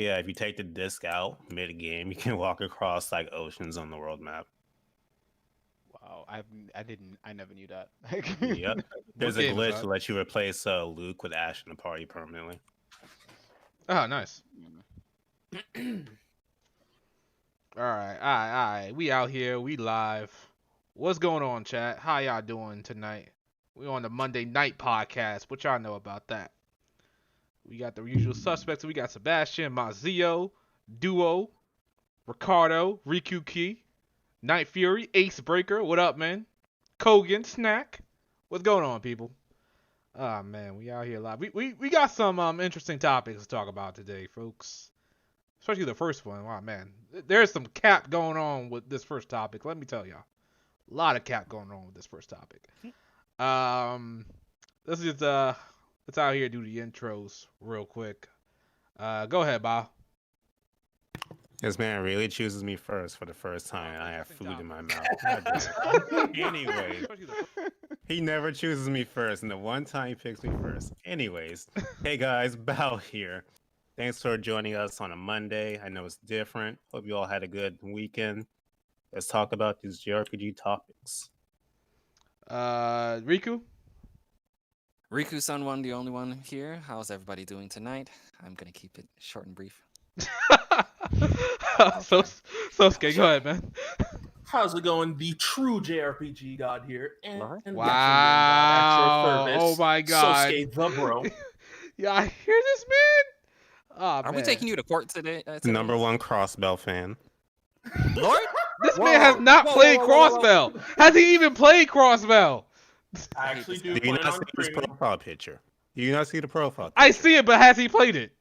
Yeah, if you take the disc out mid-game, you can walk across like oceans on the world map. Wow, I never knew that. Yep. There's a game is glitch that? to let you replace Luke with Ash in the party permanently. Ah, nice. All right. We out here. We live. What's going on, chat? How y'all doing tonight? We on the Monday night podcast. What y'all know about that? We got the usual suspects. We got Sebastian, Mazio, Duo, Ricardo, Riku Key, Night Fury, Ace Breaker. What up, man? Kogan, Snack. What's going on, people? Ah, man, we out here live. We got some interesting topics to talk about today, folks. Especially the first one. Wow, man. There's some cap going on with this first topic. Let me tell y'all. A lot of cap going on with this first topic. Let's just let's out here do the intros real quick. Go ahead, Bob. This man really chooses me first for the first time, and I have food in my mouth. Anyway, he never chooses me first, and the one time he picks me first. Anyways, hey guys, Bao here. Thanks for joining us on a Monday. I know it's different. Hope you all had a good weekend. Let's talk about these JRPG topics. Riku? Riku-san one, the only one here. How's everybody doing tonight? I'm gonna keep it short and brief. Sosuke, go ahead, man. How's it going? The true JRPG god here. And Lord? the Wow. actual service, Oh my god. Sosuke the bro. Yeah, I hear this, man. Oh, Are we taking you to court today? Number one Crossbell fan. Lord? This man has not played Crossbell. Has he even played Crossbell? I actually do Do you plan not on see his streaming. profile picture? Do you not see the profile? I see it, but has he played it?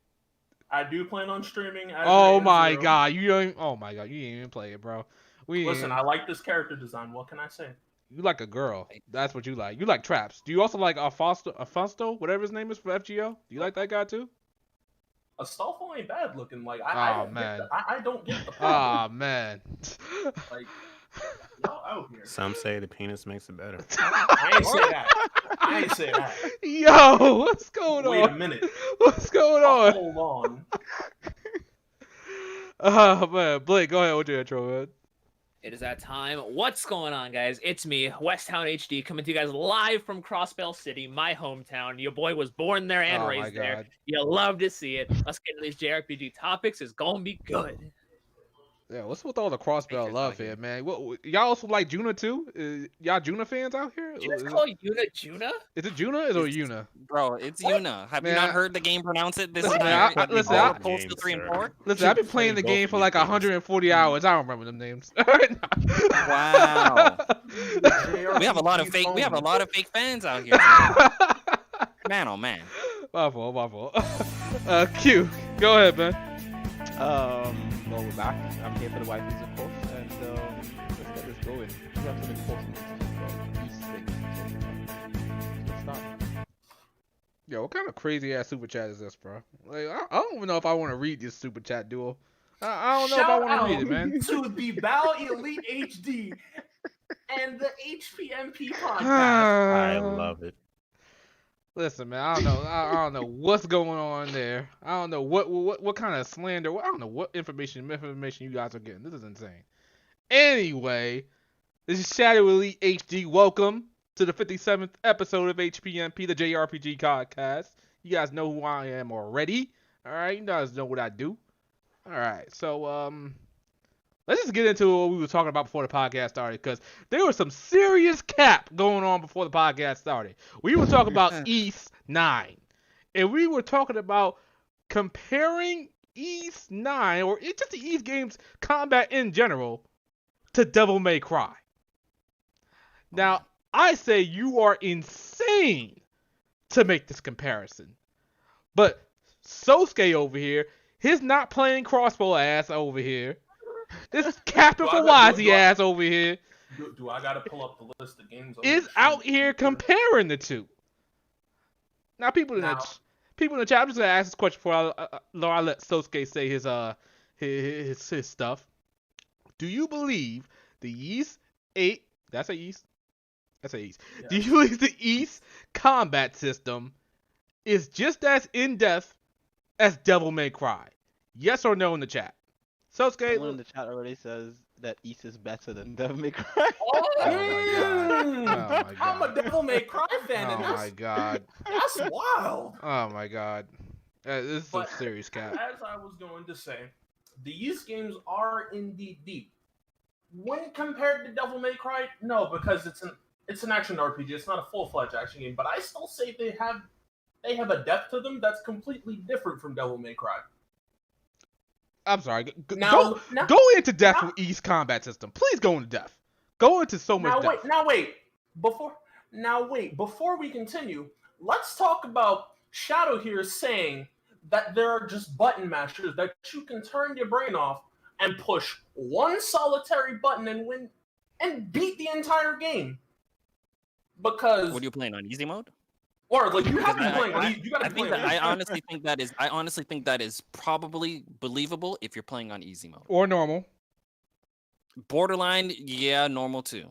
I do plan on streaming. As Oh an my N0. god, you don't. Oh my god, you didn't even play it, bro. Listen, I like this character design. What can I say? You like a girl. That's what you like. You like traps. Do you also like Afonso, whatever his name is for FGO? Do you like that guy too? Astolfo ain't bad looking. Like Oh, man. I don't get the Ah problem. man. Like y'all out here. Some say the penis makes it better. I ain't say that. I ain't say that. Yo, what's going Wait a on? minute. What's going on? Hold on. Oh man, Blake, go ahead with your intro, man. It is that time. What's going on, guys? It's me, Westtown HD, coming to you guys live from Crossbell City, my hometown. Your boy was born there and Oh, my raised there. God. You love to see it. Let's get into these JRPG topics. It's gonna be good. Yeah, what's with all the Crossbell Baker's love not here. here, man? What, y'all also like Juna too? Y'all Juna fans out here? You guys call Yuna Juna? Is it Juna? Is it Yuna? Bro, it's Yuna. Have Man, you not heard the game pronounce it? This listen, is man, not listen, all I- the polls to 3 and 4. Listen, I've been playing the game for like 140 hours. I don't remember them names. Wow. JRPG We have a lot of fake. We have a phone. lot of fake fans out here. Man, oh man. My fault, my fault. Q, go ahead, man. Well, we're back. I'm here for the waifus, of course, and let's get this going. We have some important these things to talk about. Let's start. Yo, what kind of crazy ass super chat is this, bro? Like, I don't even know if I want to read this super chat duel. I don't know if I want to read it, man. To the Bao Elite HD and the HPMP podcast. I love it. Listen, man, I don't know. I don't know what's going on there. I don't know what kind of slander. I don't know what information you guys are getting. This is insane. Anyway, this is Shadow Elite HD. Welcome to the 57th episode of HPMP, the JRPG podcast. You guys know who I am already. All right, you guys know what I do. All right, so let's just get into what we were talking about before the podcast started, because there was some serious cap going on before the podcast started. We were talking about East 9, and we were talking about comparing East 9, or just the East games combat in general, to Devil May Cry. Now, I say you are insane to make this comparison. But Sosuke over here, his not playing crossbow ass over here, this Captain Fawazi ass over here, Do I gotta pull up the list of games? is out here comparing the two. Now, people in the chat, I'm just gonna ask this question before I let Sosuke say his stuff. Do you believe the East 8? That's a East. That's a East. Yeah. Do you believe the East combat system is just as in depth as Devil May Cry? Yes or no in the chat? Sosuke, Someone in the chat already says that East is better than Devil May Cry. Oh my god. I'm a Devil May Cry fan, and Oh my god. that's wild. Oh my god. This is some But serious cat. as I was going to say, these games are indeed deep. When compared to Devil May Cry, no, because it's an action RPG. It's not a full-fledged action game, but I still say they have a depth to them that's completely different from Devil May Cry. I'm sorry. Now- Go into depth with East combat system. Please go into depth. Go into so much depth. Before we continue, let's talk about Shadow here saying that there are just button mashers that you can turn your brain off and push one solitary button and win and beat the entire game. Because What are you playing on easy mode? or like you have to be Because playing. You got to be playing. I honestly think that is probably believable if you're playing on easy mode. Or normal. Borderline, yeah, normal too.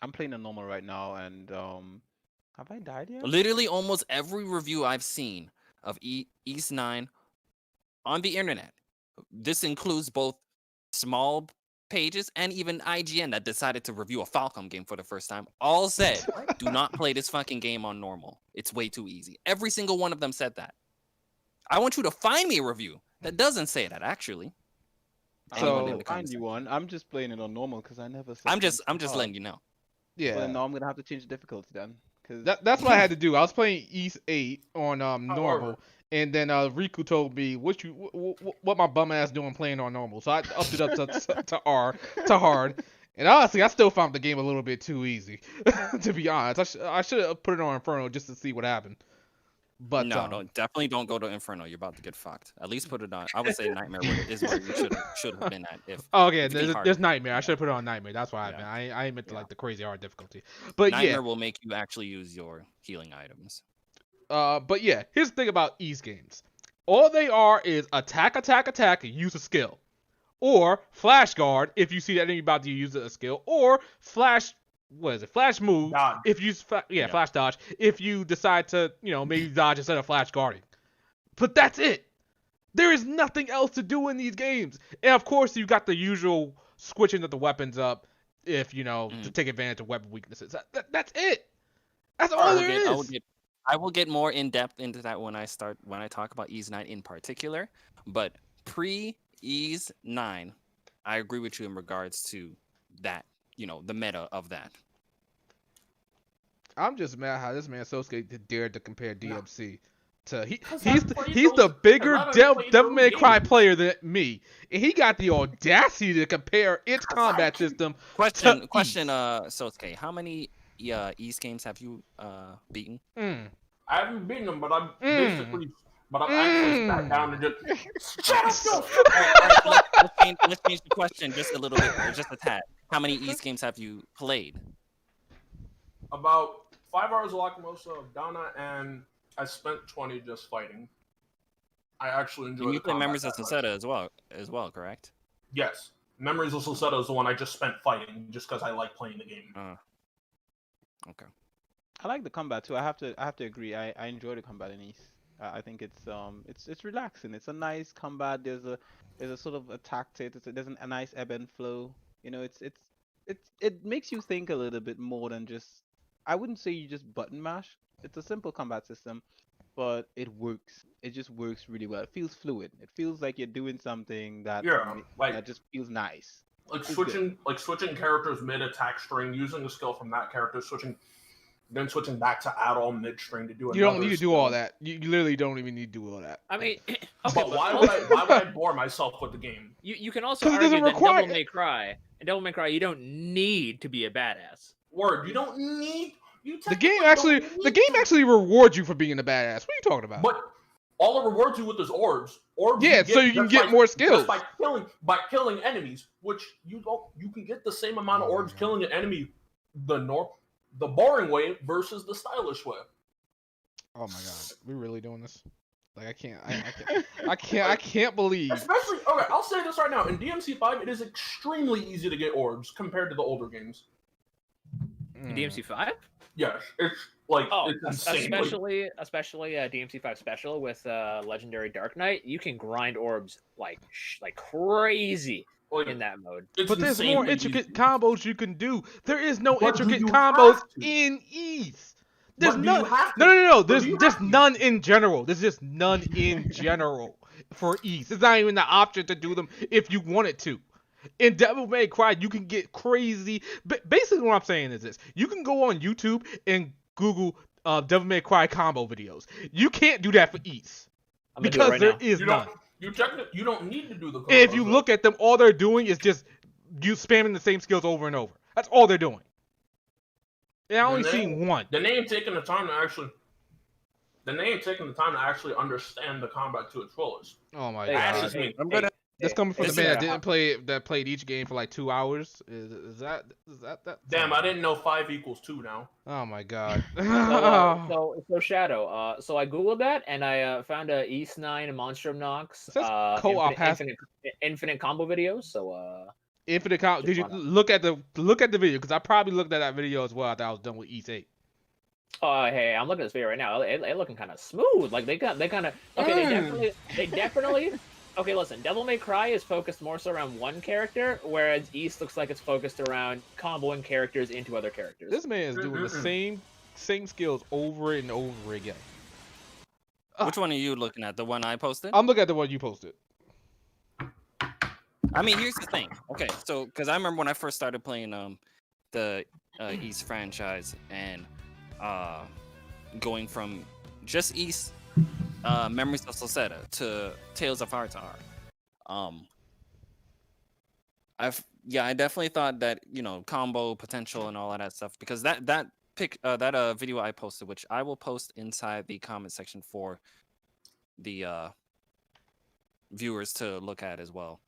I'm playing on normal right now, and have I died yet? Literally, almost every review I've seen of East 9 on the internet, this includes both small pages and even IGN that decided to review a Falcom game for the first time, all said, do not play this fucking game on normal. It's way too easy. Every single one of them said that. I want you to find me a review that doesn't say that, actually. Anyone in the Find comments you section. one. I'm just playing it on normal because I never. set I'm just things hard. letting you know. Yeah. Well, no, I'm gonna have to change the difficulty then. Cause That's what I had to do. I was playing East 8 on normal, and then Riku told me what my bum ass doing playing on normal. So I upped it up to hard. And honestly, I still found the game a little bit too easy, to be honest. I should have put it on Inferno just to see what happened. But No, definitely don't go to Inferno. You're about to get fucked. At least put it on. I would say Nightmare is where you should have been at. Okay, if you beat there's Nightmare. I should have put it on Nightmare. That's why Yeah. I ain't meant to like the crazy hard difficulty. But Nightmare will make you actually use your healing items. but yeah, here's the thing about East games. All they are is attack, and use a skill. Or flash guard if you see that enemy about to use a skill. Or flash move Dodge. if you flash dodge if you decide to, maybe dodge instead of flash guarding. But that's it. There is nothing else to do in these games. And of course you got the usual switching of the weapons up if, to take advantage of weapon weaknesses. That's it. That's all there is. I will get more in depth into that when I talk about Ease 9 in particular. But pre-Ease 9, I agree with you in regards to that, the meta of that. I'm just mad how this man Sosuke dared to compare DMC to he's I've played the those- bigger I've played Devil those May Cry games. player than me, and he got the audacity to compare its combat system. Question, Ease. Sosuke, how many Ease games have you beaten? I haven't beaten them, but I'm actually sat down and just shut up. Let's change the question just a little bit, or just a tad. How many Ease games have you played? About 5 hours of Lacrimosa of Donna, and I spent 20 just fighting. I actually enjoyed. And you the play combat Memories of that much. Sunseta as well, correct? Yes, Memories of Sunseta is the one I just spent fighting, just because I like playing the game. Okay. I like the combat too. I have to agree. I enjoy the combat in East. I think it's relaxing. It's a nice combat. There's a sort of attack to it. There's a nice ebb and flow. It makes you think a little bit more than just. I wouldn't say you just button mash. It's a simple combat system, but it works. It just works really well. It feels fluid. It feels like you're doing something that that just feels nice. Like It's switching characters mid attack string, using a skill from that character, switching back to add all mid string to do. You don't need to do all that. You literally don't even need to do all that. I mean, okay, But why would I bore myself with the game? You can also 'Cause it argue doesn't that require Devil May Cry, you don't need to be a badass. Word, you don't need. The game actually rewards you for being a badass. What are you talking about? But all it rewards you with is orbs. Orbs. Yeah, so you can get more skills. Just by killing enemies, which you can get the same amount of orbs killing an enemy the boring way versus the stylish way. Oh my god, we really doing this? Like I can't believe. Especially, okay, I'll say this right now. In DMC5, it is extremely easy to get orbs compared to the older games. In DMC5? Yes, it's like Oh, it's insane. especially DMC5 Special with Legendary Dark Knight, you can grind orbs like crazy in that mode. It's But there's more insanely intricate easy. combos you can do. There is no But do intricate you combos have to? in East. There's But do you have to? no. But do There's you just have to? none in general. There's just none in general for East. It's not even the option to do them if you wanted to. In Devil May Cry, you can get crazy. Basically, what I'm saying is this: you can go on YouTube and Google Devil May Cry combo videos. You can't do that for East I'm gonna do it because right there now. is none. You check it. You don't need to do the. If you combos, look at them, all they're doing is just you spamming the same skills over and over. That's all they're doing. And I only seen one. The name taking the time to actually. The name taking the time to actually understand the combat to its fullest. Oh my Hey, god. That's just me. I'm gonna. That's coming from the Listen, man that played each game for like 2 hours. Is that? Damn, I didn't know 5 equals 2 now. Oh my god. So Shadow. So I googled that and I found a East 9 Monstrum Nox Says co-op infinite combo videos. So Infinite combo. Did you look at the video? Because I probably looked at that video as well after I was done with East 8. oh hey, I'm looking at this video right now. It looking kind of smooth. Like they kind of okay. They definitely. Okay, listen. Devil May Cry is focused more so around one character, whereas East looks like it's focused around comboing characters into other characters. This man is doing the same skills over and over again. Which one are you looking at? The one I posted? I'm looking at the one you posted. I mean, here's the thing. Okay, so because I remember when I first started playing the East franchise and going from just East Memories of Solseta to Tales of Hearts R. I definitely thought that, you know, combo potential and all of that stuff, because that video I posted, which I will post inside the comment section for the viewers to look at as well.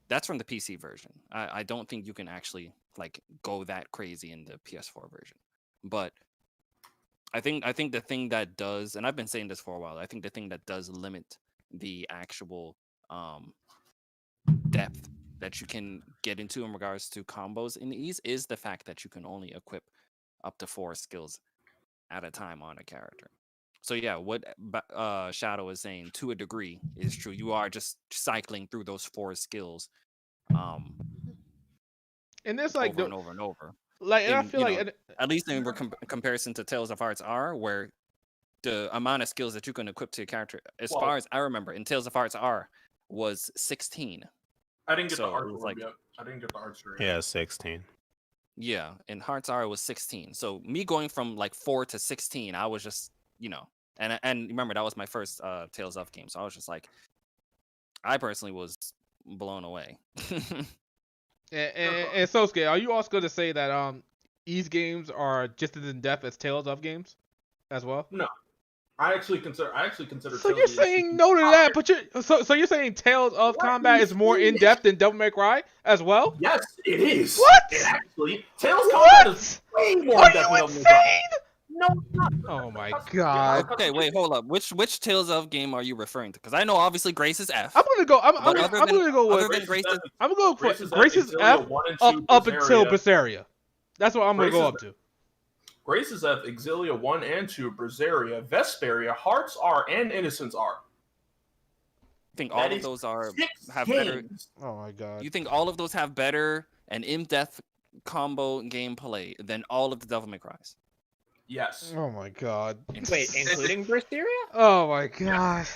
That's from the PC version. I don't think you can actually like go that crazy in the PS4 version. But I think the thing that does, and I've been saying this for a while, I think the thing that does limit the actual depth that you can get into in regards to combos in Ease is the fact that you can only equip up to 4 skills at a time on a character. So yeah, what Shadow is saying to a degree is true. You are just cycling through those 4 skills And there's like over and over and over. Like, and I feel like at least in comparison to Tales of Hearts R, where the amount of skills that you can equip to a character, as far as I remember, in Tales of Hearts R was 16. I didn't get the So art it was room like- yet. I didn't get the art room. Yeah, 16. Yeah, in Hearts R it was 16. So me going from like 4 to 16, I was just, you know, and remember that was my first Tales of game, so I was just like, I personally was blown away. and Sosuke, are you also going to say that Ease games are just as in depth as Tales of games as well? No, I actually consider. So you're saying no to that, but so you're saying Tales of Combat is more in depth than Devil May Cry as well? Yes, it is. What? It actually, Tales Combat is way more Are in depth you than insane? No, it's not. Oh my god! Okay, wait, hold up. Which Tales of game are you referring to? Because I know obviously Grace is F. I'm gonna go. I'm But other gonna go other with. than Grace is, I'm gonna go for Grace's Grace's F Exilia 1 and 2 up until Berseria. Berseria. That's what I'm gonna go up to. Grace's F, Exilia 1 and 2, Berseria, Vesperia, Hearts R, and Innocence R. I think That all of is those have 6 better. games. Oh my god! You think all of those have better and in-depth combo gameplay than all of the Devil May Cries? Yes. Oh my god! Wait, including Berseria? Oh my god!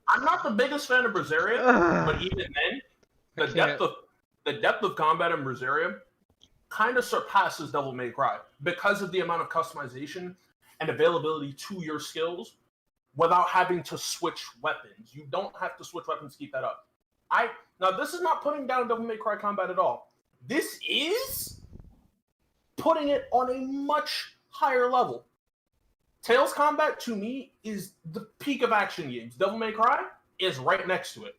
I'm not the biggest fan of Berseria, but even then, the depth of combat in Berseria kind of surpasses Devil May Cry because of the amount of customization and availability to your skills without having to switch weapons. You don't have to switch weapons to keep that up. Now this is not putting down Devil May Cry combat at all. This is putting it on a much higher level. Tales combat to me is the peak of action games. Devil May Cry is right next to it.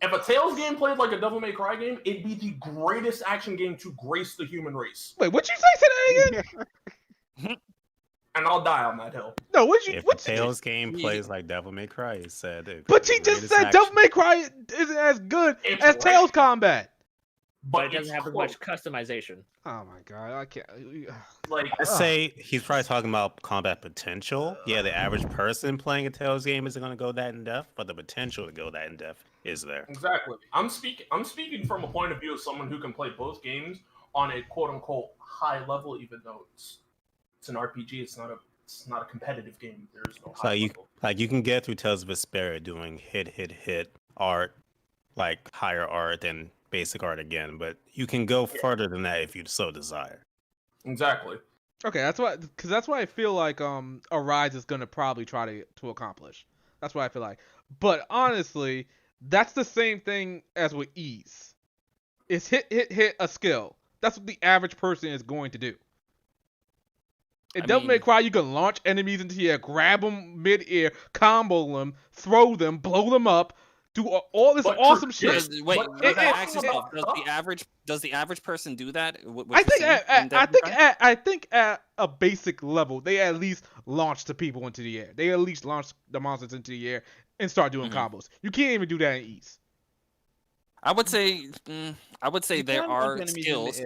If a Tales game played like a Devil May Cry game, it'd be the greatest action game to grace the human race. Wait, what'd you say? Say that again? And I'll die on that hill. No, what'd you? If What's the Tales game plays like Devil May Cry, it said it. But she just said Devil May Cry isn't as good It's as great. Tales Combat. but it it's doesn't have as close. much customization. Oh my god, I can't. Like, I say he's probably talking about combat potential. Yeah, the average person playing a Tales game isn't going to go that in depth, but the potential to go that in depth is there. exactly. I'm speaking from a point of view of someone who can play both games on a quote unquote high level, even though it's an RPG. It's not a competitive game. There's no high level. You can get through Tales of Vesperia doing hit art, like higher art than basic art again, but you can go further than that if you so desire. Exactly. Okay, that's why I feel like Arise is gonna probably try to accomplish. That's what I feel like. But honestly, that's the same thing as with Ease. It's hit a skill. That's what the average person is going to do. In Devil May Cry, you can launch enemies into the air, grab them mid-air, combo them, throw them, blow them up, do all this awesome shit. Does the average person do that? I think at a basic level, they at least launch the people into the air. They at least launch the monsters into the air and start doing combos. You can't even do that in Ease. I would say there are skills.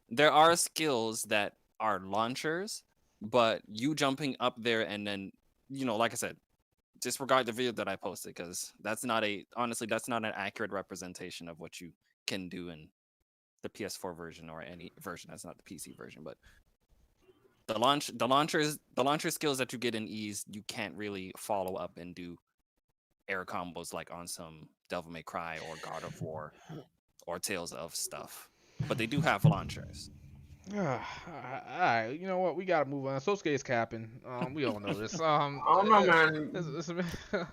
There are skills that are launchers, but you jumping up there and then, like I said, disregard the video that I posted because that's not an accurate representation of what you can do in the PS4 version or any version. That's not the PC version, but the launcher skills that you get in Ease, you can't really follow up and do air combos like on some Devil May Cry or God of War or Tales of stuff. But they do have launchers. Alright, you know what? We gotta move on. Sosuke is capping. We all know this. I don't know, man.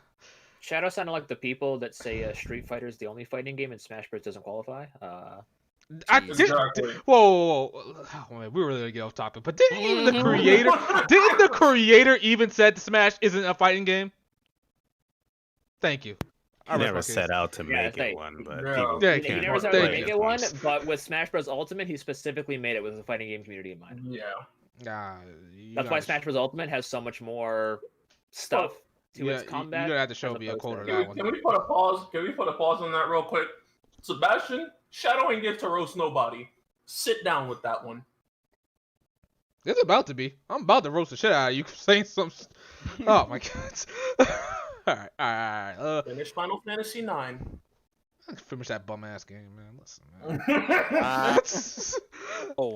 Shadow sounded like the people that say Street Fighter is the only fighting game and Smash Bros doesn't qualify. Exactly. Whoa. Oh, man, we were really gonna get off topic, but didn't the creator even said Smash isn't a fighting game? Thank you. I never set out to make it one, but people he never set out to make it one. But with Smash Bros Ultimate, he specifically made it with the fighting game community in mind. Yeah. That's why Smash Bros Ultimate has so much more stuff to its combat. You're gonna have to show me a quote of that one. Can we put a pause? Can we put a pause on that real quick? Sebastian, Shadow ain't get to roast nobody. Sit down with that one. It's about to be. I'm about to roast the shit out of you for saying some. Oh my god. All right. Finish Final Fantasy IX. Finish that bum ass game, man. Listen, man.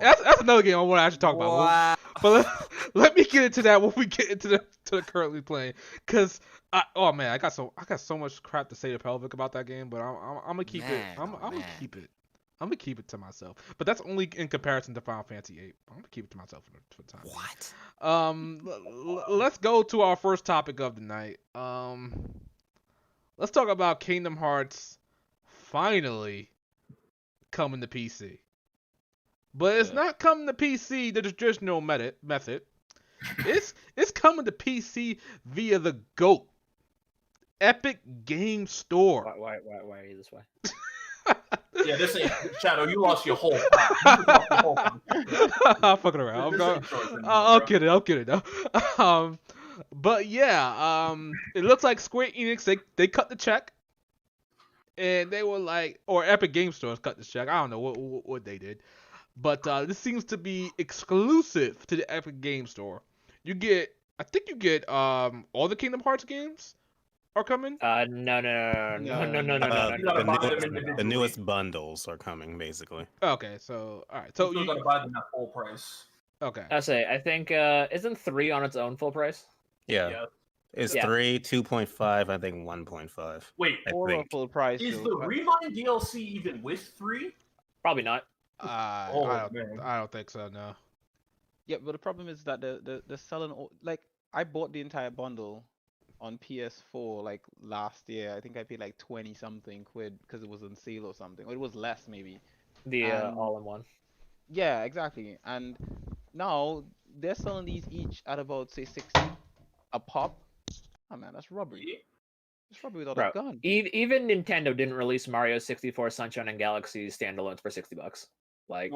That's another game I want to actually talk about. Wow. But let me get into that when we get into the currently playing. Cause I got so much crap to say to Pelvic about that game, but I'm gonna keep it. I'm gonna keep it. I'm gonna keep it to myself. But that's only in comparison to Final Fantasy VIII. I'm gonna keep it to myself for the time. What? Let's go to our first topic of the night. Let's talk about Kingdom Hearts finally coming to PC. But it's not coming to PC the traditional method. It's coming to PC via the GOAT, Epic Game Store. Why are you this way? Yeah, this ain't Shadow. You lost your whole time. I'm fucking around. I'll get it though. But yeah, it looks like Square Enix they cut the check, and they were like, or Epic Game Stores cut the check. I don't know what they did, but this seems to be exclusive to the Epic Game Store. I think you get all the Kingdom Hearts games are coming. No. The newest bundles are coming, basically. Okay, so all right, so you're gonna buy them at full price. Okay. I think isn't 3 on its own full price? Yeah. It's 3, 2.5, I think 1.5. Wait, 4 full price. Is the Remind DLC even with 3? Probably not. I don't think so. No. Yeah, but the problem is that they're selling like I bought the entire bundle on PS4 like last year. I think I paid like 20 something quid because it was on sale or something, or it was less maybe. The all-in-one. Yeah, exactly. And now they're selling these each at about say 60 a pop. Oh man, that's robbery. It's robbery without a gun. Even Nintendo didn't release Mario 64 Sunshine and Galaxy standalones for $60. Like,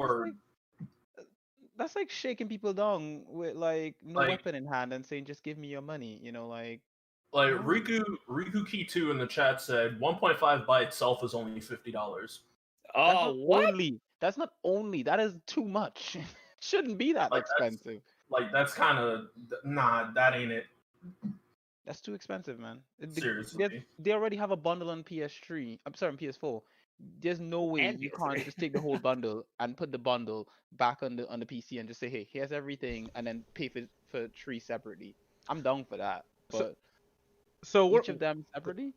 that's like shaking people down with like no weapon in hand and saying just give me your money. You know, like Riku Key 2 in the chat said 1.5 by itself is only $50. Oh, what? That's not only. That is too much. Shouldn't be that Like, expensive. That's kind of that ain't it. That's too expensive, man. Seriously. They already have a bundle on PS3. I'm sorry, on PS4. There's no way And you PS3. can't just take the whole bundle and put the bundle back on the PC and just say, hey, here's everything, and then pay for 3 separately. I'm down for that, but So each of them separately.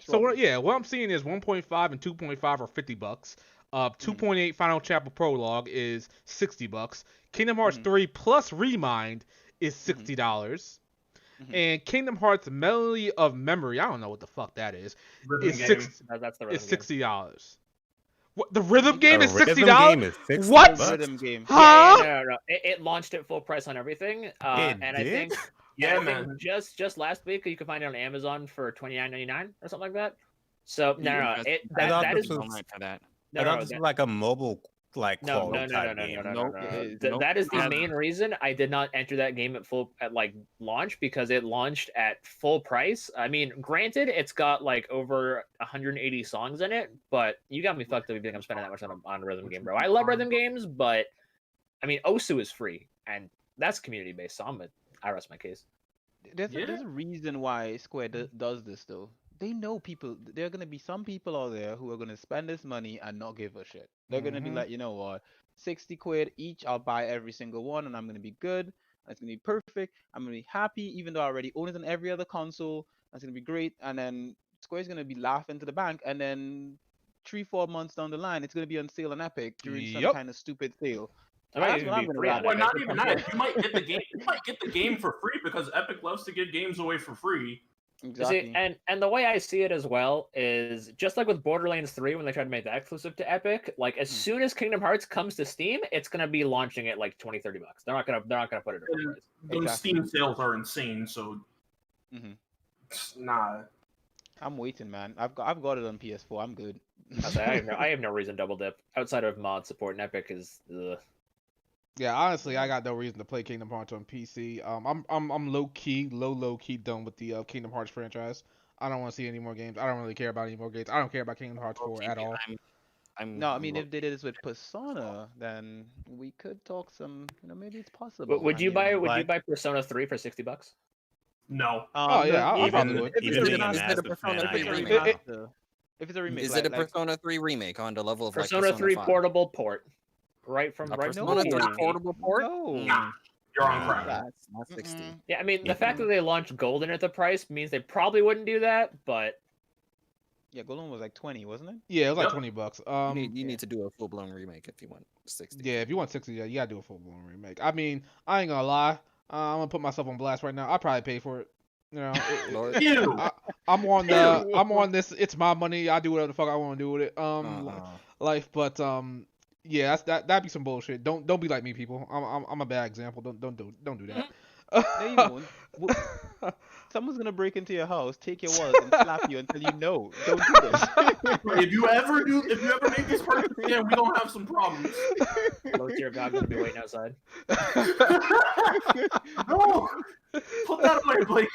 what I'm seeing is 1.5 and 2.5 are $50. 2.8 Final Chapter Prologue is $60. Kingdom Hearts 3 plus Remind is $60. And Kingdom Hearts Melody of Memory, I don't know what the fuck that is. Rhythm Is game. That's the Is rhythm game. $60. What, the rhythm game The is rhythm $60? game is $60. What? Rhythm game. Huh? No. It launched at full price on everything. It And did? I think Yeah, I think man. just last week you could find it on Amazon for $29.99 or something like that. So no. I thought That this is was- Online for that. no, I thought no, this that- was like a mobile No, quality type game. Nope. That is the Nope. main reason I did not enter that game at like launch, because it launched at full price. I mean, granted, it's got like over 180 songs in it, but you got me fucked up if you think I'm spending that much on a rhythm game, bro. I love rhythm games, but I mean, Osu is free, and that's community based, so I rest my case. There's a reason why Square does this though. They know people. There are gonna be some people out there who are gonna spend this money and not give a shit. They're gonna be like, you know what, 60 quid each. I'll buy every single one, and I'm gonna be good. It's gonna be perfect. I'm gonna be happy, even though I already own it on every other console. That's gonna be great. And then Square's gonna be laughing to the bank, and then 3-4 months down the line, it's gonna be on sale on Epic during some kind of stupid sale. It might That's even what I'm be gonna free on rather. Well, Epic. not even that. You might get the game. You might get the game for free because Epic loves to give games away for free. Exactly. See, and the way I see it as well is just like with Borderlands 3 when they tried to make that exclusive to Epic, like as soon as Kingdom Hearts comes to Steam, it's gonna be launching at like $20-30. They're not gonna put it at full price. Those Steam sales are insane, so nah. I'm waiting, man. I've got it on PS4. I'm good. I have no reason to double dip outside of mod support, and Epic is Yeah, honestly, I got no reason to play Kingdom Hearts on PC. I'm low key done with the Kingdom Hearts franchise. I don't want to see any more games. I don't really care about any more games. I don't care about Kingdom Hearts 4 at all. No, I mean, if they did this with Persona, then we could talk some. Maybe it's possible. Would you buy Persona 3 for $60? No. Oh yeah, I probably would. Even Is being a it a massive Persona fan, I 3 am remake? now. If it's a remake, Is it a Persona 3 remake on the level of Persona like 3 5? portable port, right from Persona 3 PS3. portable port? No. Nah. You're on crack. That's not 60. Yeah, I mean the fact that they launched Golden at the price means they probably wouldn't do that, but Yeah, Golden was like 20, wasn't it? Yeah, it was like Yep. $20. You need to do a full blown remake if you want 60. Yeah, if you want 60, yeah, you gotta do a full blown remake. I mean, I ain't gonna lie. I'm gonna put myself on blast right now. I'll probably pay for it. You know, Lord. Ew. I'm on this. It's my money. I do whatever the fuck I want to do with it. But yeah, that'd be some bullshit. Don't be like me, people. I'm a bad example. Don't do that. No, you won't. Someone's gonna break into your house, take your wallet, and slap you until you know. Don't do this. If you ever make this purchase again, we gonna have some problems. low tier God gonna be waiting outside. No. Put that away, Blake.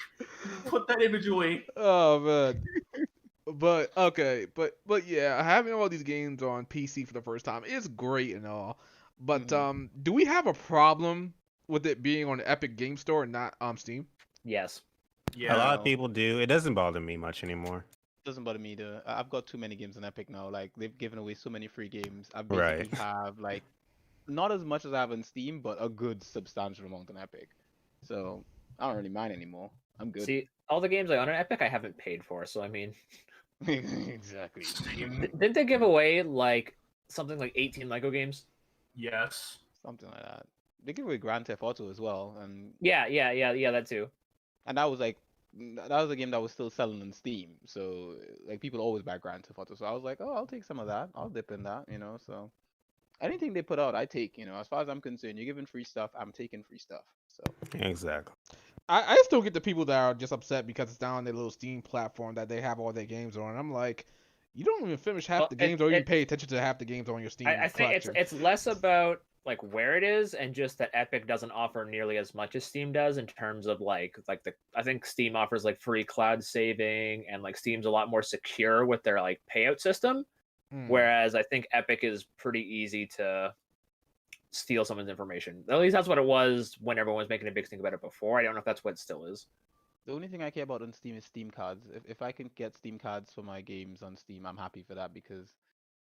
Put that image away. Oh man. But okay, but yeah, having all these games on PC for the first time is great and all. But do we have a problem with it being on the Epic Game Store and not Steam? Yes. Yeah. A lot of people do. It doesn't bother me much anymore. Doesn't bother me either. I've got too many games on Epic now. Like they've given away so many free games. I basically have like not as much as I have on Steam, but a good substantial amount on Epic. So I don't really mind anymore. I'm good. See, all the games I own on Epic I haven't paid for, so I mean Exactly. didn't they give away like something like 18 Lego games? Yes. Something like that. They give away Grand Theft Auto as well, and Yeah, that too. that was a game that was still selling on Steam. So like people always buy Grand Theft Auto. So I was like, oh, I'll take some of that. I'll dip in that, So anything they put out, I take. As far as I'm concerned, you're giving free stuff, I'm taking free stuff. So Exactly. I still get the people that are just upset because it's down on their little Steam platform that they have all their games on. I'm like, you don't even finish half the games or even pay attention to half the games on your Steam I think collection. it's less about like where it is and just that Epic doesn't offer nearly as much as Steam does in terms of I think Steam offers like free cloud saving and like Steam's a lot more secure with their like payout system. Whereas I think Epic is pretty easy to steal someone's information. At least that's what it was when everyone was making a big thing about it before. I don't know if that's what it still is. The only thing I care about on Steam is Steam cards. If I can get Steam cards for my games on Steam, I'm happy for that because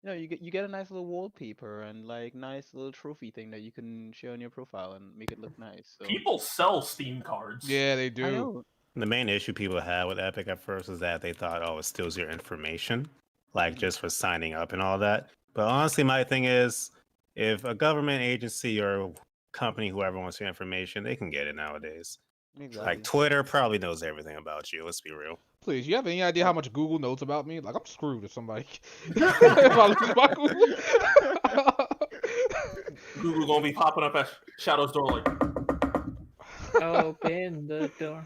you get a nice little wallpaper and like nice little trophy thing that you can share on your profile and make it look nice. So People sell Steam cards. Yeah, they I do. know. The main issue people had with Epic at first was that they thought, oh, it steals your information, like just for signing up and all that. But honestly, my thing is, if a government agency or company, whoever wants your information, they can get it nowadays. Exactly. Like Twitter probably knows everything about you. Let's be real. Please, you have any idea how much Google knows about me? Like, I'm screwed if somebody. If I lose my Google. Google gonna be popping up at Shadow's door like. Open the door.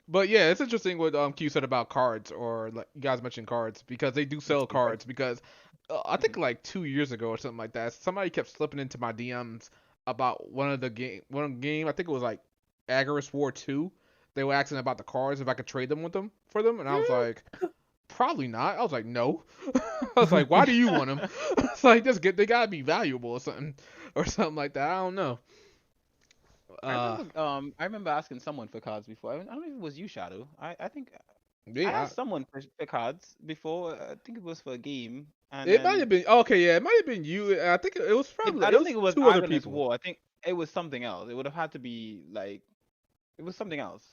But yeah, it's interesting what Q said about cards, or like you guys mentioned cards, because they do sell cards. Because I think like 2 years ago or something like that, somebody kept slipping into my DMs about one game. I think it was like Agarus War 2. They were asking about the cards if I could trade them with them for them, and I was like, probably not. I was like, no. I was like, why do you want them? It's like they gotta be valuable or something like that. I don't know. I remember asking someone for cards before. I don't know if it was you, Shadow. I think I Yeah, asked someone for cards before. I think it was for a game. And it might have been okay. Yeah, it might have been you. I think it was probably. I don't think it was two other Ivan's people. War. I think it was something else. It would have had to be like, it was something else.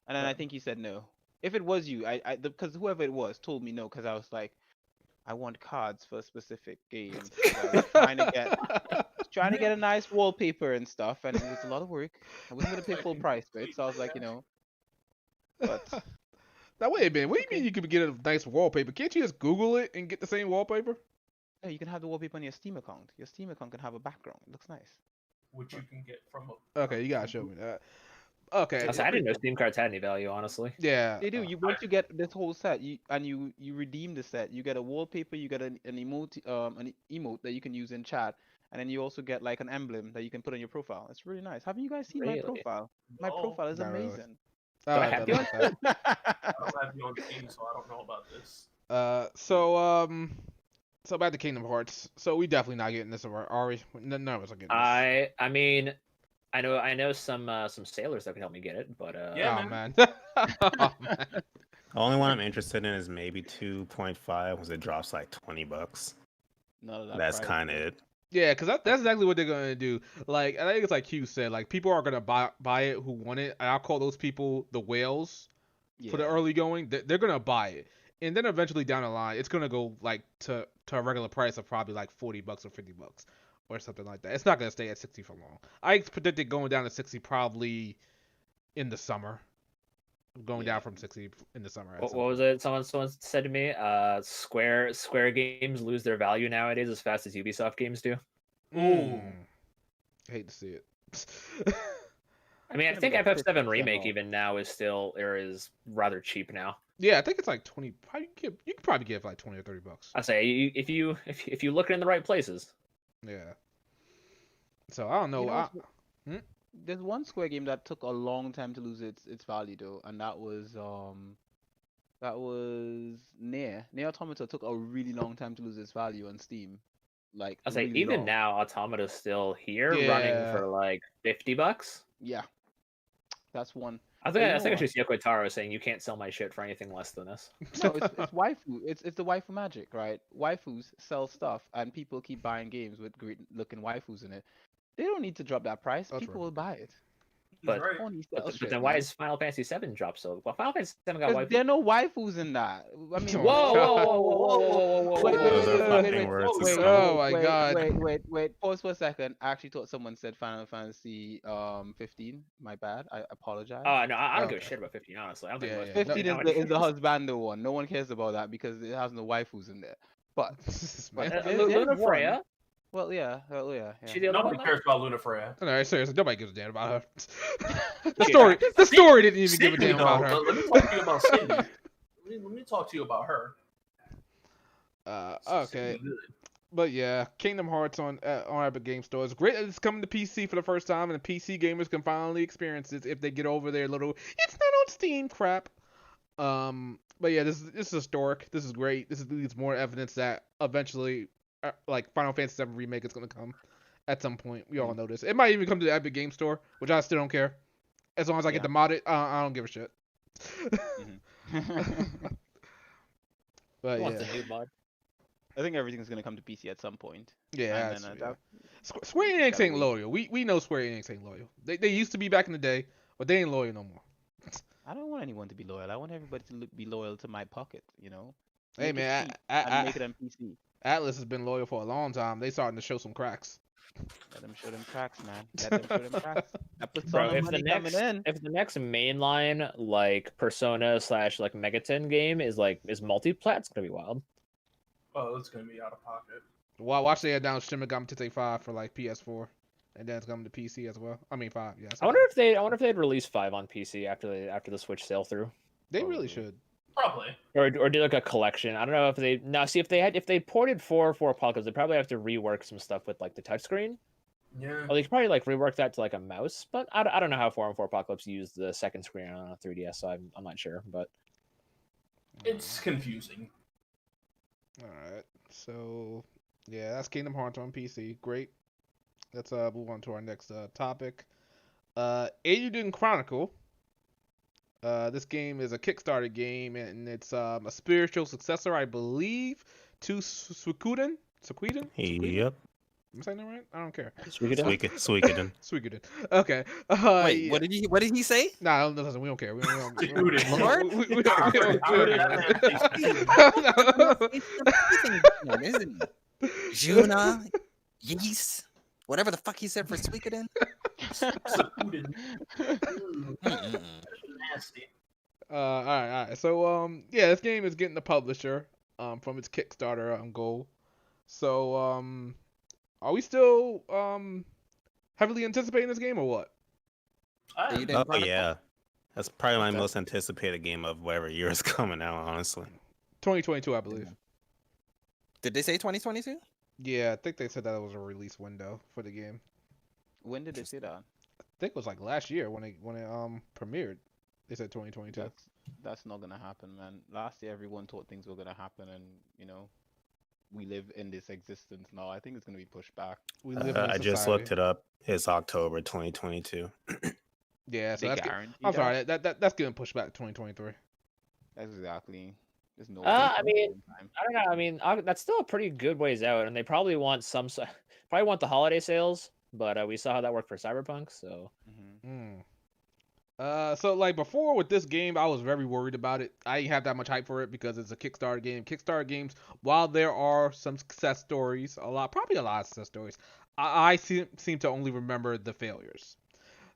And then I think you said no. If it was you, because whoever it was told me no, because I was like, I want cards for a specific game. I was trying to get a nice wallpaper and stuff, and it was a lot of work. I wasn't gonna pay full price for it, so I was like, But Now wait a minute. What do you mean you could get a nice wallpaper? Can't you just Google it and get the same wallpaper? yeah, you can have the wallpaper on your Steam account. Your Steam account can have a background. It looks nice. Which you can get from Okay, you gotta show me that. Okay. I didn't know Steam cards had any value, honestly. Yeah. They do. Once you get this whole set, you redeem the set. You get a wallpaper. You get an emote that you can use in chat, and then you also get like an emblem that you can put on your profile. It's really nice. Haven't you guys seen my Really? profile? My No, profile is not really. amazing. Oh, Do I I have don't know that. I don't have you on Steam, so I don't know about this. So back to Kingdom Hearts. So we definitely not getting this, are we? None of us are getting this. I mean, I know some sailors that can help me get it, but Yeah, Oh man. man. Oh, man. The only one I'm interested in is maybe 2.5, because it drops like $20. None of that That's price. kind of it. Yeah, because that's exactly what they're gonna do. Like, I think it's like Q said, like people are gonna buy it who want it, and I'll call those people the whales for the Yeah. early going. They're gonna buy it, and then eventually down the line, it's gonna go like to a regular price of probably like $40 or $50 or something like that. It's not gonna stay at 60 for long. I predict it going down to 60 probably in the summer. Going down from 60 in the summer. what was it? Someone said to me, Square games lose their value nowadays as fast as Ubisoft games do. Ooh. Hate to see it. I mean, I Gonna think be like FF7 50% remake off. even now is rather cheap now. Yeah, I think it's like 20. You could probably get it for like $20 or $30. I say if you look in the right places. Yeah. So I don't know. You know, Hmm? There's one Square game that took a long time to lose its value though, and that was Nier. Nier Automata took a really long time to lose its value on Steam. Like I say really even long. now, Automata's still here Yeah. running for like $50. Yeah, that's one. I But you know think what? it's just Yoko Taro saying you can't sell my shit for anything less than this. No, it's waifu. It's the waifu magic, right? Waifus sell stuff, and people keep buying games with great looking waifus in it. They don't need to drop that price. That's People right. will buy it. But- Right. Only But, sell but shit, then why man. is Final Fantasy VII drop so? Well, Final Fantasy VII got 'Cause waifu. there are no waifus in that. I mean, Whoa, whoa. Wait, Those are fucking words to say. Oh my God. Wait. Pause for a second. I actually thought someone said Final Fantasy 15. My bad. I apologize. No, I don't give a Okay. shit about 15, honestly. I don't think Yeah, most yeah. people 15 know is it. the husbando one. No one cares about that because it has no waifus in there. But Man. there's Luna one. Freya. Well, yeah. She the other Nobody one, cares about Luna Freya. No, seriously, nobody gives a damn about her. Yeah. The story didn't even give a Sydney, damn about though, her. Let me talk to you about Sydney. Let me talk to you about her. Okay, Sydney good. but yeah, Kingdom Hearts on Epic Game Store. It's great that it's coming to PC for the first time, and the PC gamers can finally experience it if they get over their little "it's not on Steam" crap. But yeah, this is historic. This is great. This leads more evidence that eventually, like Final Fantasy VII Remake is gonna come at some point. We all know this. It might even come to the Epic Game Store, which I still don't care. As long as I get the modded, I don't give a shit. But Wants yeah, a new mod. I think everything's gonna come to PC at some point. yeah. And then, Square Enix gotta ain't wait. loyal. We know Square Enix ain't loyal. They used to be back in the day, but they ain't loyal no more. I don't want anyone to be loyal. I want everybody to be loyal to my pocket. You know. Hey Make it man, cheap and make it on PC. Atlas has been loyal for a long time. They starting to show some cracks. Let them show them cracks, man. Let them show them cracks. That puts Bro, all the if the money next coming in. if the next mainline like Persona / like Megaton game is multi-plat, it's gonna be wild. Oh, it's gonna be out of pocket. Watch they announced Shin Megami Tensei 5 for like PS4, and then it's coming to PC as well. I mean 5, yeah. I wonder if they'd release 5 on PC after the Switch sale through, They really should. Probably. or do like a collection. I don't know if they ported 4 for Apocalypse, they probably have to rework some stuff with like the touchscreen. Yeah. Or they could probably like rework that to like a mouse, but I don't know how 4 and 4 Apocalypse used the second screen on a 3DS, so I'm not sure. But It's confusing. All right. So yeah, that's Kingdom Hearts on PC. Great. Let's move on to our next topic. Eiyuden Chronicle. This game is a Kickstarter game, and it's a spiritual successor, I believe, to Suikoden. Yep. Am I saying that right? I don't care. Suikoden. Suikoden. Okay. Wait, yeah. what did he say? Nah, listen, we don't care. We don't Suikoden. Lord? we don't I heard that man say Isn't he? Juna, Yeast, whatever the fuck he said for Suikoden. Suikoden. Nasty. All right. So, yeah, this game is getting the publisher, from its Kickstarter goal. So, are we still heavily anticipating this game or what? Oh yeah, that's probably my most anticipated game of whatever year is coming out. Honestly, 2022, I believe. Did they say 2022? Yeah, I think they said that was a release window for the game. When did they say that? I think it was like last year when it premiered. They said 2022. That's not gonna happen, man. Last year everyone thought things were gonna happen, and we live in this existence now. I think it's gonna be pushed back. We live in a I just society. looked it up. It's October 2022. Yeah, so They that's guarantee I'm that? sorry, that's getting pushed back to 2023. Exactly. There's no. I mean, time. I don't know. I mean, that's still a pretty good ways out, and they probably want probably want the holiday sales. But we saw how that worked for Cyberpunk, so. Mhm. So like before with this game, I was very worried about it. I didn't have that much hype for it because it's a Kickstarter game. Kickstarter games, while there are some success stories, probably a lot of success stories, I seem to only remember the failures.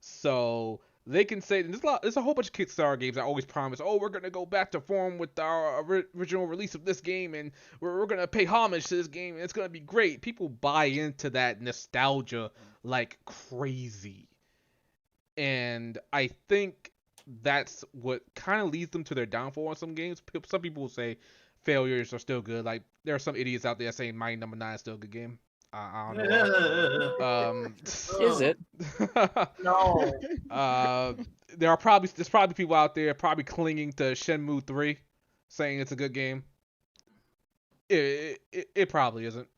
So they can say there's a whole bunch of Kickstarter games that always promise, oh, we're gonna go back to form with our original release of this game, and we're gonna pay homage to this game, and it's gonna be great. People buy into that nostalgia like crazy. And I think that's what kind of leads them to their downfall on some games. Some people will say failures are still good. Like, there are some idiots out there saying Mighty Number 9 is still a good game. I don't know. Is it? No. There's probably people out there probably clinging to Shenmue 3, saying it's a good game. It probably isn't.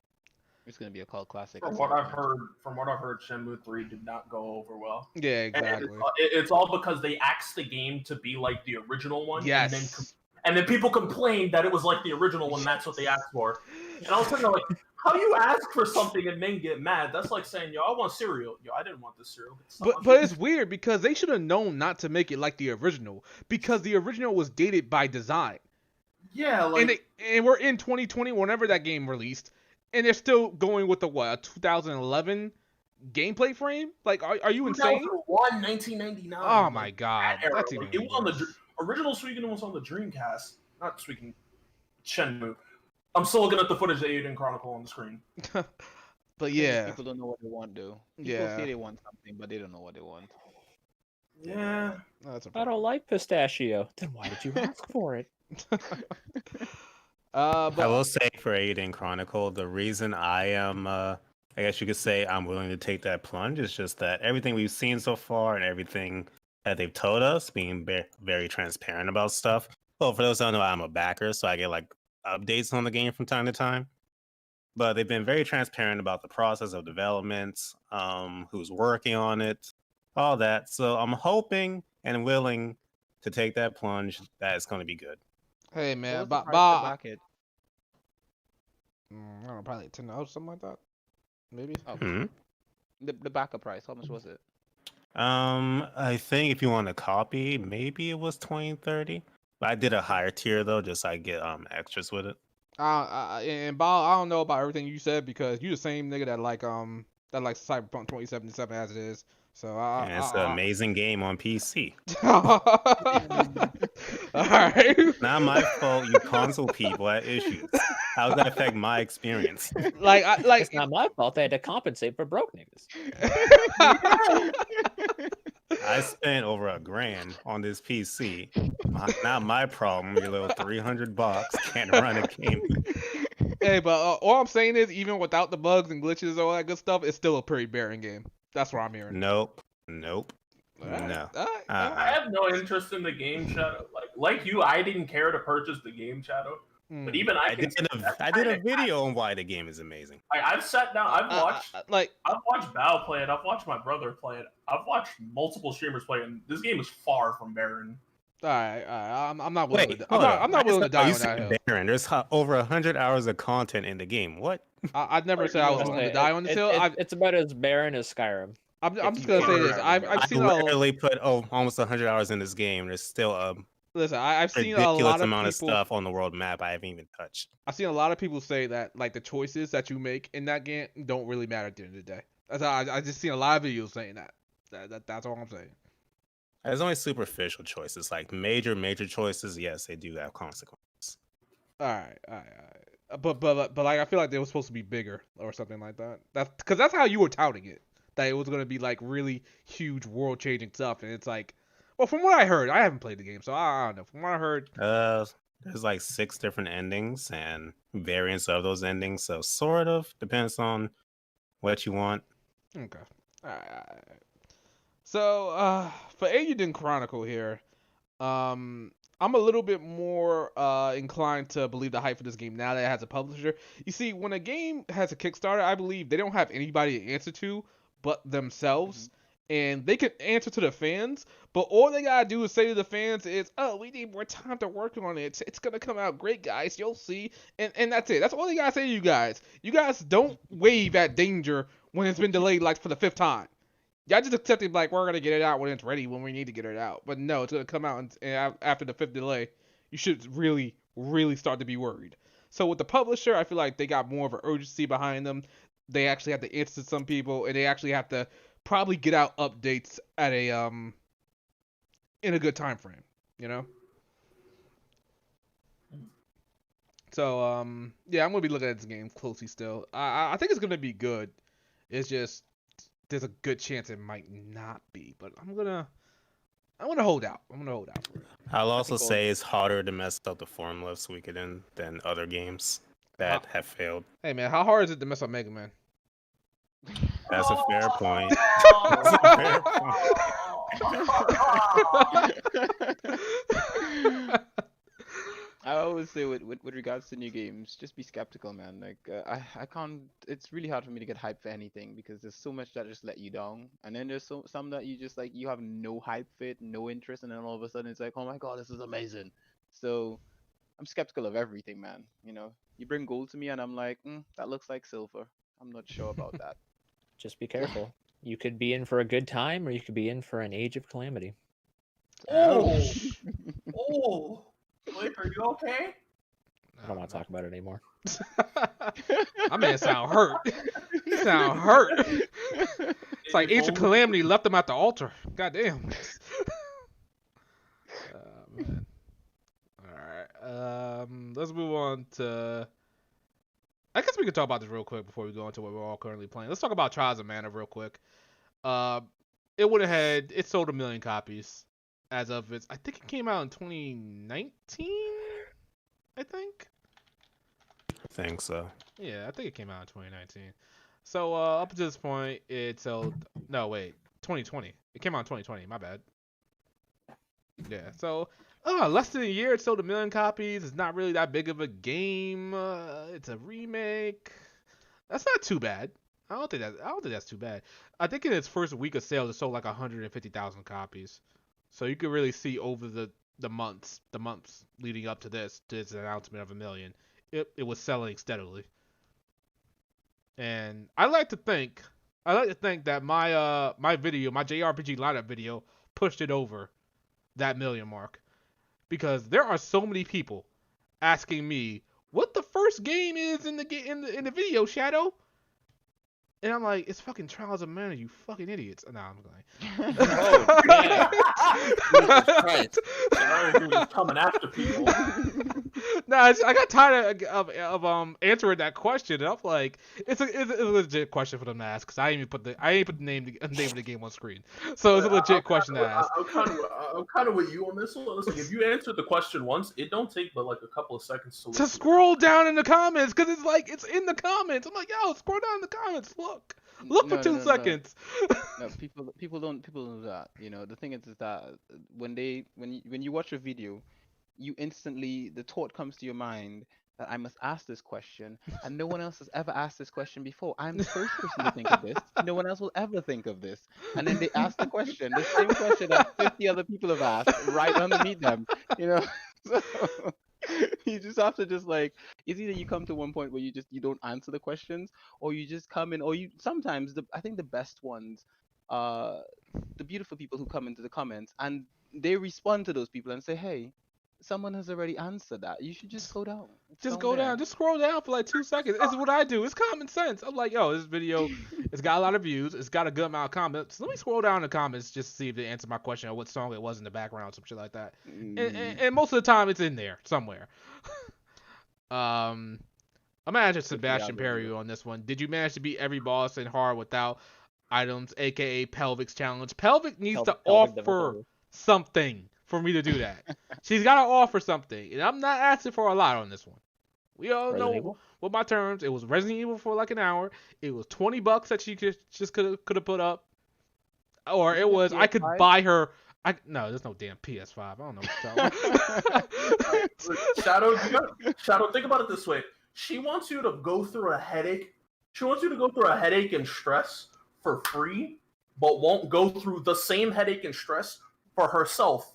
It's gonna be a cult classic. From what I've heard, Shenmue 3 did not go over well. Yeah, And exactly. it's all because they axed the game to be like the original one. Yes. And then people complained that it was like the original one. That's what they asked for. And I was thinking, like, how you ask for something and then get mad? That's like saying, yo, I want cereal. Yo, I didn't want this cereal. But it's weird because they should have known not to make it like the original, because the original was dated by design. Yeah, like, and we're in 2020 whenever that game released, and they're still going with a 2011 gameplay frame. Like, are you insane? 1999. Oh my god, Era. that's even It was on worse. the original Suikoden was on the Dreamcast, not Suikoden, Shenmue. I'm still looking at the footage of Eiyuden Chronicle on the screen. But yeah, People don't know what they want, though. People Yeah. say they want something, but they don't know what they want. Yeah. that's a I don't like pistachio. Then why did you ask for it? I but will say for Eiyuden Chronicle, the reason I am, I guess you could say I'm willing to take that plunge is just that everything we've seen so far and everything that they've told us, being very transparent about stuff, Well, for those who don't know, I'm a backer, so I get like updates on the game from time to time. But they've been very transparent about the process of development, who's working on it, all that. So I'm hoping and willing to take that plunge that it's going to be good. Hey What man, was the but price to back it? I don't know, probably $10, something like that. Maybe. Oh, Hmm. the backer price. How much was it? I think if you want a copy, maybe it was 20, 30. But I did a higher tier though, just so I get extras with it. And Bob, I don't know about everything you said because you the same nigga that likes Cyberpunk 2077 as it is. So And it's an amazing game on PC. All right. Not my fault. You console people had issues. How does that affect my experience? It's not my fault. They had to compensate for broke niggas. I spent over $1,000 on this PC. Not my problem. Your little $300 can't run a game. Hey, but all I'm saying is, even without the bugs and glitches and all that good stuff, it's still a pretty barren game. That's what I'm hearing. Nope. All right, No. all right. I have no interest in the game, Shadow. Like you, I didn't care to purchase the game, Shadow. But even I did a video on why the game is amazing. I've sat down. I've watched I've Bao play it. I've watched my brother play it. I've watched multiple streamers play it. And this game is far from barren. All right. I'm not willing. Wait, I'm not willing to die you on that said hill. barren. There's over 100 hours of content in the game. What? I never said I was willing to die on this hill. It's about as barren as Skyrim. I'm just gonna say this. I've seen literally put almost 100 hours in this game. There's still a listen. I've seen a ridiculous lot of amount of people. stuff on the world map I haven't even touched. I've seen a lot of people say that like the choices that you make in that game don't really matter at the end of the day. I just seen a lot of videos saying that. That's all I'm saying. There's only superficial choices, like major choices. Yes, they do have consequences. All right. But like I feel like they were supposed to be bigger or something like that. That's because that's how you were touting it. That it was gonna be like really huge, world changing stuff, and it's like, well, from what I heard, I haven't played the game, so I don't know. From what I heard, there's like 6 different endings and variants of those endings, so sort of depends on what you want. Okay. All right. So for Eiyuden Chronicle here, I'm a little bit more inclined to believe the hype for this game now that it has a publisher. You see, when a game has a Kickstarter, I believe they don't have anybody to answer to but themselves. And they can answer to the fans, but all they gotta do is say to the fans is, "Oh, we need more time to work on it. It's gonna come out great, guys. You'll see." And that's it. That's all they gotta say to you guys. You guys don't wave at danger when it's been delayed like for the 5th time. Y'all just accept it like we're gonna get it out when it's ready, when we need to get it out. But no, it's gonna come out and after the 5th delay. You should really start to be worried. So with the publisher, I feel like they got more of an urgency behind them. They actually have to answer to some people, and they actually have to probably get out updates at a in a good time frame, you know. So yeah, I'm gonna be looking at this game closely still. I think it's gonna be good. It's just there's a good chance it might not be, but I'm gonna hold out. I'm gonna hold out for it. I'll also say it's harder to mess up the formula of Suikoden than other games that have failed. Hey man, how hard is it to mess up Mega Man? That's a fair point. That's a fair point. I always say with regards to new games, just be skeptical, man. Like I can't. It's really hard for me to get hype for anything because there's so much that just let you down, and then there's some that you just like you have no hype for it, no interest, and then all of a sudden it's like, oh my god, this is amazing. So I'm skeptical of everything, man. You know, you bring gold to me, and I'm like, that looks like silver. I'm not sure about that. Just be careful. You could be in for a good time, or you could be in for an age of calamity. Oh, Blake, are you okay? I don't want to talk about it anymore. My man sound hurt. He sound hurt. It's like Age of Calamity left him at the altar. Goddamn. Man. All right. Let's move on to. I guess we could talk about this real quick before we go into what we're all currently playing. Let's talk about Trials of Mana real quick. It sold 1 million copies as of its. I think it came out in 2019. I think so. Yeah, I think it came out in 2019. So up to this point, it sold. No, wait, 2020. It came out in 2020. My bad. Yeah. So less than a year, it sold 1 million copies. It's not really that big of a game. It's a remake. That's not too bad. I don't think that's too bad. I think in its first week of sales, it sold like 150,000 copies. So you could really see over the months leading up to this announcement of 1 million, it was selling steadily. And I like to think that my video, my JRPG lineup video, pushed it over that 1 million mark, because there are so many people asking me what the first game is in the video, Shadow. And I'm like, it's fucking Trials of Mana, you fucking idiots. Nah, I'm going. Oh, damn. Jesus Christ. Sorry, coming after people. Nah, I got tired of answering that question, and I'm like, it's a legit question for them to ask, because I ain't put the name of the game on screen, so it's a legit question to ask. I'm kind of with you on this one. Listen, if you answered the question once, it don't take but like a couple of seconds to Scroll down in the comments, because it's in the comments. I'm like, yo, scroll down in the comments. Look for 2 seconds. No, people don't do that. You know, the thing is that when you watch a video, you instantly, the thought comes to your mind that I must ask this question, and no one else has ever asked this question before. I'm the first person to think of this. No one else will ever think of this. And then they ask the question, the same question that 50 other people have asked, right underneath them. You know, so you just have to just like, it's either you come to one point where you don't answer the questions, or you just come in, or you sometimes I think the best ones are the beautiful people who come into the comments and they respond to those people and say, hey, someone has already answered that. You should just go down. Just go down. Just scroll down for like 2 seconds. It's what I do. It's common sense. I'm like, yo, this video, it's got a lot of views. It's got a good amount of comments. Let me scroll down in the comments just to see if they answer my question or what song it was in the background, some shit like that. And most of the time, it's in there somewhere. I'm gonna ask Sebastian Perry on this one. Did you manage to beat every boss in hard without items, aka Pelvic's challenge? Pelvic needs to offer something for me to do that. She's got to offer something, and I'm not asking for a lot on this one. We all know what my terms. It was Resident Evil for like an hour. It was $20 that she could have put up, or it was I could buy her. No, there's no damn PS5. I don't know what you're talking. Shadow, think about it this way. She wants you to go through a headache. She wants you to go through a headache and stress for free, but won't go through the same headache and stress for herself.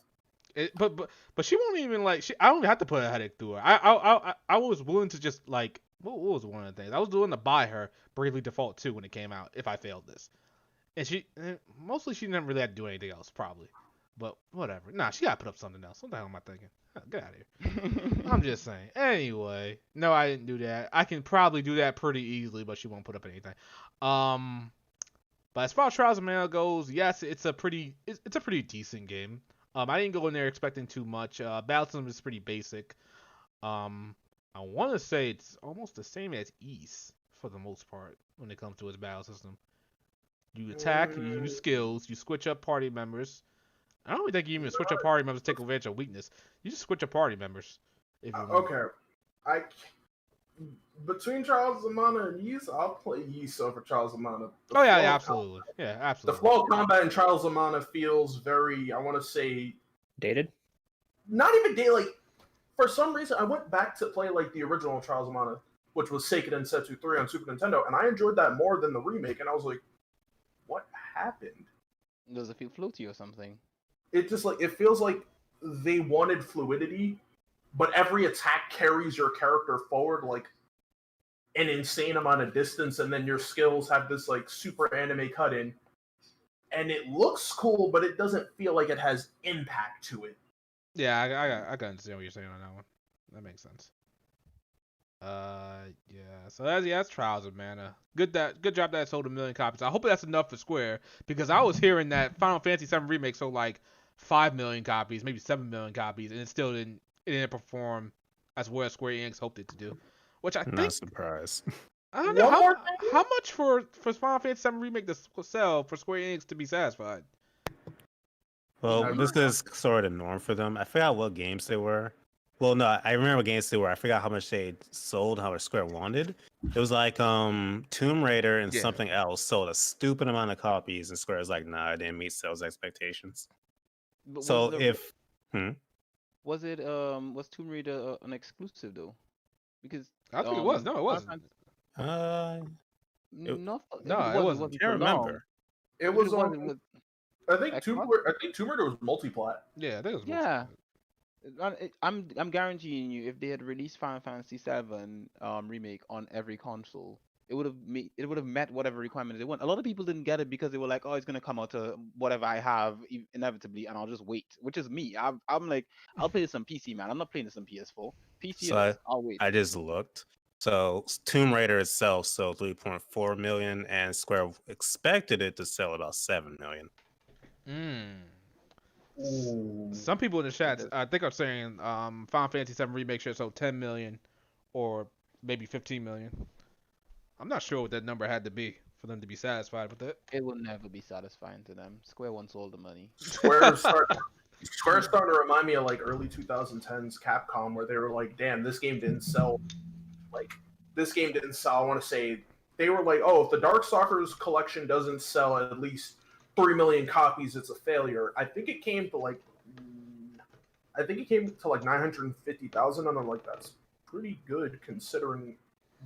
But she won't even like. I don't even have to put a headache through her. I was willing to just like. What was one of the things I was willing to buy her Bravely Default 2 when it came out if I failed this, and mostly she didn't really have to do anything else probably, but whatever. Nah, she got to put up something else. What the hell am I thinking? Get out of here. I'm just saying. Anyway, no, I didn't do that. I can probably do that pretty easily, but she won't put up anything. But as far as Trials of Mana goes, yes, it's a pretty decent game. I didn't go in there expecting too much. Battle system is pretty basic. I want to say it's almost the same as East for the most part when it comes to its battle system. You attack, you use skills, you switch up party members. I don't think you even switch up party members to take advantage of weakness. You just switch up party members. If you want. Okay. Between Trials of Mana and Yeast, I'll play Yeast over Trials of Mana. Yeah, absolutely. Yeah, absolutely. The flow of combat in Trials of Mana feels very, I want to say, dated. Not even dated. Like, for some reason, I went back to play like the original Trials of Mana, which was Seiken Densetsu 3 on Super Nintendo, and I enjoyed that more than the remake. And I was like, what happened? Does it feel floaty or something? It just like, it feels like they wanted fluidity, but every attack carries your character forward like an insane amount of distance, and then your skills have this like super anime cut in, and it looks cool, but it doesn't feel like it has impact to it. Yeah, I can understand what you're saying on that one. That makes sense. Yeah. So that's Trials of Mana. Good job that it sold 1 million copies. I hope that's enough for Square, because I was hearing that Final Fantasy VII Remake sold like 5 million copies, maybe 7 million copies, and it still didn't perform as well as Square Enix hoped it to do. Which I think. Not surprised. I don't know how much for Final Fantasy VII Remake to sell for Square Enix to be satisfied. Well, this is sort of the norm for them. I forgot what games they were. Well, no, I remember what games they were. I forgot how much they sold, how much Square wanted. It was like Tomb Raider and something else sold a stupid amount of copies, and Square was like, nah, it didn't meet sales expectations. But So what was Tomb Raider an exclusive though? Because I think it was. No, it Final wasn't. Fantasy, It- not No, it it was wasn't. wasn't can't for long. remember. It If was it was, on. it was I think Xbox. Tomb Raider was multiplat. Yeah, I think it was. Yeah, I'm guaranteeing you, if they had released Final Fantasy VII remake on every console, it would have met whatever requirements they want. A lot of people didn't get it because they were like, oh, it's gonna come out to whatever I have inevitably, and I'll just wait. Which is me. I'm like, I'll play this on PC, man. I'm not playing this on PS4. PC So it is. I'll wait. I just looked. So Tomb Raider itself sold 3.4 million, and Square expected it to sell about 7 million. Ooh. Some people in the chat, does. I think, are saying Final Fantasy VII Remake should sell 10 million or maybe 15 million. I'm not sure what that number had to be for them to be satisfied with it. It will never be satisfying to them. Square wants all the money. Square's starting to remind me of like early 2010s Capcom, where they were like, "Damn, this game didn't sell." Like, this game didn't sell. I want to say they were like, "Oh, if the Darkstalkers collection doesn't sell at least 3 million copies, it's a failure." I think it came to like 950,000, and I'm like, that's pretty good considering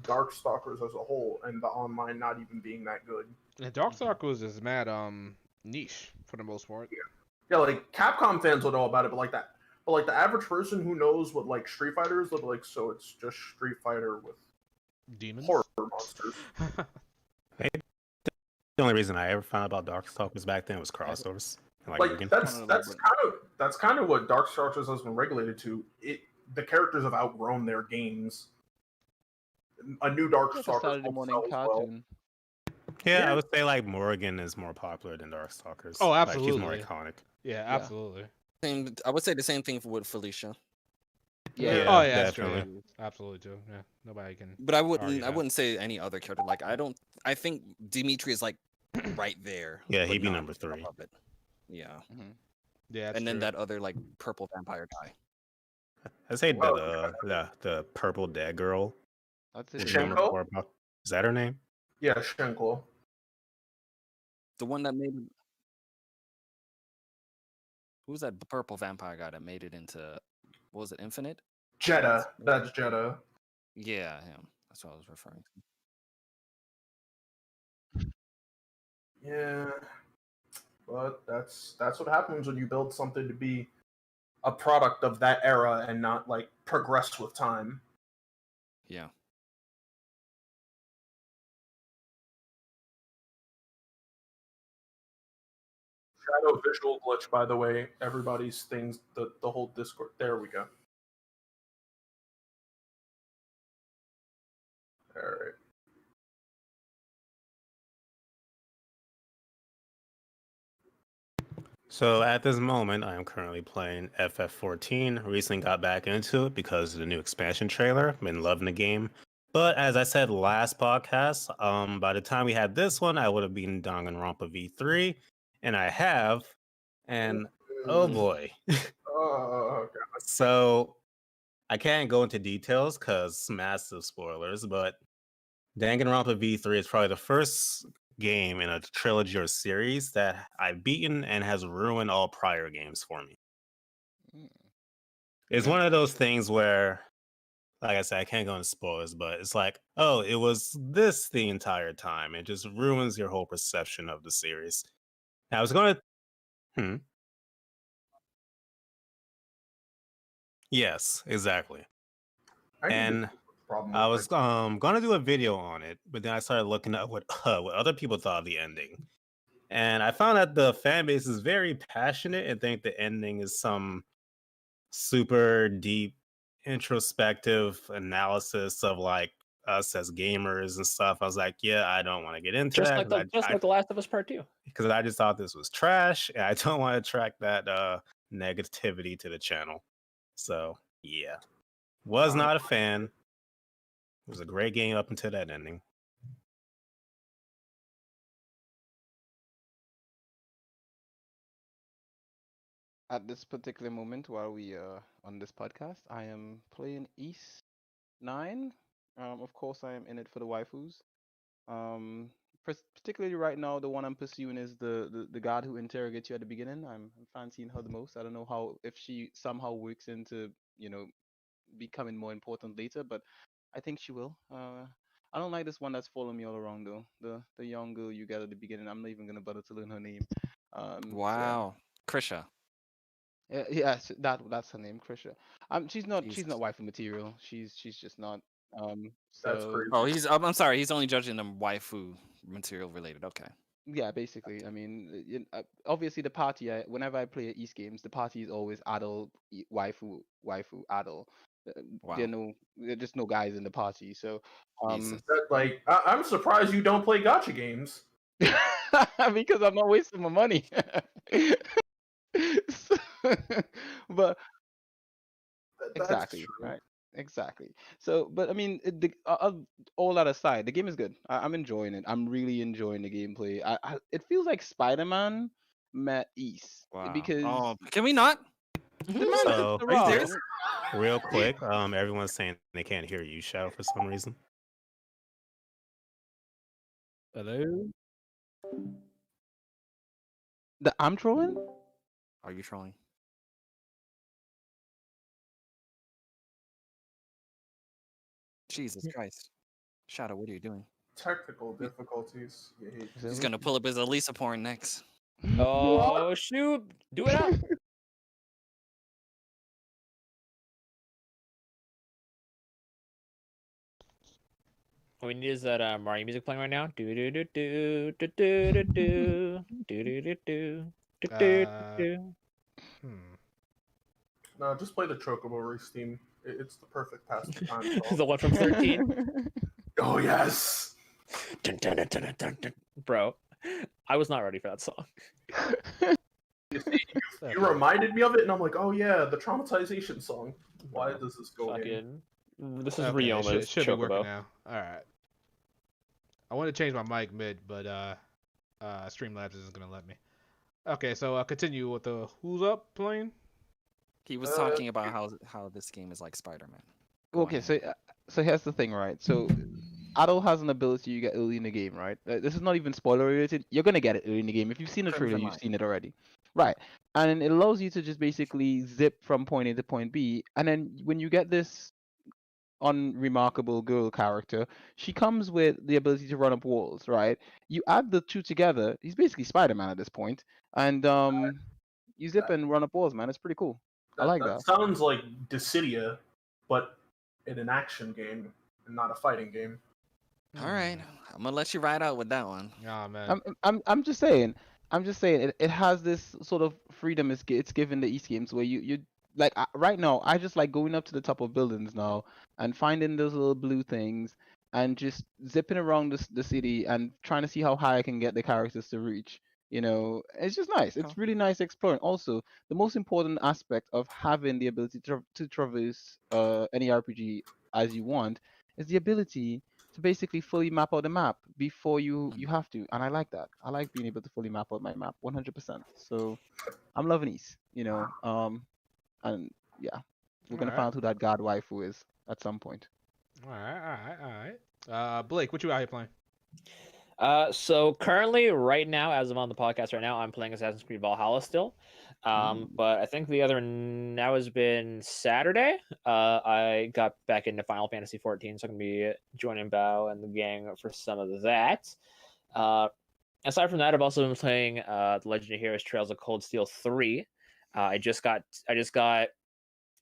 Darkstalkers as a whole and the online not even being that good. And Darkstalkers is mad niche for the most part. Yeah, like Capcom fans will know about it, but like the average person who knows what like Street Fighter is, they'll be like, so it's just Street Fighter with Demons. horror monsters. The only reason I ever found out about Darkstalkers back then was crossovers. And, Like Mugen. that's kind of what Darkstalkers has been regulated to. The characters have outgrown their games. A new Like a Darkstalkers Saturday won't morning sell as well. cartoon. Yeah, Yeah. I would say like Morrigan is more popular than Darkstalkers. Oh, Like, he's more absolutely. iconic. Yeah, absolutely. I would say the same thing with Felicia. Yeah. Yeah, Oh yeah, that's true. definitely. Yeah. Absolutely too. Yeah, nobody can. But I argue wouldn't. I that. wouldn't say any other character. Like I think Dimitri is like right there. Yeah, but he'd be not number 3. above it. Yeah. Yeah, that's And then true. that other like purple vampire guy. I'd say Oh, the purple dead girl. That's with it. Shen- number Shenko? 4. Is that her name? Yeah, Shenko. The one that made. Who's that purple vampire guy that made it into? What was it? Infinite? Jeddah. That's Jeddah. Yeah, him. That's what I was referring to. Yeah, but that's what happens when you build something to be a product of that era and not like progress with time. Yeah. Shadow visual glitch, by the way. Everybody's things, the whole Discord. There we go. All right. So at this moment, I am currently playing FF14. Recently got back into it because of the new expansion trailer. Been loving the game. But as I said last podcast, by the time we had this one, I would have beaten Danganronpa V3, and I have. And oh boy. Oh god. So I can't go into details because massive spoilers, but Danganronpa V3 is probably the first game in a trilogy or series that I've beaten and has ruined all prior games for me. It's one of those things where, like I said, I can't go into spoilers, but it's like, oh, it was this the entire time. It just ruins your whole perception of the series. Now, I was going to. Yes, exactly. I need to And fix the problem I with was gonna do a video on it, but then I started looking at what what other people thought of the ending, and I found that the fan base is very passionate and think the ending is some super deep, introspective analysis of like us as gamers and stuff. I was like, yeah, I don't want to get into Just that like the Last of Us Part 2. because I just thought this was trash, and I don't want to attract that negativity to the channel. So yeah, was not a fan. It was a great game up until that ending. At this particular moment, while we are on this podcast, I am playing East 9. Of course, I am in it for the waifus. particularly right now, the one I'm pursuing is the guard who interrogates you at the beginning. I'm fancying her the most. I don't know how if she somehow works into becoming more important later, but I think she will. I don't like this one that's following me all around though. The young girl you get at the beginning. I'm not even gonna bother to learn her name. Wow. Krisha. Yes, that's her name, Krisha. She's not Jesus. waifu material. She's just not. That's So crazy. Oh, I'm sorry. He's only judging them waifu material related. Okay. yeah, basically. I mean, obviously the party. Whenever I play East games, the party is always adult, waifu, adult. Wow. There are just no guys in the party. So, Jesus. Like, I'm surprised you don't play gacha games. because I'm not wasting my money. So, but That's exactly, true. right? Exactly. So, but I mean, all that aside, the game is good. I'm enjoying it. I'm really enjoying the gameplay. It feels like Spider-Man met East Wow. because Oh, can we not? the man took So, the Are you rock. serious? real quick, everyone's saying they can't hear you, Shadow, for some reason. Hello. I'm trolling. Are you trolling? Jesus Christ. Shadow, what are you doing? Technical difficulties. He's gonna pull up his Elisa porn next. Oh shoot! Do it up. What we need is that Mario music playing right now. Do do do do do do do do do do do do do do. No, just play the Chocobo race theme. It's the perfect pastime. The one from 13. Oh yes. Dun, dun, dun, dun, dun, dun. Bro, I was not ready for that song. You reminded me of it, and I'm like, oh yeah, the traumatization song. Why does this go in? Fucking. This is Okay, Ryoma's should be working Chocobo. now. All right. I want to change my mic mid, but Streamlabs isn't gonna let me. Okay, so I'll continue with the Who's Up playing. He was talking about how this game is like Spider-Man. Go Okay, on. so here's the thing, right? So Adol has an ability you get early in the game, right? This is not even spoiler related. You're gonna get it early in the game. If you've seen the trailer, Crimson you've Light. seen it already, right? And it allows you to just basically zip from point A to point B. And then when you get this unremarkable girl character, she comes with the ability to run up walls, right? You add the two together, he's basically Spider-Man at this point, and you zip and run up walls, man. It's pretty cool. I like that. Sounds like Dissidia, but in an action game and not a fighting game. All right, I'm gonna let you ride out with that one. Oh man. I'm just saying. It has this sort of freedom it's given the East games where you like right now I just like going up to the top of buildings now and finding those little blue things and just zipping around the city and trying to see how high I can get the characters to reach. It's just nice. It's really nice exploring. Also, the most important aspect of having the ability to traverse any RPG as you want is the ability to basically fully map out the map before you have to, and I like that. I like being able to fully map out my map 100%. So I'm loving East, and yeah, we're gonna find out who that god waifu is at some point. All right. Blake, what you out here playing? So currently, right now, as I'm on the podcast right now, I'm playing Assassin's Creed Valhalla still. But I think now has been Saturday. I got back into Final Fantasy 14, so I'm gonna be joining Bao and the gang for some of that. Aside from that, I've also been playing The Legend of Heroes: Trails of Cold Steel 3. I just got.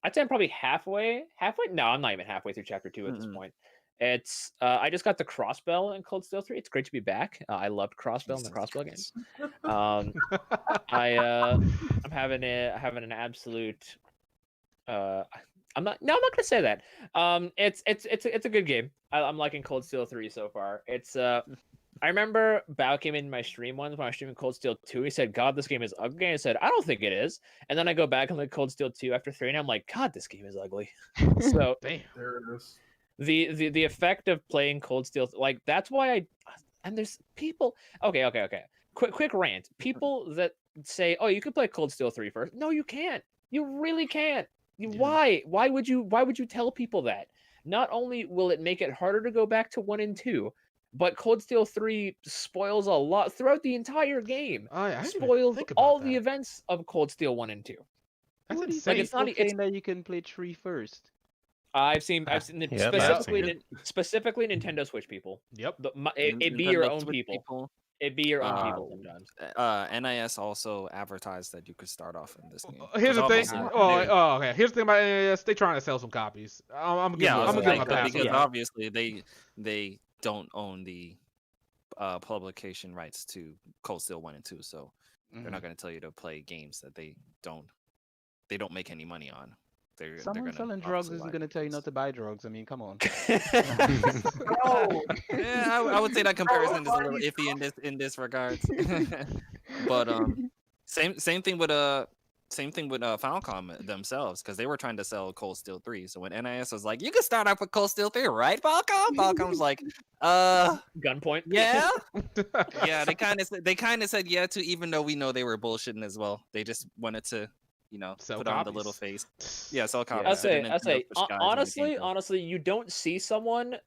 I'd say I'm probably halfway. No, I'm not even halfway through Chapter 2 at this point. It's I just got the Crossbell in Cold Steel 3. It's great to be back. I loved Crossbell in the Crossbell games. I'm having an absolute. I'm not gonna say that. It's a good game. I'm liking Cold Steel 3 so far. It's I remember Bao came in my stream once when I was streaming Cold Steel 2. He said, "God, this game is ugly." And I said, "I don't think it is." And then I go back and look at Cold Steel 2 after 3, and I'm like, "God, this game is ugly." So Damn. There it is. The effect of playing Cold Steel, like that's why and there's people. Okay. Quick rant. People that say, "Oh, you can play Cold Steel 3 first." No, you can't. You really can't. Why? Why would you tell people that? Not only will it make it harder to go back to 1 and 2, but Cold Steel 3 spoils a lot throughout the entire game. I didn't even Spoils think about all the that. events of Cold Steel 1 and 2. That's Who do you insane. think it's not- people saying that you can play 3 first? I've seen Yep, I've specifically seen specifically Nintendo Switch people. Yep. It be your Nintendo own Switch people. It be your own people sometimes. NIS also advertised that you could start off in this game. Here's the 'Cause thing. obviously Okay. Here's the thing about NAS. They trying to sell some copies. I'm gonna give them a pass. because on that. obviously they don't own the publication rights to Cold Steel 1 and 2, so they're not going to tell you to play games that they don't make any money on. Someone selling drugs isn't going to tell you not to buy drugs. I mean, come on. Bro, Yeah, I would say that comparison is a little iffy in this regards. But same thing with Falcom themselves, because they were trying to sell Cold Steel 3. So when NIS was like, you can start off with Cold Steel 3, right, Falcom? Falcom's like, Gunpoint. yeah. Yeah, they kind of said yeah too, even though we know they were bullshitting as well. They just wanted to, Sell put copies. on the little face. Yeah, sell copies. I to the say, Nintendo Switch guys when it came to- honestly, you don't see someone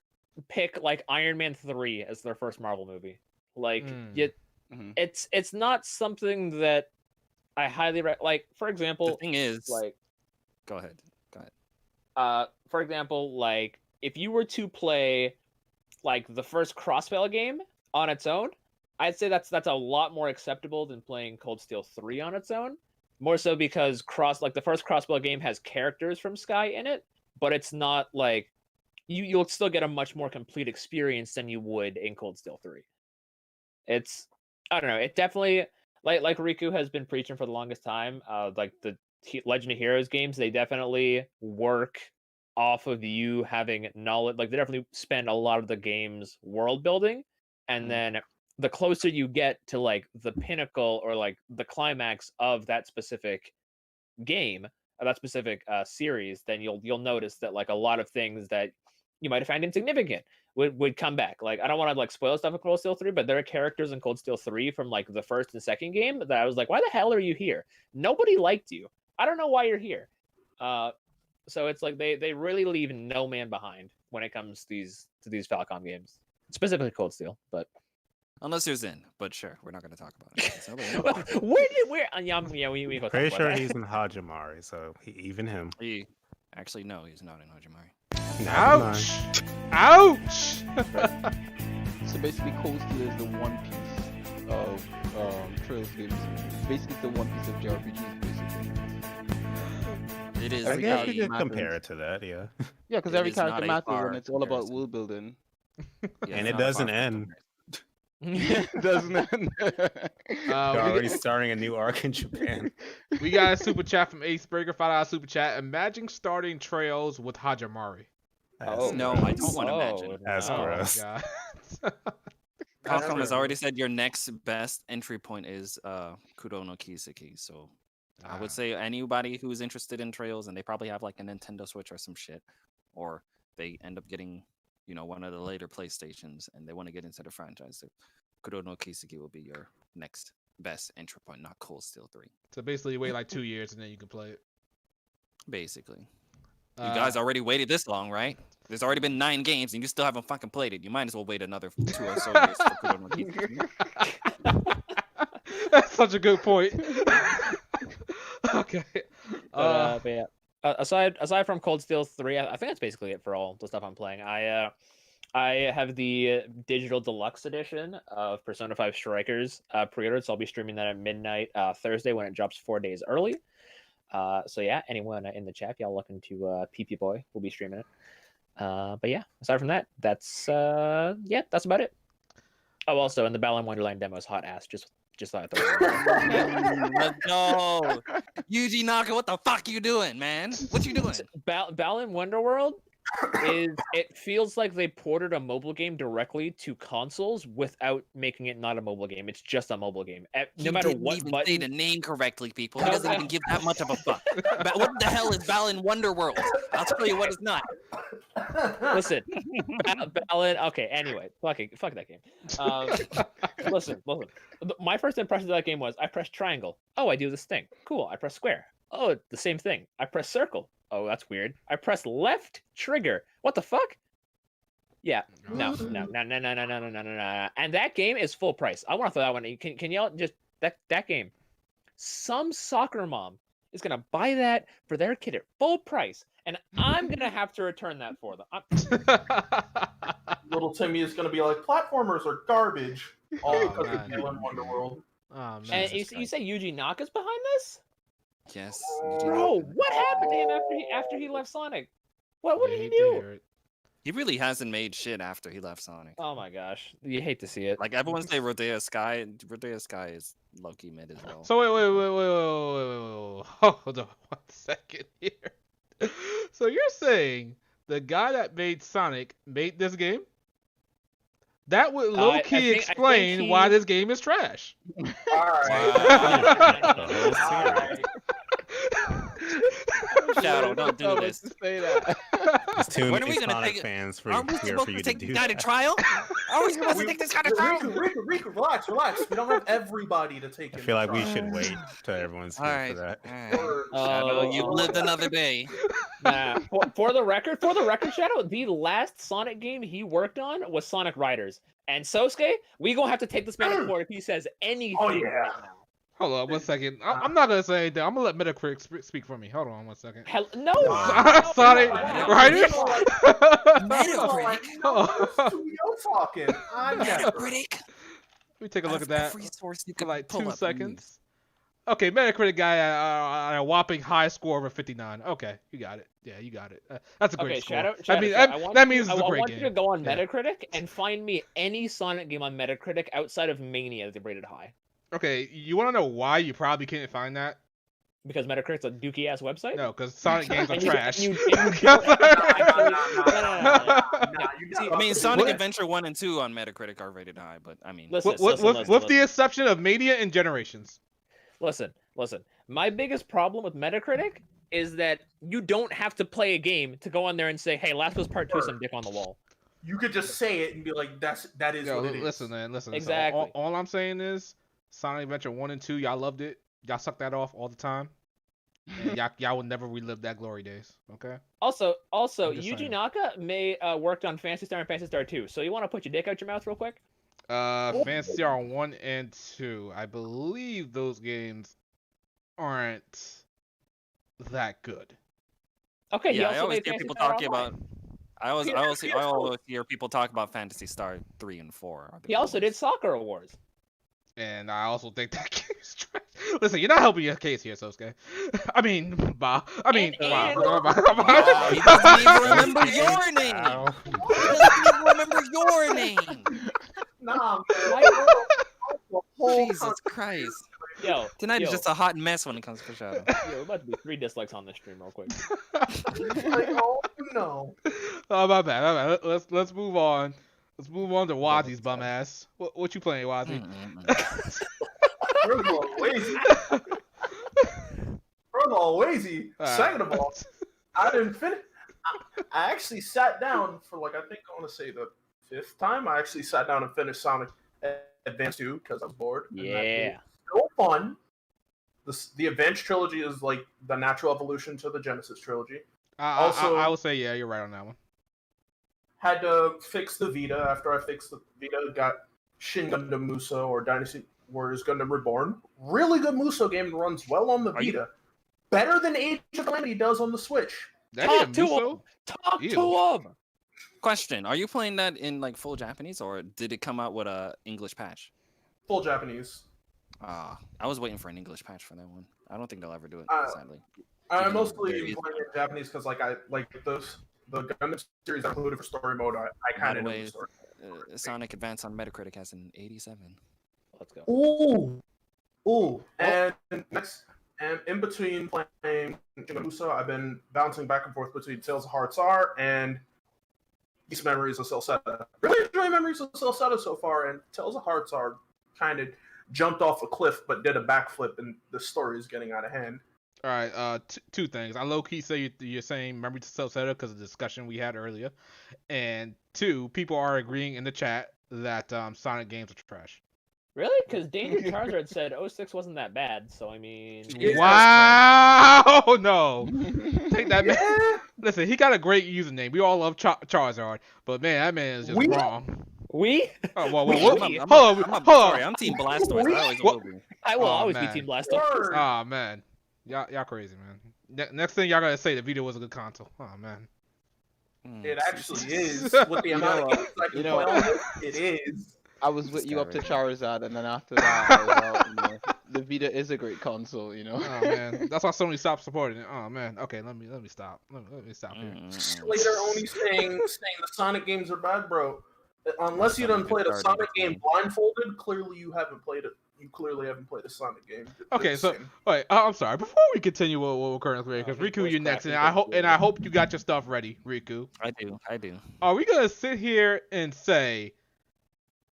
pick like Iron Man 3 as their first Marvel movie. Like, Mhm. it's not something that I highly like. For the example, thing is, like, go ahead. for example, like if you were to play like the first Crossbell game on its own, I'd say that's a lot more acceptable than playing Cold Steel 3 on its own. More so because the first Crossbell game has characters from Sky in it, but it's not like you'll still get a much more complete experience than you would in Cold Steel 3. It's, I don't know, it definitely, like Riku has been preaching for the longest time, like the Legend of Heroes games, they definitely work off of you having knowledge. Like they definitely spend a lot of the game's world building, and then the closer you get to like the pinnacle or like the climax of that specific game, that specific series, then you'll notice that like a lot of things that you might have found insignificant would come back. Like I don't want to like spoil stuff in Cold Steel 3, but there are characters in Cold Steel 3 from like the first and second game that I was like, why the hell are you here? Nobody liked you. I don't know why you're here. So it's like they really leave no man behind when it comes to these Falcom games, specifically Cold Steel. But Unless there's in, but sure, we're not going to talk about it. So, we go Pretty talk sure about he's in Hajimari, so even him. Actually, no, he's not in Hajimari. Ouch! Ouch! So basically, Cold Steel is the One Piece of Trails games. Basically, the One Piece of JRPGs, basically. It is. I Every guess character you could matters. compare it to that, yeah. Yeah, because It every is not character a matters, far and it's all about comparison. world building. Yeah, And it's it not a doesn't far end. comparison. Doesn't it? They're already starting a new arc in Japan. We got a super chat from Ace Breaker, $5 super chat. Imagine starting Trails with Hajimari. That's No, gross. I don't want to imagine. That's Oh my gross. god. Capcom has already said your next best entry point is Kuro no Kiseki. So I would say anybody who's interested in Trails, and they probably have like a Nintendo Switch or some shit, or they end up getting, one of the later PlayStations, and they want to get into the franchise. So Kuro no Kiseki will be your next best entry point, not Cold Steel 3. So basically, you wait like 2 years and then you can play it. Basically. You guys already waited this long, right? There's already been 9 games, and you still haven't fucking played it. You might as well wait another 2 or so years for Kuro no Kiseki. That's such a good point. Okay. But yeah. Aside from Cold Steel 3, I think that's basically it for all the stuff I'm playing. I have the digital deluxe edition of Persona 5 Strikers pre-ordered, so I'll be streaming that at midnight Thursday when it drops 4 days early. So yeah, anyone in the chat, y'all looking to PP Boy, will be streaming it. But yeah, aside from that, that's about it. Oh, also, in the Balan Wonderland demo is hot ass. Just thought I'd throw it. Let's go. Yuji Naka, what the fuck you doing, man? What you doing? Balan Wonderworld it feels like they ported a mobile game directly to consoles without making it not a mobile game. It's just a mobile game. No matter what even button. say the name correctly, people. He doesn't even give that much of a fuck. What the hell is Balan Wonderworld? I'll tell you what it's not. Listen, Balan. Okay, anyway, fuck that game. Listen. My first impression of that game was I press triangle. Oh, I do this thing. Cool. I press square. Oh, the same thing. I press circle. Oh, that's weird. I press left trigger. What the fuck? Yeah, no. And that game is full price. I want to throw that one. Can y'all just that game? Some soccer mom is gonna buy that for their kid at full price, and I'm gonna have to return that for them. Little Timmy is gonna be like, platformers are garbage. All Oh, because man. of Galen Wonderworld. Oh man. And Jesus you Christ. say Yuji Naka's behind this? Yes. Bro, what happened to him after he left Sonic? What You did he hate to do? hear it. He really hasn't made shit after he left Sonic. Oh my gosh, you hate to see it. Like everyone say Rodea Sky is low-key mid as well. So wait. Hold on 1 second here. So you're saying the guy that made Sonic made this game? That would low key I think explain he- why this game is trash. Alright. Shadow, don't do this. Say that. There's too When are many we gonna Sonic take it- fans for Aren't we here supposed for to you to take do the guy to that. trial? Are we supposed to take this guy to trial? Riku, relax. We don't have everybody to take I him feel to like we trial. should wait till everyone's here Alright, for that. alright. Shadow, you've lived another day. Nah, for the record, Shadow, the last Sonic game he worked on was Sonic Riders. And Sosuke, we gonna have to take this man to court if he says anything Oh, yeah. right now. Hold on 1 second. I'm not gonna say anything. I'm gonna let Metacritic speak for me. Hold on 1 second. No. Sonic no, Riders. Metacritic? You're talking. I'm never. Metacritic? Let me take a look at that Every source you for can like pull 2 up. seconds. Okay, Metacritic guy at a whopping high score of a 59. Okay, you got it. Yeah, you got it. That's a great Okay, score. Shadow, I mean, Shadow, that means I it's a great want you to game. go on Yeah. Metacritic and find me any Sonic game on Metacritic outside of Mania that they rated high. Okay, you want to know why you probably can't find that? Because Metacritic's a dookie ass website? No, because Sonic games are And you- trash. and you don't actually- I mean, Sonic What? Adventure 1 and 2 on Metacritic are rated high, but I mean, Listen, With the exception of Mania and Generations. Listen. My biggest problem with Metacritic is that you don't have to play a game to go on there and say, "Hey, Last of Us Part 2 is some dick on the wall." You could just say it and be like, that is Yo, what it is. listen, man, listen. Exactly. So all I'm saying is, Sonic Adventure 1 and 2, y'all loved it. Y'all sucked that off all the time. And y'all will never relive that glory days. Okay. Also, I'm just Yuji saying. Naka worked on Phantasy Star and Phantasy Star 2. So you want to put your dick out your mouth real quick? Fantasy Star 1 and 2. I believe those games aren't that good. Okay, he yeah, I also always made hear Phantasy people Star talking Online. about. I always hear people talk about Fantasy Star 3 and 4. are the He good also did ones. Soccer Awards. And I also think that game is trash. Listen, you're not helping your case here, Sosuke. I mean, Bob. I mean, And- Bob. He doesn't even remember your name. Ow. He doesn't even remember your name. Nah, Jesus Christ. Yo, Tonight yo, is just a hot mess when it comes to Shadow. yo, we're about to be 3 dislikes on this stream real quick. like, oh no. Oh, my bad. Let's move on. Let's move on to Wazi's bum ass. What you playing, Wazi? First of all, lazy. Alright. Second of all, I didn't finish. I actually sat down for like, I think I want to say the 5th time. I actually sat down and finished Sonic Advance 2 because I was bored. And that game Yeah. was so fun. The Advance trilogy is like the natural evolution to the Genesis trilogy. I would say, yeah, you're right on that one. Had to fix the Vita. After I fixed the Vita, got Shin Gundam Muso or Dynasty Warriors Gundam Reborn. Really good Muso game and runs well on the Are you- Vita. Better than Age of Calamity does on the Switch. That Talk ain't to Muso? him. Talk Ew. to him. Question: are you playing that in like full Japanese, or did it come out with a English patch? Full Japanese. I was waiting for an English patch for that one. I don't think they'll ever do it, sadly. I'm Even mostly there is- playing in Japanese because I like the Gundam series included for story mode. I By kind the of know way, the story. Sonic Advance on Metacritic has an 87. Let's go. Ooh. And next, and in between playing Shin Muso, I've been bouncing back and forth between Tales of Hearts R and Beast Memories of Celceta. Really enjoying Memories of Celceta so far, and Tales of Hearts R kind of jumped off a cliff but did a backflip, and the story is getting out of hand. All right, two things. I low key say you're saying memory to Celceta because of the discussion we had earlier, and 2, people are agreeing in the chat that Sonic games are trash. Really? Because Danger Charizard said 06 wasn't that bad, so I mean. Wow, no. Take that man. Yeah. Listen, he got a great username. We all love Charizard, but man, that man is just wrong. We? Oh, well, sorry, I'm Team Blastoise. I always will be. I will Oh, always man. be Team Blastoise. Word. Oh man, y'all crazy, man. Next thing y'all gotta say, the Vita was a good console. Oh man. It actually is. With the amount of games I can play on it, it is. I was with you up to Charizard, and then after that, I was out, the Vita is a great console, Oh man, that's why Sony stopped supporting it. Oh man. Okay, let me stop. Let me stop here. Slater only saying the Sonic games are bad, bro. Unless you done played a Sonic game blindfolded, clearly you haven't played it. You clearly haven't played a Sonic game. Okay, so wait, I'm sorry. Before we continue what we're currently playing, because Riku, you're next, and I hope you got your stuff ready, Riku. I do. Are we gonna sit here and say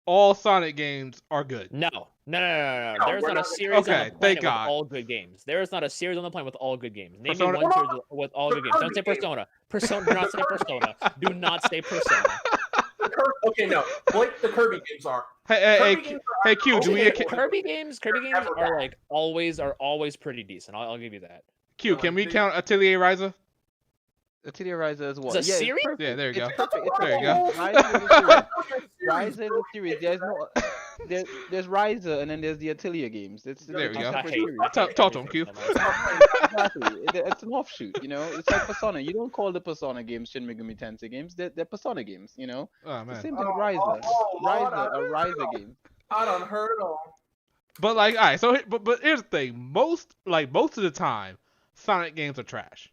all Sonic games are good? No. There's not a series on the planet with all good games. There is not a series on the planet with all good games. Name me one series with all good games. Don't say Persona. Do not say Persona. Do not say Persona. Okay, no. What the Kirby games are? Hey, Q, do we? Kirby games are like always pretty decent. I'll give you that. Q, can we count Atelier Ryza? Atelier Ryza as well. It's a series? Yeah, there you go. There you go. Ryza is a series. There's Ryza, and then there's the Atelier games. There we go. Series. Talk to him, Q. Exactly. It's an offshoot, It's like Persona. You don't call the Persona games Shin Megami Tensei games. They're Persona games, Oh The man. same thing with Ryza. Ryza game. I done heard all. But like, all right. So, but here's the thing. Most of the time, Sonic games are trash.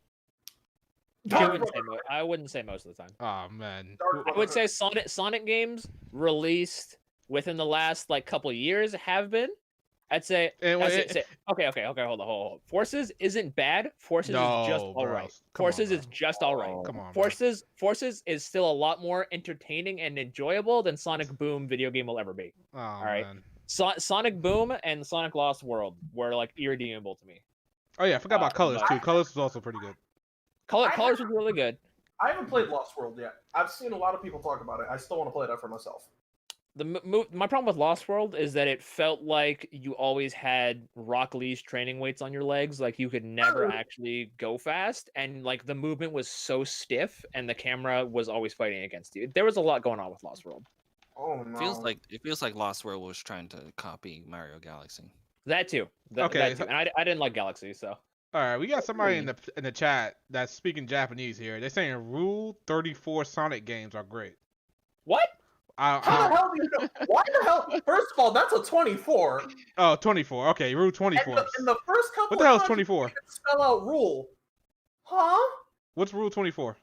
I wouldn't say most of the time. Oh man. I would say Sonic games released within the last couple of years have been. I'd say. Okay, hold on. Forces isn't bad. Forces is just all right. Forces is just all right. Come on. Forces is still a lot more entertaining and enjoyable than Sonic Boom video game will ever be. Oh, all right. Man. Sonic Boom and Sonic Lost World were irredeemable to me. Oh yeah, I forgot about Colors too. Colors was also pretty good. Colors was really good. I haven't played Lost World yet. I've seen a lot of people talk about it. I still want to play that for myself. My problem with Lost World is that it felt like you always had Rock Lee's training weights on your legs. Like you could never actually go fast, and the movement was so stiff, and the camera was always fighting against you. There was a lot going on with Lost World. Oh no! It feels like Lost World was trying to copy Mario Galaxy. That too. That too. And I didn't like Galaxy, so. All right, we got somebody in the chat that's speaking Japanese here. They're saying Rule 34 Sonic games are great. What? How the hell do you know? Why the hell? First of all, that's a 24. Oh, 24. Okay, Rule 24. In the first couple what the hell is times 24? you spell out Rule. Huh? What's Rule 24?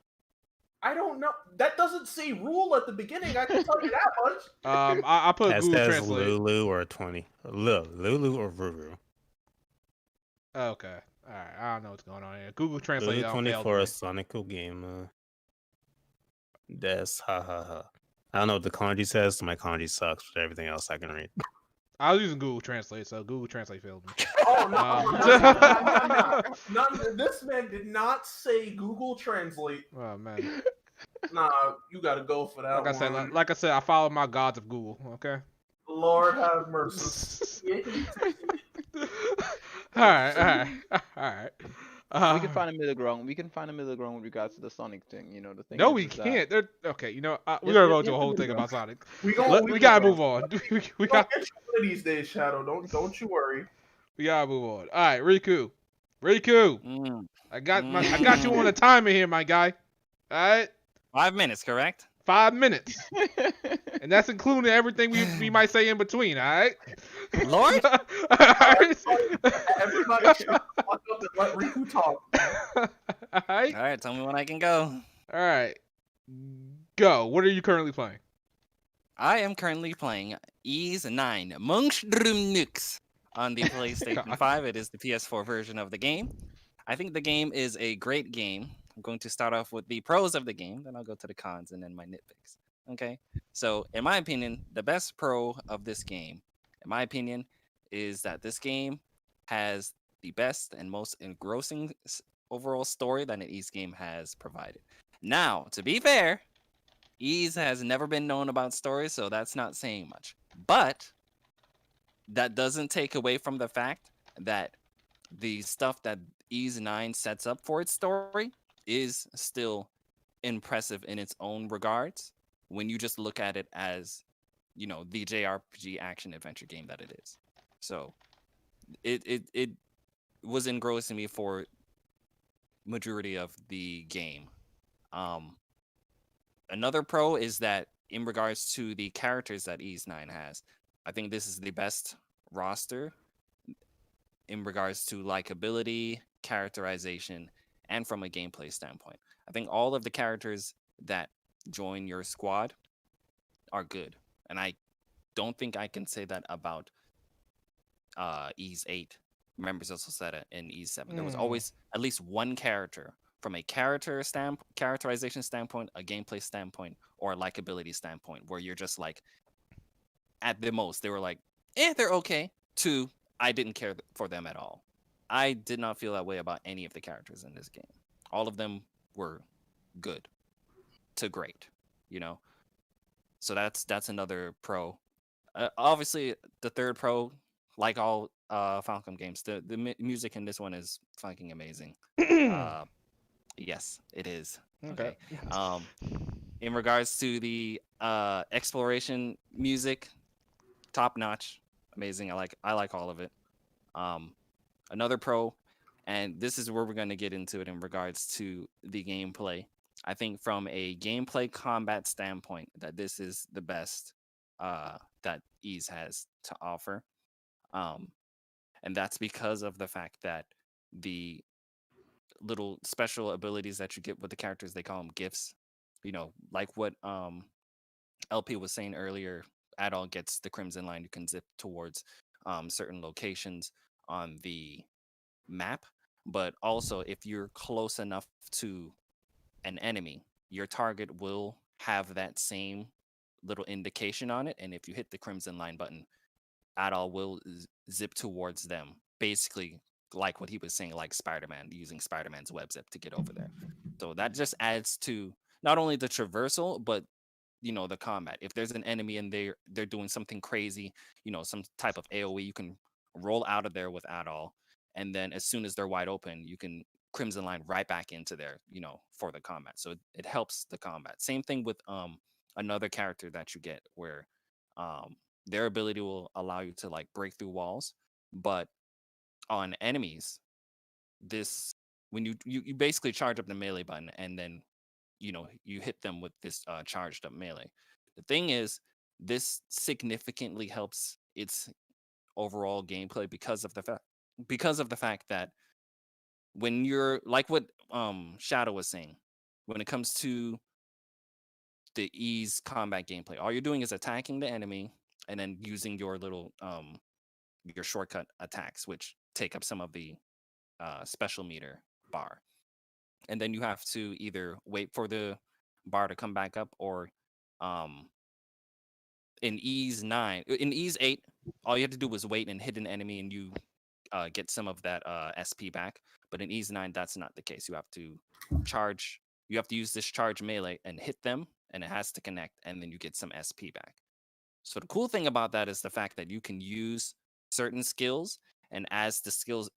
I don't know. That doesn't say Rule at the beginning. I can tell you that much. I put that Google says Translate. Lulu or 20. Lulu or Ruru. Okay. All right, I don't know what's going on here. Google Translate. Lulu 24 is a Sonic game. Des ha ha ha. I don't know what the kanji says. My kanji sucks, but everything else I can read. I was using Google Translate, so Google Translate failed me. Oh no! This man did not say Google Translate. Oh man. Nah, you gotta go for that. Like I said, I follow my gods of Google. Okay. Lord have mercy. All right. We can find a middle ground. We can find a middle ground with regards to the Sonic thing. The thing. No, we can't. Okay, we gotta go to a whole thing about Sonic. We gotta move on. We got get you one of these days, Shadow. Don't you worry. We gotta move on. All right, Riku. I got you on a timer here, my guy. All right. 5 minutes, correct? 5 minutes. And that's including everything we might say in between, all right? Lord? All right. Everybody shut the fuck up and let Riku talk. All right. All right, tell me when I can go. All right. Go. What are you currently playing? I am currently playing Ys 9 Monstrum Nux on the PlayStation 5. It is the PS4 version of the game. I think the game is a great game. I'm going to start off with the pros of the game, then I'll go to the cons and then my nitpicks. Okay? So, in my opinion, the best pro of this game, in my opinion, is that this game has the best and most engrossing overall story that an Ys game has provided. Now, to be fair, Ys has never been known about stories, so that's not saying much. But that doesn't take away from the fact that the stuff that Ys 9 sets up for its story is still impressive in its own regards when you just look at it as, the JRPG action adventure game that it is. So it was engrossing me for majority of the game. Um, Another pro is that in regards to the characters that Ys 9 has, I think this is the best roster in regards to likability, characterization, and from a gameplay standpoint. I think all of the characters that join your squad are good. And I don't think I can say that about Ys 8, members of Sosetta, and Ys 7. There was always at least one character from a characterization standpoint, a gameplay standpoint, or a likability standpoint, where you're just like, at the most, they were like, they're okay, to I didn't care for them at all. I did not feel that way about any of the characters in this game. All of them were good to great, you know. So that's another pro. Obviously, the third pro, like all Falcom games, the music in this one is fucking amazing. Yes, it is. Okay. In regards to the exploration music, top notch, amazing. I like all of it. Another pro, and this is where we're going to get into it in regards to the gameplay. I think from a gameplay combat standpoint, that this is the best that Ys has to offer. And that's because of the fact that the little special abilities that you get with the characters, they call them gifts. Like what LP was saying earlier, Adol gets the Crimson Line. You can zip towards certain locations on the map. But also, if you're close enough to an enemy, your target will have that same little indication on it. And if you hit the Crimson Line button, Adol will zip towards them. Basically, like what he was saying, like Spider-Man, using Spider-Man's web zip to get over there. So that just adds to not only the traversal, but the combat. If there's an enemy and they're doing something crazy, some type of AoE, you can roll out of there with Adol, and then as soon as they're wide open, you can Crimson Line right back into there, for the combat. So it helps the combat. Same thing with another character that you get where their ability will allow you to like break through walls, but on enemies, this when you basically charge up the melee button and then you hit them with this charged up melee. The thing is, this significantly helps its overall gameplay because of the fact that when you're like what Shadow was saying, when it comes to the Ys combat gameplay, all you're doing is attacking the enemy and then using your little your shortcut attacks, which take up some of the special meter bar. And then you have to either wait for the bar to come back up, or in Ys 8, all you have to do was wait and hit an enemy and you get some of that SP back. But in Ys 9, that's not the case. You have to use this charge melee and hit them, and it has to connect, and then you get some SP back. So the cool thing about that is the fact that you can use certain skills, and as the skill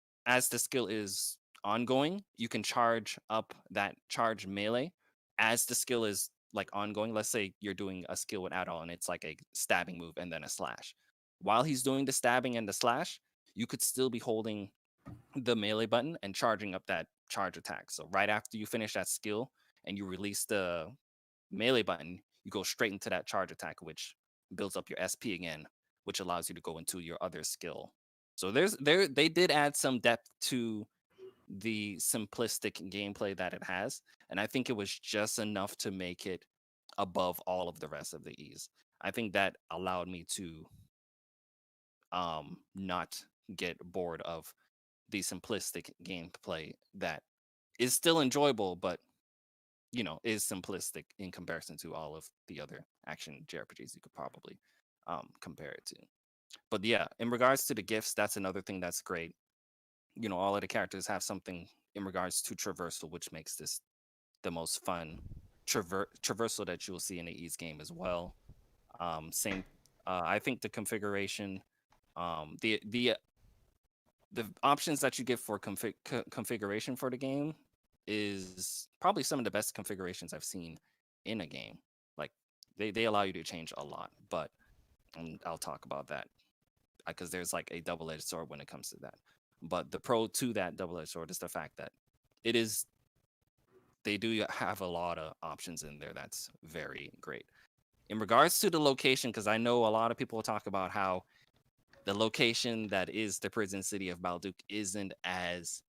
is ongoing, you can charge up that charge melee as the skill is like ongoing. Let's say you're doing a skill with Adol and it's like a stabbing move and then a slash. While he's doing the stabbing and the slash, you could still be holding the melee button and charging up that charge attack. So right after you finish that skill and you release the melee button, you go straight into that charge attack, which builds up your SP again, which allows you to go into your other skill. So they did add some depth to the simplistic gameplay that it has, and I think it was just enough to make it above all of the rest of the Ys. I think that allowed me to not get bored of the simplistic gameplay that is still enjoyable, but is simplistic in comparison to all of the other action JRPGs you could probably compare it to. But yeah, in regards to the gifts, that's another thing that's great. All of the characters have something in regards to traversal, which makes this the most fun traversal that you'll see in the Ys game as well. I think the configuration The options that you get for configuration for the game is probably some of the best configurations I've seen in a game. Like they allow you to change a lot, but I'll talk about that because there's like a double-edged sword when it comes to that. But the pro to that double-edged sword is the fact that they do have a lot of options in there that's very great. In regards to the location, because I know a lot of people talk about how the location that is the prison city of Balduke isn't as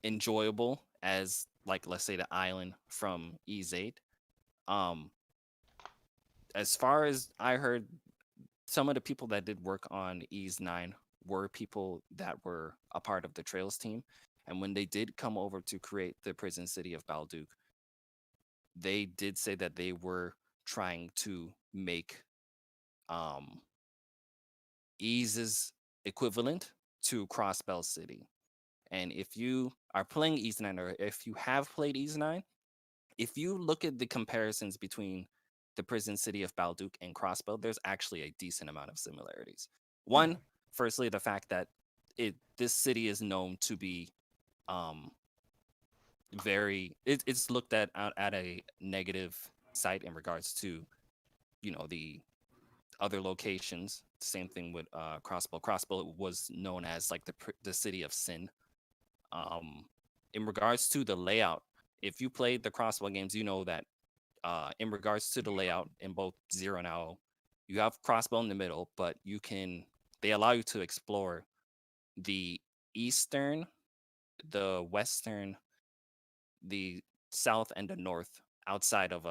enjoyable as, like, let's say the island from Ys 8. As far as I heard, some of the people that did work on Ys 9 were people that were a part of the Trails team, and when they did come over to create the prison city of Balduke, they did say that they were trying to make Ys's equivalent to Crossbell City. And if you are playing Ys 9, or if you have played Ys 9, if you look at the comparisons between the prison city of Balduke and Crossbell, there's actually a decent amount of similarities. One, firstly, the fact that this city is known to be it's looked at a negative site in regards to, the other locations. Same thing with Crossbow. Crossbow was known as like the city of sin. In regards to the layout, if you played the Crossbow games, you know that in regards to the layout in both 0 and 0, you have Crossbow in the middle, but they allow you to explore the eastern, the western, the south, and the north outside of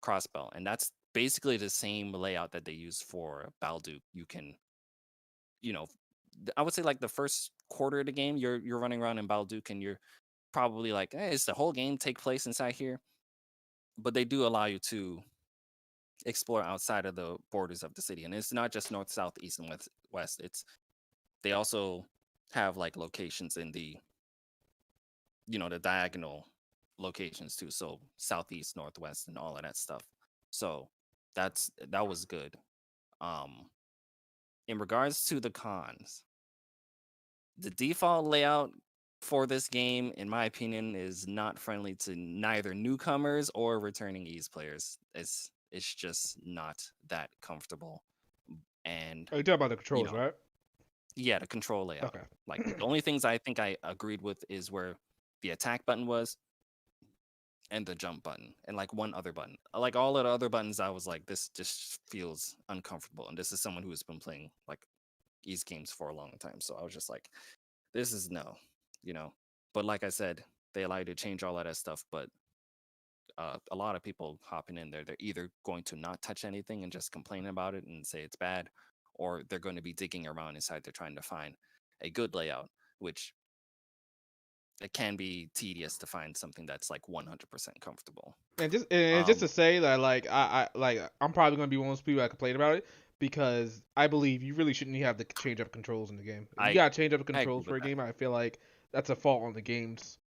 Crossbow, and that's basically the same layout that they use for Balduke. You can, I would say like the first quarter of the game, you're running around in Balduke, and you're probably like, hey, is the whole game take place inside here? But they do allow you to explore outside of the borders of the city, and it's not just north, south, east, and west. They also have like locations in the the diagonal locations too, so southeast, northwest, and all of that stuff. So that was good. In regards to the cons, the default layout for this game, in my opinion, is not friendly to neither newcomers or returning Ys players. It's just not that comfortable. And you talking about the controls, right? Yeah, the control layout. Okay. Like the only things I think I agreed with is where the attack button was, and the jump button, and like one other button. Like all of the other buttons, I was like, this just feels uncomfortable. And this is someone who has been playing like Ys games for a long time, so I was just like, this is no, But like I said, they allow you to change all of that stuff. But a lot of people hopping in there, they're either going to not touch anything and just complain about it and say it's bad, or they're going to be digging around inside. They're trying to find a good layout, which it can be tedious to find something that's like 100% comfortable. And just to say that, I'm probably gonna be one of those people that complain about it, because I believe you really shouldn't have to change up controls in the game. If you gotta change up controls for a game, I feel like that's a fault on the game's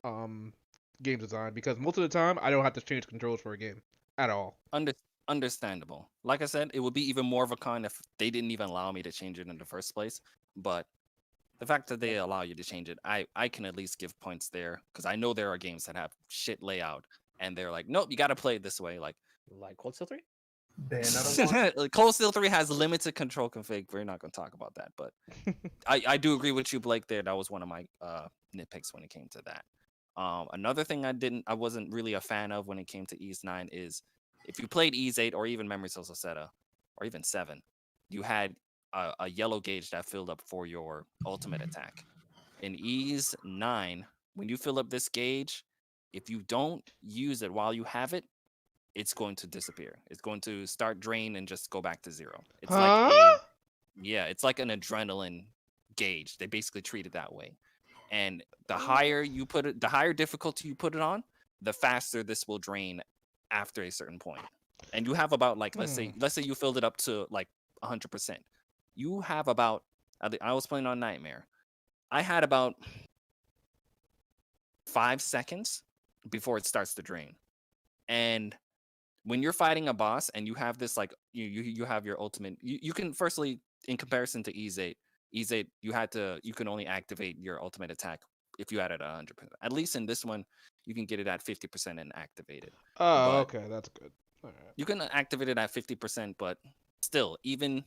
game design, because most of the time I don't have to change controls for a game at all. Understandable. Like I said, it would be even more of a con if they didn't even allow me to change it in the first place. But the fact that they allow you to change it, I can at least give points there, because I know there are games that have shit layout, and they're like, nope, you got to play it this way. Like Cold Steel 3? Cold Steel 3 has limited control config. We're not going to talk about that, but I do agree with you, Blake. There, that was one of my nitpicks when it came to that. Another thing I wasn't really a fan of when it came to Ys 9 is, if you played Ys 8 or even Memories of Zeta or even 7, you had a yellow gauge that filled up for your ultimate attack. In Ys 9, when you fill up this gauge, if you don't use it while you have it, it's going to disappear. It's going to start drain and just go back to 0. It's it's like an adrenaline gauge. They basically treat it that way. And the higher difficulty you put it on, the faster this will drain after a certain point. And you have about like let's say you filled it up to like 100%. You have about, I was playing on Nightmare. I had about 5 seconds before it starts to drain. And when you're fighting a boss and you have this like you have your ultimate, you can firstly, in comparison to Ease 8, you can only activate your ultimate attack if you had it at 100%. At least in this one, you can get it at 50% and activate it. Oh, But okay, that's good. All right. you can activate it at 50%, but still, even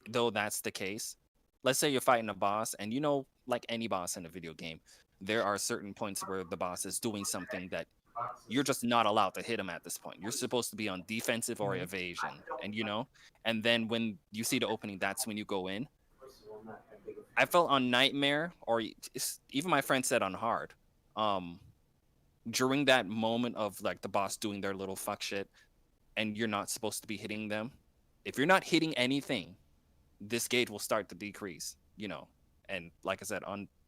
though that's the case, let's say you're fighting a boss, and like any boss in a video game, there are certain points where the boss is doing something that you're just not allowed to hit him at this point. You're supposed to be on defensive or evasion, and then when you see the opening, that's when you go in. I felt on Nightmare, or even my friend said on Hard, during that moment of like the boss doing their little fuck shit, and you're not supposed to be hitting them. If you're not hitting anything, this gauge will start to decrease, and like I said,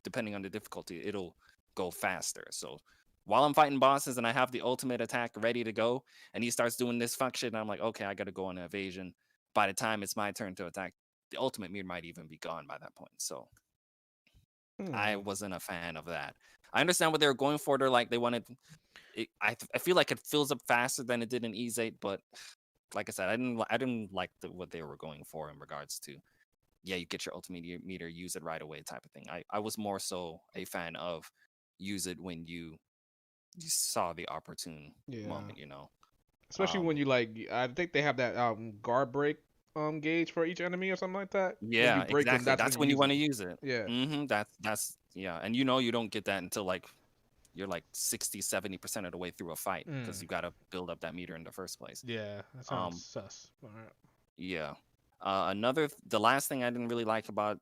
depending on the difficulty, it'll go faster. So while I'm fighting bosses and I have the ultimate attack ready to go, and he starts doing this fuck shit, and I'm like, okay, I gotta go on evasion. By the time it's my turn to attack, the ultimate meter might even be gone by that point. So I wasn't a fan of that. I understand what they were going for. They're like, they wanted it, I feel like it fills up faster than it did in Ease 8, but like I said, I didn't like what they were going for in regards to, yeah, you get your ultimate meter, use it right away type of thing. I was more so a fan of use it when you saw the opportune moment, Especially when you I think they have that guard break gauge for each enemy or something like that. Yeah, when you break exactly. them, that's when you want to use it. Yeah. That's yeah, and you don't get that until like you're like 60-70% of the way through a fight, because you got to build up that meter in the first place. Yeah, that sounds sus. All right. Yeah. The last thing I didn't really like about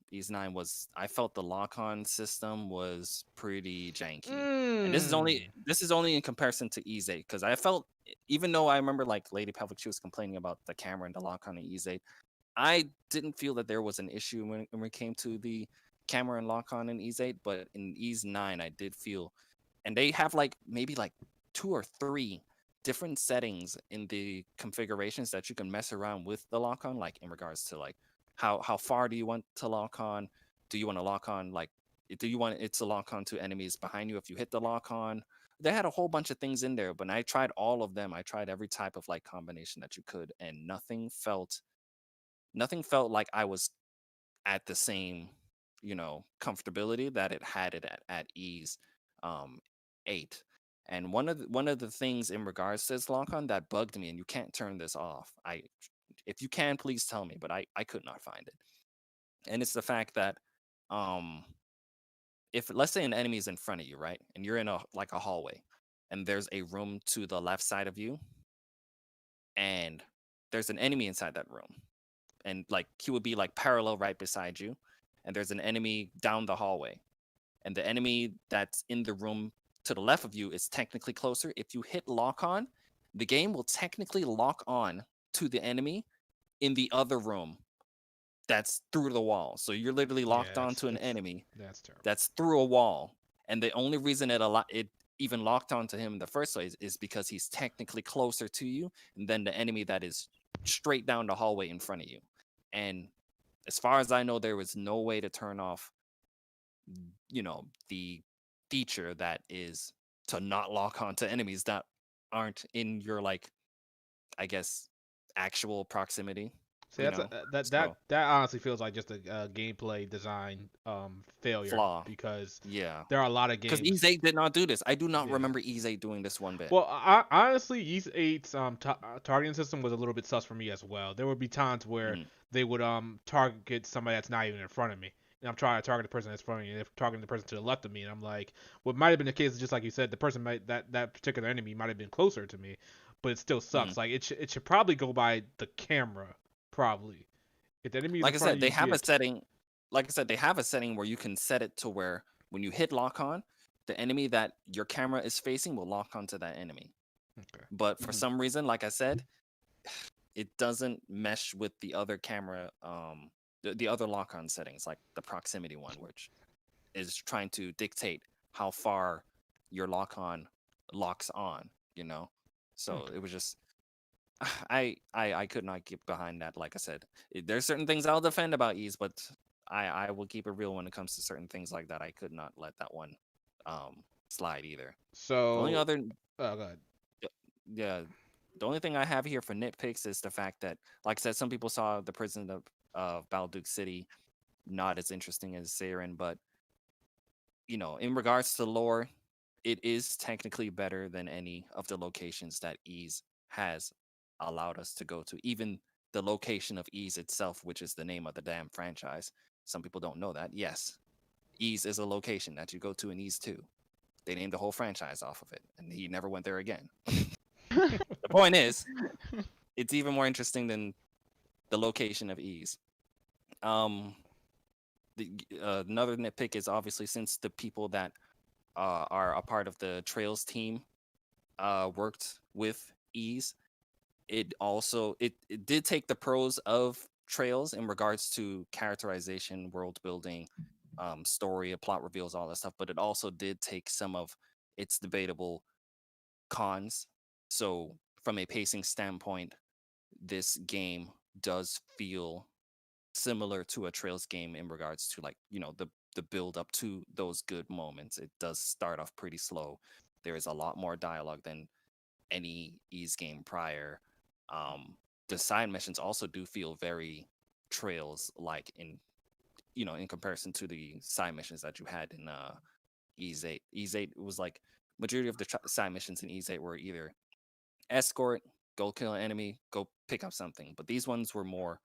Ease 9 was I felt the lock-on system was pretty janky. And this is only in comparison to Ease 8, because I felt, even though I remember like Lady Pelvic, she was complaining about the camera and the lock-on in Ease 8, I didn't feel that there was an issue when it came to the camera and lock-on in Ease 8, but in Ease 9 I did feel, and they have like maybe like 2 or 3 different settings in the configurations that you can mess around with the lock-on, like in regards to like how far do you want to lock on? Do you want to lock on, like, do you want it to lock on to enemies behind you if you hit the lock-on? They had a whole bunch of things in there, but I tried all of them. I tried every type of like combination that you could, and nothing felt like I was at the same comfortability that it had it at Ease 8. And one of the things in regards to this lock-on that bugged me, and you can't turn this off, if you can, please tell me, but I could not find it. And it's the fact that if, let's say, an enemy is in front of you, right, and you're in a hallway, and there's a room to the left side of you, and there's an enemy inside that room, and like he would be like parallel right beside you, and there's an enemy down the hallway, and the enemy that's in the room to the left of you is technically closer. If you hit lock on, the game will technically lock on to the enemy in the other room that's through the wall. So you're literally locked on to an enemy That's terrible. that's through a wall, and the only reason it even locked onto him in the first place is because he's technically closer to you than the enemy that is straight down the hallway in front of you. And as far as I know, there was no way to turn off, the feature that is to not lock on to enemies that aren't in your, like, I guess, actual proximity. See, that honestly feels like just a gameplay design failure Flaw. because Yeah. there are a lot of games. Because Ease 8 did not do this. I do not remember Ease 8 doing this one bit. Well, honestly, Ease 8's targeting system was a little bit sus for me as well. There would be times where they would target somebody that's not even in front of me. And I'm trying to target the person that's in front of me, and they're targeting the person to the left of me, and I'm like, what might have been the case is just like you said, the person that particular enemy might have been closer to me, but it still sucks. Like it should probably go by the camera, probably. If the enemy, like I said, they have a setting. Like I said, they have a setting where you can set it to where when you hit lock on, the enemy that your camera is facing will lock onto that enemy. Okay. But for some reason, like I said, it doesn't mesh with the other camera, the other lock-on settings, like the proximity one, which is trying to dictate how far your lock-on locks on, So it was just, I could not get behind that. Like I said, there's certain things I'll defend about Ease, but I will keep it real when it comes to certain things like that. I could not let that one slide either. So The only other, oh, go ahead. yeah, The only thing I have here for nitpicks is the fact that, like I said, some people saw the prison of Balduke City not as interesting as Seirin, but in regards to lore, it is technically better than any of the locations that Ys has allowed us to go to. Even the location of Ys itself, which is the name of the damn franchise. Some people don't know that. Yes, Ys is a location that you go to in Ys 2. They named the whole franchise off of it, and he never went there again. The point is, it's even more interesting than the location of Ys. Another nitpick is obviously since the people that are a part of the Trails team worked with Ys, it did take the pros of Trails in regards to characterization, world building, story, plot reveals, all that stuff, but it also did take some of its debatable cons. So from a pacing standpoint, this game does feel similar to a Trails game in regards to the build up to those good moments. It does start off pretty slow. There is a lot more dialogue than any Ys game prior. The side missions also do feel very Trails like in comparison to the side missions that you had in Ys 8. Ys 8 was like majority of the side missions in Ys 8 were either escort, go kill an enemy, go pick up something. But these ones were more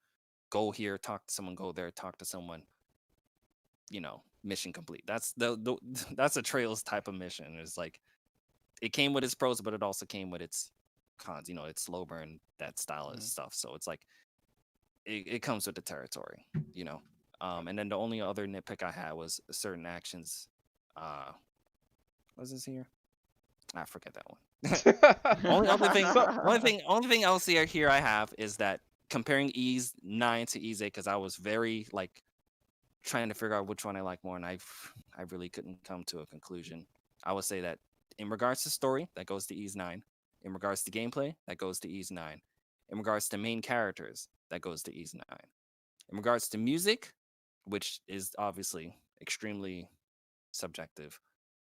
go here, talk to someone, go there, talk to someone. Mission complete. That's that's a Trails type of mission. It's like it came with its pros, but it also came with its cons. It's slow burn, that style of stuff. So it's like it comes with the territory. And then the only other nitpick I had was certain actions. Was this here? I forget that one. only thing else here I have is that comparing Ys 9 to Ys 8, because I was very trying to figure out which one I like more, and I really couldn't come to a conclusion. I would say that in regards to story, that goes to Ys 9. In regards to gameplay, that goes to Ys 9. In regards to main characters, that goes to Ys 9. In regards to music, which is obviously extremely subjective,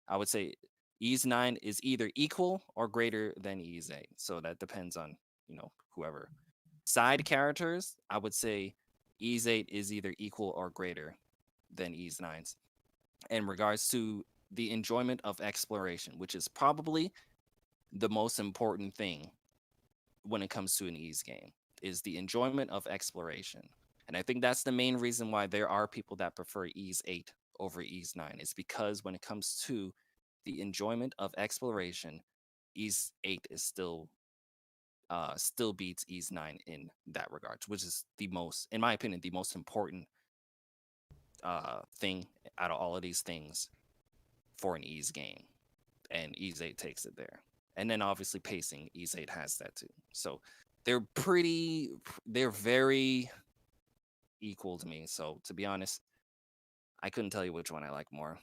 I would say Ys 9 is either equal or greater than Ys 8. So that depends on, whoever. Side characters, I would say Ys 8 is either equal or greater than Ys 9's. In regards to the enjoyment of exploration, which is probably the most important thing when it comes to an Ys game, is the enjoyment of exploration. And I think that's the main reason why there are people that prefer Ys 8 over Ys 9, is because when it comes to the enjoyment of exploration, Ys 8 is still beats Ys 9 in that regard, which is the most, in my opinion, the most important thing out of all of these things for an Ys game. And Ys 8 takes it there. And then obviously pacing, Ys 8 has that too. So they're very equal to me. So to be honest, I couldn't tell you which one I like more.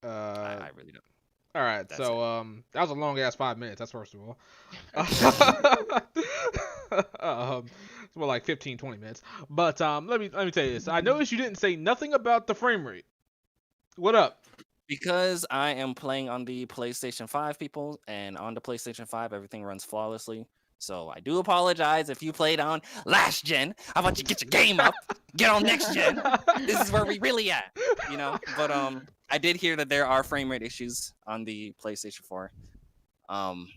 I really don't. All right, That's so that was a long ass 5 minutes. That's first of all. It's more like 15, 20 minutes. But let me tell you this. I noticed you didn't say nothing about the frame rate. What up? Because I am playing on the PlayStation 5, people, and on the PlayStation 5, everything runs flawlessly. So I do apologize if you played on last gen. How about you get your game up, get on next gen? This is where we really at, But I did hear that there are frame rate issues on the PlayStation 4.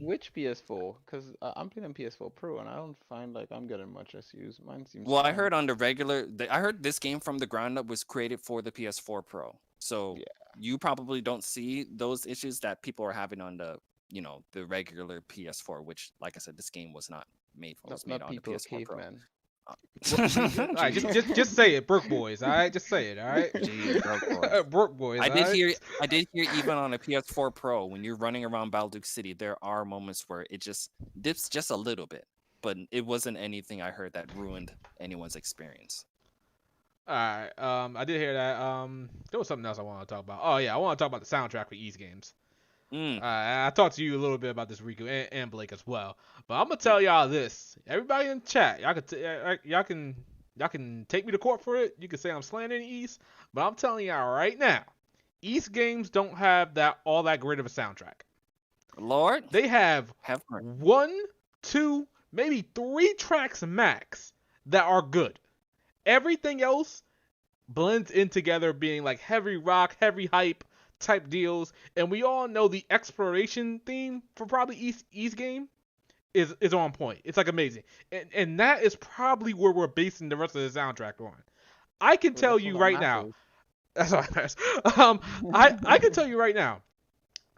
Which PS4? Because I'm playing on PS4 Pro, and I don't find like I'm getting much SUs. Mine seems. Well, I fine. heard on the regular, I heard this game from the ground up was created for the PS4 Pro. So Yeah. you probably don't see those issues that people are having on the, the regular PS4, which, like I said, this game was not made for. It was made Not on the people, PS4 Pro. cavemen. All right, just say it, Brook Boys. All right, just say it. All right, Jeez, Brook Boys. Brook Boys. I all did right? hear even on a PS4 Pro, when you're running around Balduke City, there are moments where it just dips just a little bit, but it wasn't anything I heard that ruined anyone's experience. All right. I did hear that. There was something else I wanted to talk about. Oh yeah, I want to talk about the soundtrack for Ys games. I talked to you a little bit about this, Riku, and Blake as well. But I'm gonna tell y'all this. Everybody in the chat, y'all can take me to court for it. You can say I'm slandering Ys, but I'm telling y'all right now, Ys games don't have all that great of a soundtrack. Lord, They have have mercy. one 2, maybe 3 tracks max that are good. Everything else blends in together, being like heavy rock, heavy hype type deals. And we all know the exploration theme for probably East game is on point. It's like amazing. And that is probably where we're basing the rest of the soundtrack on. I can tell you right now. That's all right. I can tell you right now.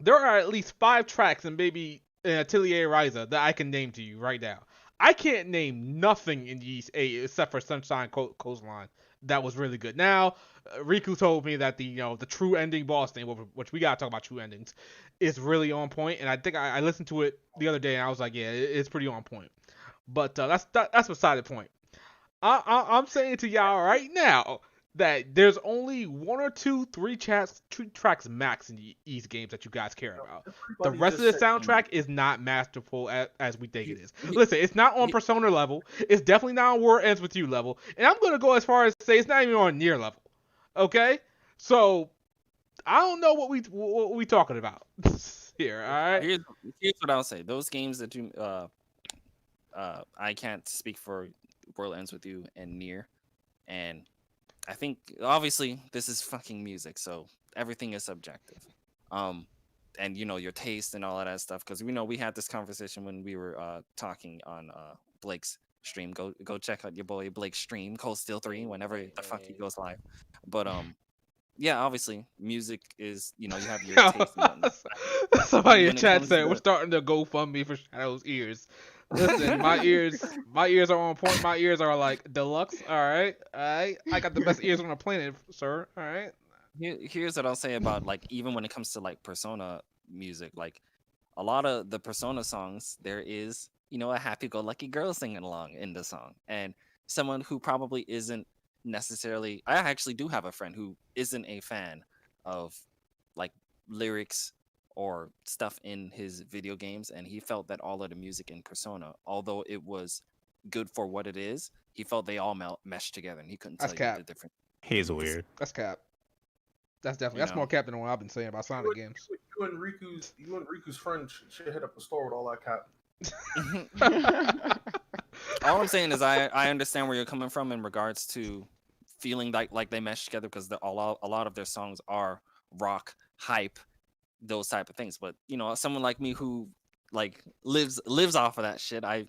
There are at least 5 tracks in maybe Atelier Ryza that I can name to you right now. I can't name nothing in East 8 except for Sunshine Coastline that was really good. Now, Riku told me that the true ending boss thing, which we gotta talk about true endings, is really on point, and I think I listened to it the other day and I was like, yeah, it's pretty on point. But that's beside the point. I'm saying to y'all right now that there's only 1 or 2, 3 tracks max in the East games that you guys care about. The rest of the soundtrack is not masterful as we think it is. Listen, it's not on Persona level. It's definitely not on War Ends With You level. And I'm going to go as far as to say it's not even on Nier level. Okay? So, I don't know what we talking about here, alright? Here's what I'll say. Those games that you... I can't speak for World Ends With You and Nier. And... I think obviously this is fucking music, so everything is subjective. And your taste and all of that stuff, because we had this conversation when we were talking on Blake's stream. Go check out your boy Blake's stream, Cold Steel 3, whenever the fuck he goes live. But yeah, obviously music is you have your taste and whatnot. Somebody in chat said we're starting to GoFundMe for Shadow's ears. Listen, my ears are on point. My ears are like deluxe. All right. I got the best ears on the planet, sir. All right. Here's what I'll say about like even when it comes to like Persona music, like a lot of the Persona songs, there is a happy-go-lucky girl singing along in the song, and someone who probably isn't necessarily. I actually do have a friend who isn't a fan of like lyrics or stuff in his video games, and he felt that all of the music in Persona, although it was good for what it is, he felt they all meshed together, and he couldn't tell you the difference. He's weird. That's cap. That's more cap than what I've been saying about Sonic games. You and Riku's friend should hit up a store with all that cap. All I'm saying is I understand where you're coming from in regards to feeling like they mesh together, because a lot of their songs are rock, hype, those type of things. But someone like me who like lives off of that shit, I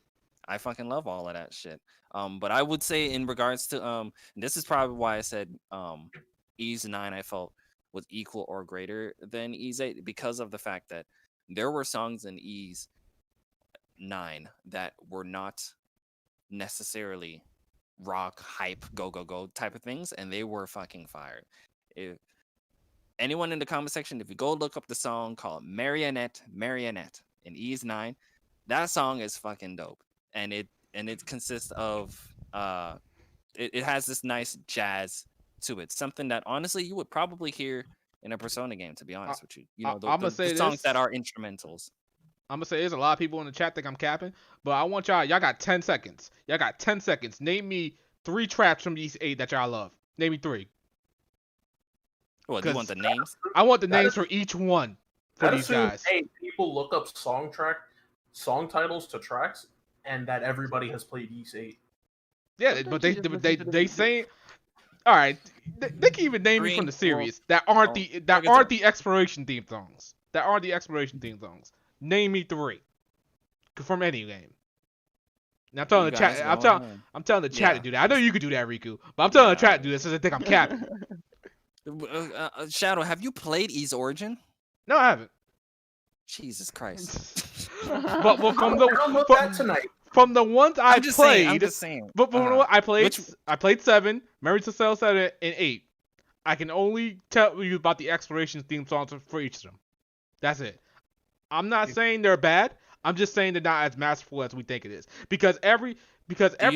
fucking love all of that shit. But I would say in regards to this is probably why I said Ys 9 I felt was equal or greater than Ys 8, because of the fact that there were songs in Ys 9 that were not necessarily rock, hype, go type of things, and they were fucking fired. If anyone in the comment section, if you go look up the song called Marionette in Ys 9, that song is fucking dope. And it consists of it has this nice jazz to it. Something that honestly you would probably hear in a Persona game, to be honest with you. The songs that are instrumentals. I'm gonna say there's a lot of people in the chat think I'm capping, but I want y'all got 10 seconds. Y'all got 10 seconds. Name me 3 tracks from Ys 8 that y'all love. Name me 3. What, do you want the names? I want the names for each one for these guys. Hey, people look up song titles to tracks, and that everybody has played Ys 8. Yeah, but they say, all right, they can even name me from the series that aren't the exploration theme songs. Name me 3 from any game. Now I'm telling the chat. I'm telling the chat to do that. I know you could do that, Riku, but I'm telling the chat to do this because I think I'm capping. Shadow, have you played Ys Origin? No, I haven't. Jesus Christ. but from the ones I played, I'm just saying. But from the one I played 7, Memories of Cell 7, and 8. I can only tell you about the exploration theme songs for each of them. That's it. I'm not saying they're bad. I'm just saying they're not as masterful as we think it is. Do you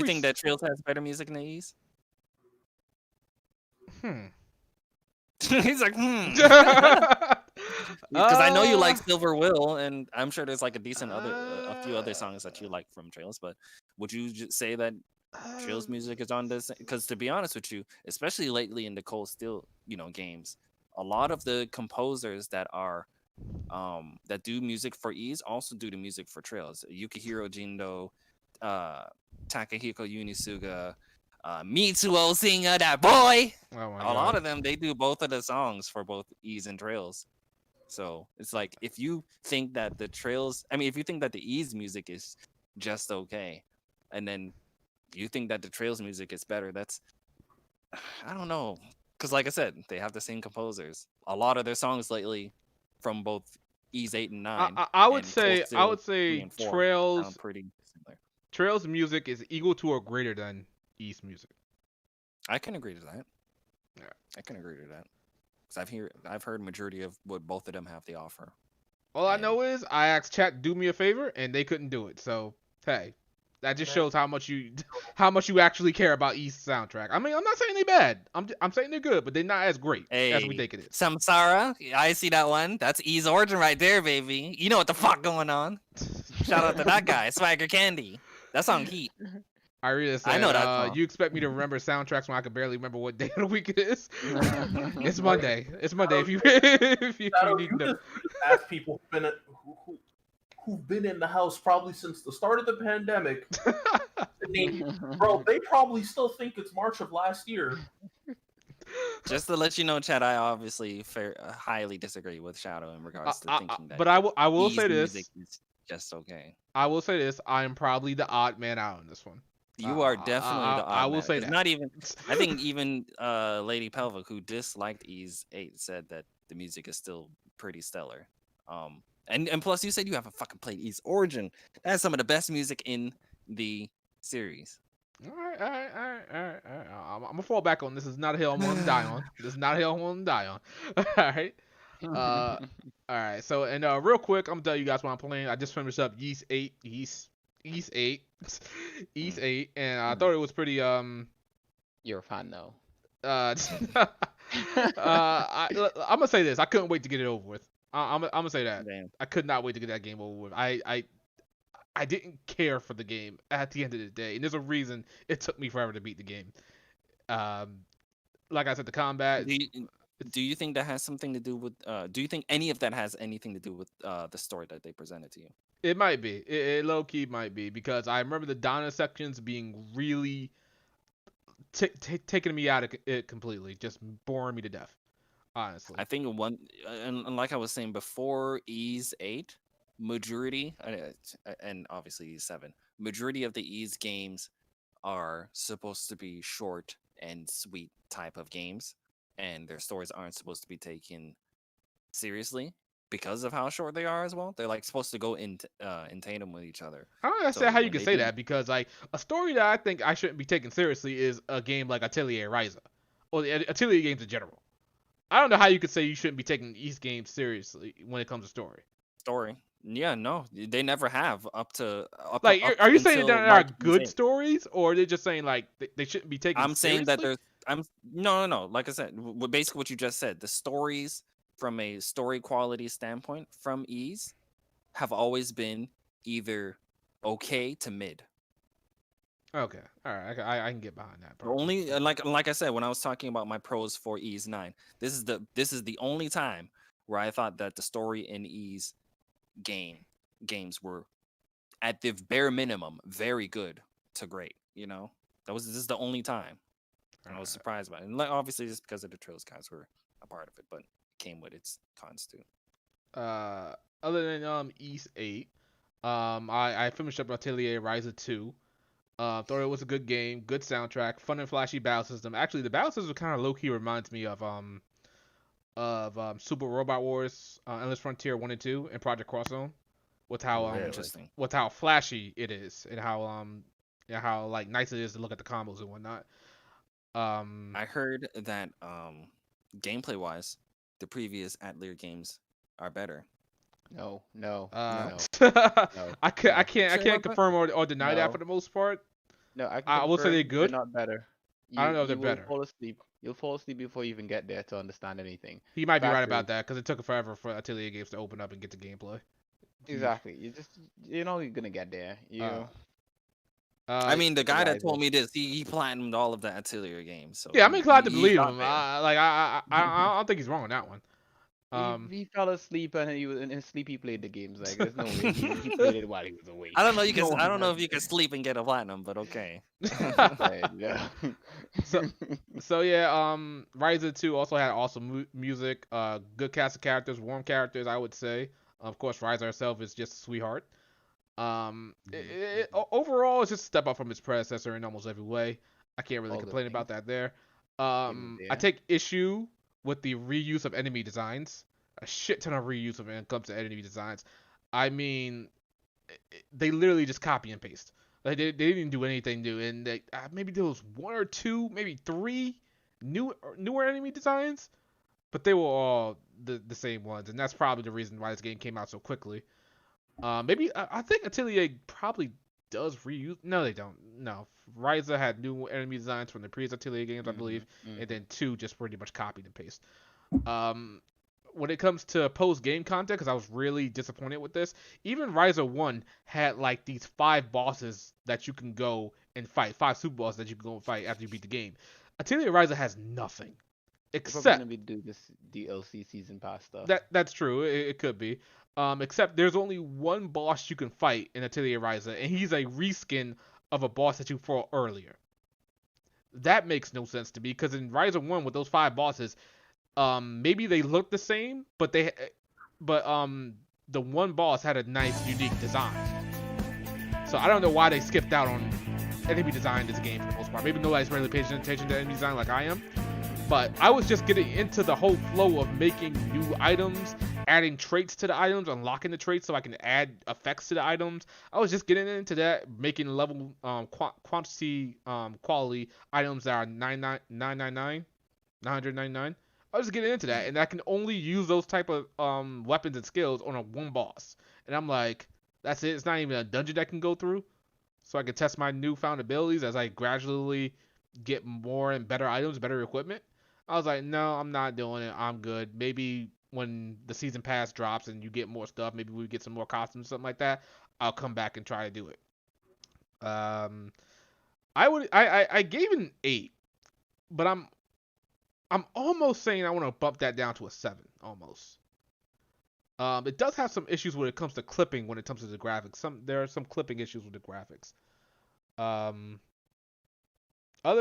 think that Trails has better music than Ys? He's like, Because I know you like Silver Will, and I'm sure there's like a few other songs that you like from Trails. But would you just say that Trails music is on this? Because to be honest with you, especially lately in the Cold Steel, games, a lot of the composers that are that do music for Ease also do the music for Trails. Yukihiro Jindo, Takahiko Unisuga, Mitsuo Singer, that boy. Oh my A god. lot of them, they do both of the songs for both Ease and Trails. So it's like, if you think that the Trails, I mean, if you think that the Ease music is just okay, and then you think that the Trails music is better, that's, I don't know. Because like I said, they have the same composers. A lot of their songs lately from both Ease 8 and 9. I would and say Cold Steel 3 and 4 Trails sound pretty similar. Trails music is equal to or greater than East music. I can agree to that. Yeah. I can agree to that. Because I've heard majority of what both of them have to offer. All I And- know is I asked chat do me a favor and they couldn't do it. So hey, that just shows how much you actually care about East soundtrack. I mean, I'm not saying they're bad. I'm saying they're good, but they're not as great as we Hey, think it is. Samsara, I see that one. That's Ease Origin right there, baby. You know what the fuck going on. Shout out to that guy, Swagger Candy. That's on Heat. Irina said, I know that song. you expect me to remember soundtracks when I can barely remember what day of the week it is? It's Monday. It's Monday. If you Shadow, need you to. just ask people who've been in the house probably since the start of the pandemic. Bro, they probably still think it's March of last year. Just to let you know, Chad, I obviously highly disagree with Shadow in regards to thinking that. But I will Ease say this. music is just okay. I will say this. I am probably the odd man out on this one. You are definitely the odd I will man. say It's that. Not even. I think even Lady Pelvic, who disliked Ease 8, said that the music is still pretty stellar. And plus, you said you haven't fucking played Ease Origin. That's some of the best music in the series. All right. I'm gonna fall back on this. Is not a hill I'm willing to die on. This is not a hill I'm willing to die on. All right. All right. So and real quick, I'm gonna tell you guys what I'm playing. I just finished up Yeast 8, and I thought it was pretty You're a fan now. I'm gonna say this. I couldn't wait to get it over with. I'm gonna say that. Damn. I could not wait to get that game over with. I didn't care for the game at the end of the day, and there's a reason it took me forever to beat the game. Like I said, the combat. Do you think that has something to do with? Do you think any of that has anything to do with the story that they presented to you? It might be. It low key might be because I remember the Donna sections being really taking me out of it completely, just boring me to death. Honestly, I think and like I was saying before, Ease 8, majority, and obviously Ease 7, majority of the Ease games are supposed to be short and sweet type of games, and their stories aren't supposed to be taken seriously because of how short they are as well. They're like supposed to go in tandem with each other. I don't understand So how you when can they say do- that because like a story that I think I shouldn't be taken seriously is a game like Atelier Ryza or the Atelier games in general. I don't know how you could say you shouldn't be taking these games seriously when it comes to story. Story. Yeah, no, they never have up to Like, up are you saying until that there are March good 8th. stories, or are they just saying like they shouldn't be taken? I'm saying that seriously? no. Like I said, basically what you just said, the stories from a story quality standpoint from Ease have always been either okay to mid. Okay, all right, I can get behind that. The only like I said when I was talking about my pros for Ease 9, this is the only time where I thought that the story in Ease games were at the bare minimum very good to great. You know, this is the only time. And I was surprised by it. And obviously just because of the Trails guys were a part of it, but it came with its cons too. Other than East 8, I finished up Atelier Ryza 2. Thought it was a good game, good soundtrack, fun and flashy battle system. Actually, the battle system kind of low key reminds me of Super Robot Wars, Endless Frontier 1 and 2, and Project Cross Zone, with how Interesting. with how flashy it is and how like nice it is to look at the combos and whatnot. I heard that gameplay wise, the previous Atelier games are better. No. I can't confirm or deny that No. for the most part. No, I can I will say confirm they're good. not better. I don't know if they're will better. Fall asleep. You'll fall asleep before you even get there to understand anything. He might be right Factory. about that because it took forever for Atelier games to open up and get to gameplay. Exactly. You're gonna get there. I mean, the guy that Horizon. told me this, he platinumed all of the Atelier games. So Yeah, I'm inclined to he believe got him. there. I don't think he's wrong on that one. He fell asleep and he was in his sleep. He played the games. Like there's no way he played it while he was awake. I don't know. You can. No I don't know one if you can sleep and get a platinum, but okay. Right, yeah. So yeah, Ryza 2 also had awesome music, good cast of characters, warm characters, I would say. Of course, Ryza herself is just a sweetheart. Overall, it's just a step up from its predecessor in almost every way. I can't really All the complain things. about that there. was I there. take issue with the reuse of enemy designs. A shit ton of reuse when it comes to enemy designs. I mean, they literally just copy and paste. Like they didn't do anything new, and maybe there was one or two, maybe three newer enemy designs, but they were all the same ones, and that's probably the reason why this game came out so quickly. Maybe I think Atelier probably does reuse. No, they don't. No, Ryza had new enemy designs from the previous Atelier games, I believe, and then 2 just pretty much copied and paste. When it comes to post-game content, because I was really disappointed with this, even Ryza 1 had like these 5 bosses that you can go and fight, 5 super bosses that you can go and fight after you beat the game. Atelier Ryza has nothing. They're probably Except gonna be do this DLC season pass stuff. that's true. It could be. Except there's only one boss you can fight in Atelier Ryza, and he's a reskin of a boss that you fought earlier. That makes no sense to me, because in Ryza 1 with those 5 bosses, maybe they look the same, but the one boss had a nice, unique design. So I don't know why they skipped out on enemy design in this game for the most part. Maybe nobody's really paying attention to enemy design like I am. But I was just getting into the whole flow of making new items, adding traits to the items, unlocking the traits so I can add effects to the items. I was just getting into that, making level quality items that are 999. I was getting into that, and I can only use those type of weapons and skills on a one boss. And I'm like, that's it. It's not even a dungeon I can go through, so I can test my newfound abilities as I gradually get more and better items, better equipment. I was like, no, I'm not doing it. I'm good. Maybe when the season pass drops and you get more stuff, maybe we get some more costumes, something like that, I'll come back and try to do it. I gave it an 8, but I'm almost saying I want to bump that down to a 7, almost. It does have some issues when it comes to clipping, when it comes to the graphics. There are some clipping issues with the graphics. Other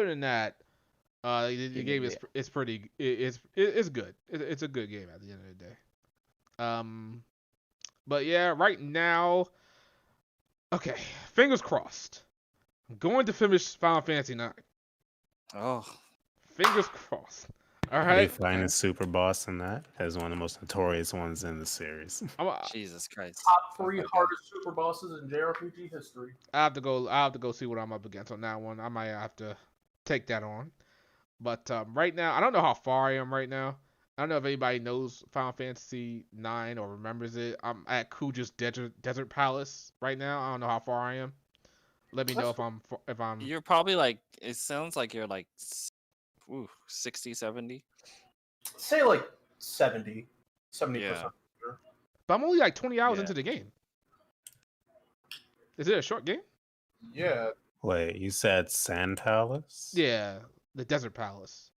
than that, the game is pretty. It's good. It's a good game at the end of the day. But yeah, right now, okay, fingers crossed. I'm going to finish Final Fantasy 9. Oh, Fingers crossed. All How do you right. find a super boss in that? As one of the most notorious ones in the series. Jesus Christ! Top 3 hardest super bosses in JRPG history. I have to go see what I'm up against on that one. I might have to take that on. But right now, I don't know how far I am right now. I don't know if anybody knows Final Fantasy 9 or remembers it. I'm at Kuja's Desert Palace right now. I don't know how far I am. Let me know if I'm. You're probably like. It sounds like you're like 60, 70. Say like 70%. Yeah. But I'm only like 20 hours Yeah. into the game. Is it a short game? Yeah. Wait, you said Sand Palace? Yeah, the Desert Palace.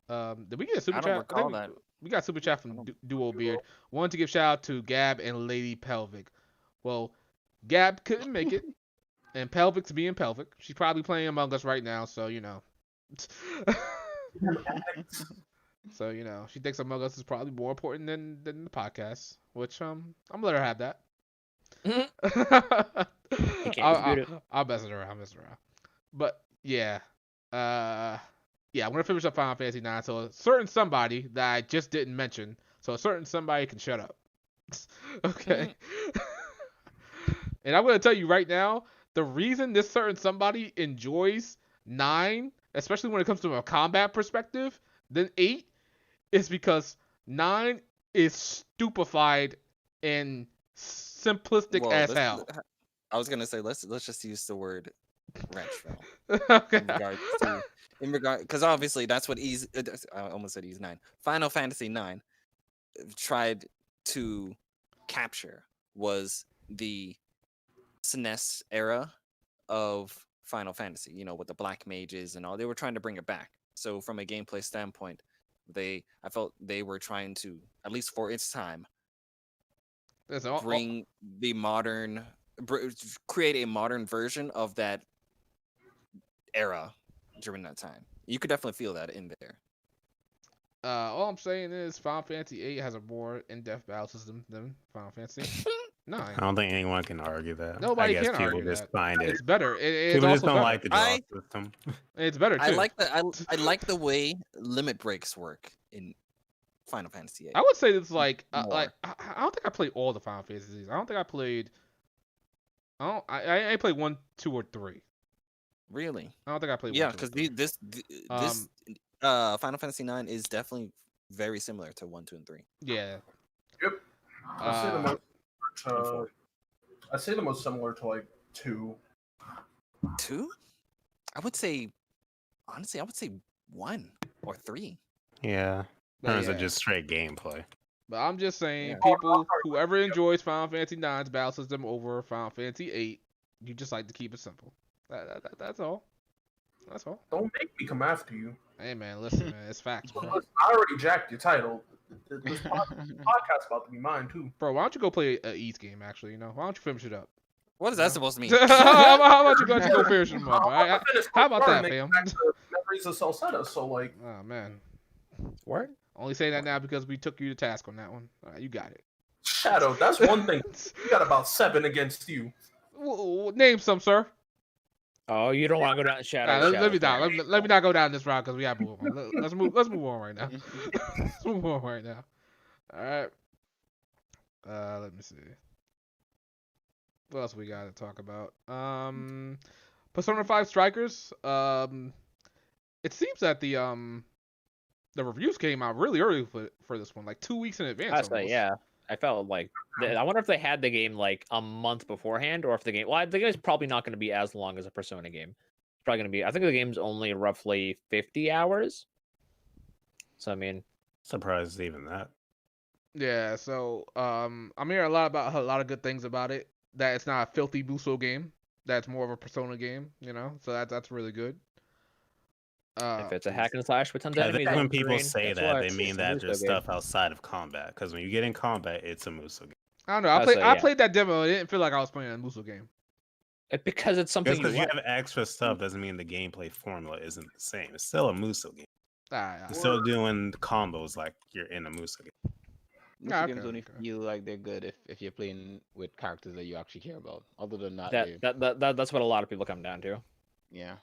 Did we get a super I chat? don't recall that. We got a super chat from Duo Beard. Wanted to give shout out to Gab and Lady Pelvic. Well, Gab couldn't make it, and Pelvic's being Pelvic. She's probably playing Among Us right now, so you know. So you know, she thinks Among Us is probably more important than the podcast, which I'm gonna let her have that. I'll mess it around, But yeah, I'm gonna finish up Final Fantasy 9. So a certain somebody that I just didn't mention, so a certain somebody can shut up. Okay. And I'm gonna tell you right now, the reason this certain somebody enjoys 9, especially when it comes to a combat perspective, than 8, is because 9 is stupefied and simplistic as hell. I was gonna say let's just use the word retro Okay. in regard because obviously that's what I almost said Ease 9. Final Fantasy 9 tried to capture was the SNES era of Final Fantasy, you know, with the black mages and all. They were trying to bring it back. So from a gameplay standpoint, I felt they were trying to, at least for its time, Listen, bring the modern, create a modern version of that era during that time. You could definitely feel that in there. all I'm saying is Final Fantasy VIII has a more in-depth battle system than Final Fantasy 9. I don't think anyone can argue that. Nobody I guess can people argue just that. find it. It's better. It's People just also don't better. like the draw system. It's better too. I like the way limit breaks work in Final Fantasy VIII. I would say it's like More. I don't think I played all the Final Fantasies. I don't think I played. I played 1, 2, or 3. Really? I don't think I played. Yeah, 1, 2, or because 3. this Final Fantasy 9 is definitely very similar to 1, 2, and 3. Yeah. Yep. I'd say the most similar to like 2. 2? I would say, honestly, 1 or 3. Yeah. But Terms yeah. of just straight gameplay. But I'm just saying, Yeah. people, whoever enjoys Final Fantasy 9's battle system over Final Fantasy 8, you just like to keep it simple. That's all. That's all. Don't make me come after you. Hey man, listen, man, it's facts, bro. Listen, I already jacked your title. This podcast's about to be mine too. Bro, why don't you go play a East game? Actually, why don't you finish it up? What is that supposed to mean? how about you go finish them up? All right? How about that, They fam? come back to Memories of Celceta, so like, Oh man, What? only saying that now because we took you to task on that one. All right, you got it. Shadow. That's one thing. We got about 7 against you. Name some, sir. Oh, you don't want to go down the shadow. All right, let me shadow. down. Let me not go down this route because we got to move on. Let's move. Let's move on right now. Let's move on right now. All right. Let me see. What else we got to talk about? Persona 5 Strikers. It seems that the reviews came out really early for this one, like 2 weeks in advance. I say, almost. yeah. I felt like I wonder if they had the game like a month beforehand, or if the game. Well, the game's probably not going to be as long as a Persona game. It's probably going to be. I think the game's only roughly 50 hours. So I mean, Surprised even that. Yeah. So I'm hearing a lot of good things about it. That it's not a filthy Muso game. That's more of a Persona game. So that's really good. if it's a hack and slash with tons of I enemies, think when on people screen, say guess that, what? they mean It's a that Muso there's game. stuff outside of combat. Because when you get in combat, it's a Muso game. I don't know. I'll say, I yeah. played that demo. It didn't feel like I was playing a Muso game. Because it's something Just because you like. have extra stuff doesn't mean the gameplay formula isn't the same. It's still a Muso game. Alright. You're still doing combos like you're in a Muso game. Most Okay, games only okay. feel like they're good if you're playing with characters that you actually care about. Other than that, That's what a lot of people come down to. yeah.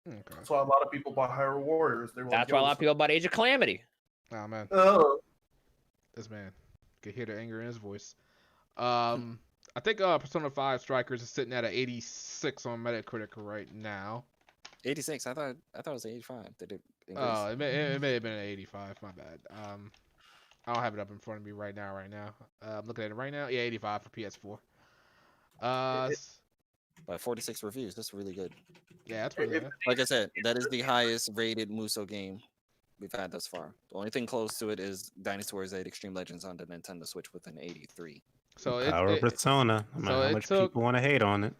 Okay. That's why a lot of people buy Hyrule Warriors. They were That's why a lot of people bought Age of Calamity. Oh man, Oh, this man could hear the anger in his voice. I think Persona 5 Strikers is sitting at an 86 on Metacritic right now. 86. I thought it was 85. Did it increase? Oh, it may have been an 85. My bad. I don't have it up in front of me right now. I'm looking at it right now. Yeah, 85 for PS4. By 46 reviews. That's really good. Yeah, that's pretty good. Like I said, that is the highest rated Muso game we've had thus far. The only thing close to it is Dynasty Warriors 8 Extreme Legends on the Nintendo Switch with an 83. So Power of Persona. No matter how much people want to hate on it.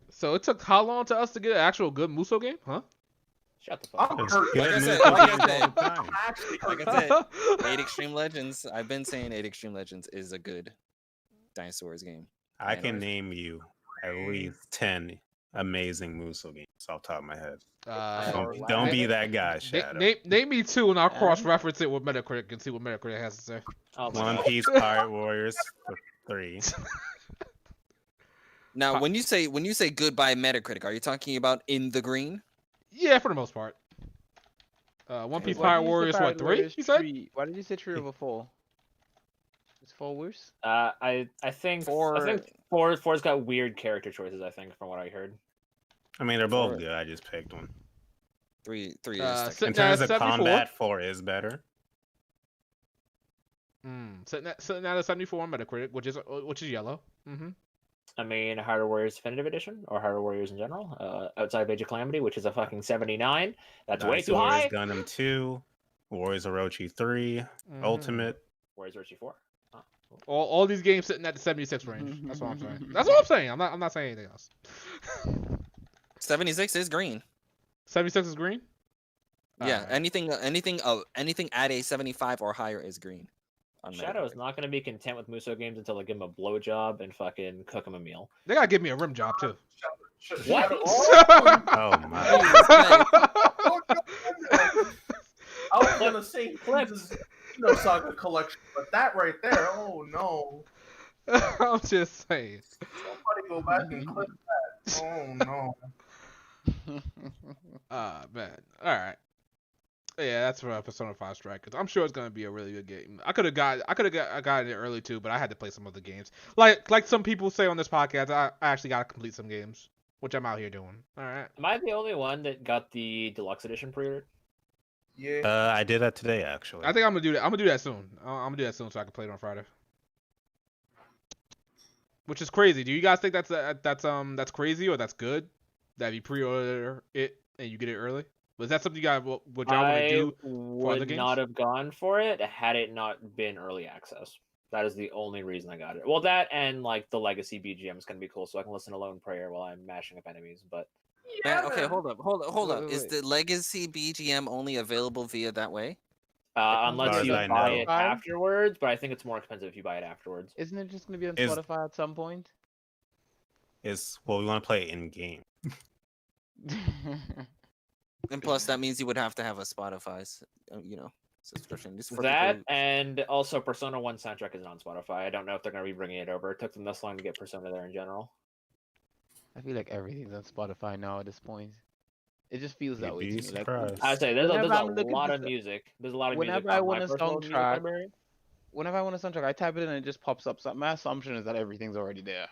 So it took how long to us to get an actual good Muso game, huh? Shut the fuck up. I'm It's hurt. good I said, Muso like I games all said. the time. Actually, Like I said, 8 Extreme Legends. I've been saying 8 Extreme Legends is a good Dynasty Warriors game. I can Anyways. name you at least 10 amazing Muso games off the top of my head. Sorry. Don't be that guy, Shadow. Name me two, and I'll cross-reference it with Metacritic and see what Metacritic has to say. Oh my One God. Piece Pirate Warriors 3. Now, when you say good by Metacritic, are you talking about in the green? Yeah, for the most part. One Piece Why Pirate did you say Warriors, Pirate what, 3? Warriors You said? 3? Why did you say 3 over 4? Is 4 worse? I think four's got weird character choices. I think from what I heard. I mean, they're both good. I just picked one. 3 is Sit- technically- In terms of 74. combat, 4 is better. Sitting at a 74 on Metacritic, which is yellow. Mm-hmm. I mean, Hyrule Warriors Definitive Edition or Hyrule Warriors in general, outside of Age of Calamity, which is a fucking 79. That's way Dynasty too Warriors high. Gundam 2, Warriors Orochi 3, Ultimate. Warriors Orochi 4. All these games sitting at the 76 range. That's what I'm saying. That's what I'm saying. I'm not saying anything else. 76 is green. 76 is green. Yeah, Alright. anything at a 75 or higher is green. On Shadow is Metacritic. not gonna be content with Muso games until I give him a blowjob and fucking cook him a meal. They gotta give me a rim job too. What? Oh my. Jesus Christ. I was gonna say Clem's Saga collection, but that right there, oh no. I'm just saying. Somebody go back and clip that. Oh no. Man. Alright. Yeah, that's for Persona 5 Strikers. I'm sure it's gonna be a really good game. I got it early too, but I had to play some other games. Like some people say on this podcast, I actually gotta complete some games, which I'm out here doing. Alright. Am I the only one that got the deluxe edition pre-ordered? Yeah. I did that today actually. I think I'm gonna do that. I'm gonna do that soon. I'm gonna do that soon so I can play it on Friday. Which is crazy. Do you guys think that's crazy or that's good? That you pre-order it and you get it early? Was that something you guys would y'all want to do for other would games? not have gone for it had it not been early access. That is the only reason I got it. Well, that and like the Legacy BGM is gonna be cool, so I can listen to Lone Prayer while I'm mashing up enemies. But Man, okay, man. hold up. Wait, Is wait. the Legacy BGM only available via that way? unless far you as I buy know. it afterwards, but I think it's more expensive if you buy it afterwards. Isn't it just gonna be on Is- Spotify at some point? We want to play it in game. And plus, that means you would have to have a Spotify, subscription. Just for That people and also Persona 1 soundtrack isn't on Spotify. I don't know if they're gonna be bringing it over. It took them this long to get Persona there in general. I feel like everything's on Spotify now at this point. It just feels that You'd way be to me. Like, surprised. I'd say there's Whenever a I'm looking lot for of stuff- music. There's a lot of whenever music I on want my a personal music soundtrack- library. whenever I want a soundtrack, I type it in and it just pops up. So my assumption is that everything's already there.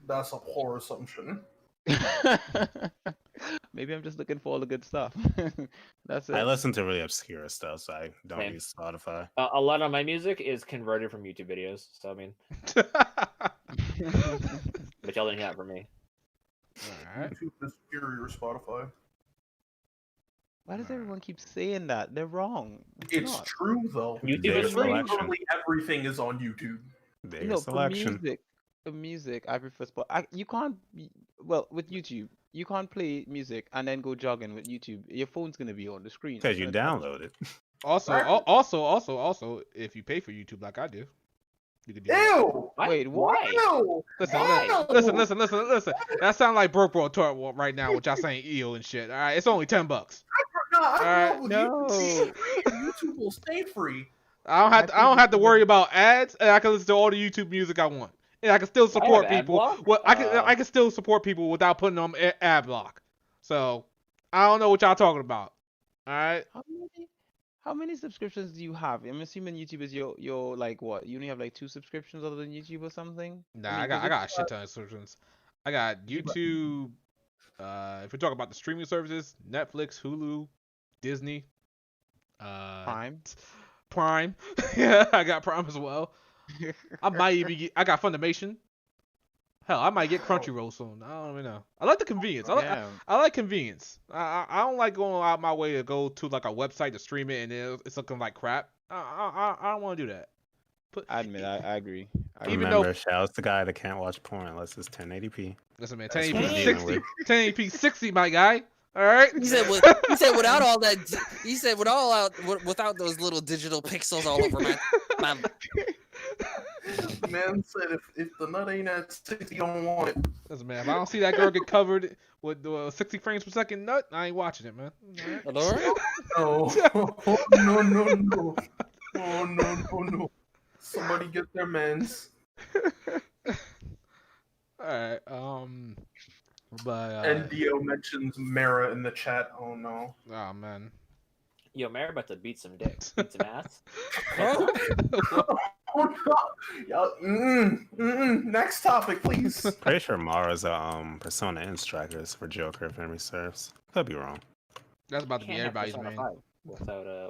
That's a poor assumption. Maybe I'm just looking for all the good stuff. That's it. I listen to really obscure stuff, so I don't Same. use Spotify. A lot of my music is converted from YouTube videos. So I mean, but y'all didn't hear that from me. Alright. YouTube is superior to Spotify. Why does everyone keep saying that? They're wrong. It's not. true though. YouTube Their is free. selection. Literally everything is on YouTube. Their No, selection. for music, I prefer you can't. Well, with YouTube, you can't play music and then go jogging with YouTube. Your phone's gonna be on the screen. Because you It's gonna- download it. Also, Exactly. also, if you pay for YouTube like I do, you could do that. Ew! What? Wait, what? Why? Ew! Listen, Why? listen. That sounds like broke bro talk right now, which y'all saying EO and shit. All right, it's only $10. No, I Alright, grew up with no. YouTube. YouTube will stay free. I don't have to worry about ads, and I can listen to all the YouTube music I want, and I can still support ad people. block? Well, I can still support people without putting on ad block. So I don't know what y'all talking about. All right. How many subscriptions do you have? I'm assuming YouTube is your like what? You only have like 2 subscriptions other than YouTube or something? Nah, I mean, I 'cause got a shit ton of subscriptions. I got YouTube. If we're talking about the streaming services, Netflix, Hulu, Disney, Prime. Yeah, I got Prime as well. I might even I got Funimation. Hell, I might get Crunchyroll soon. I don't even know. I like the convenience. I like convenience. I don't like going out my way to go to like a website to stream it and it's looking like crap. I don't want to do that. I admit, I agree. Even Remember, though- Shouts the guy that can't watch porn unless it's 1080p. Listen, man, That's 1080p what I'm 60, dealing 1080p 60, my guy. All right. He said without all that. He said without those little digital pixels all over my Man said if the nut ain't at 60, you don't want it. Listen, man, if I don't see that girl get covered with 60 frames per second nut, I ain't watching it, man. All right? Hello? No. No. Oh, no. Somebody get their mans. Alright, but NDO mentions Mara in the chat. Oh no. oh man. Yo, Mary about to beat some dick, beat some ass. Oh no. Next topic, please. Pretty sure Mara's a Persona N strikers for Joker if memory serves. Could be wrong. That's about to be Can't have everybody's Persona main. 5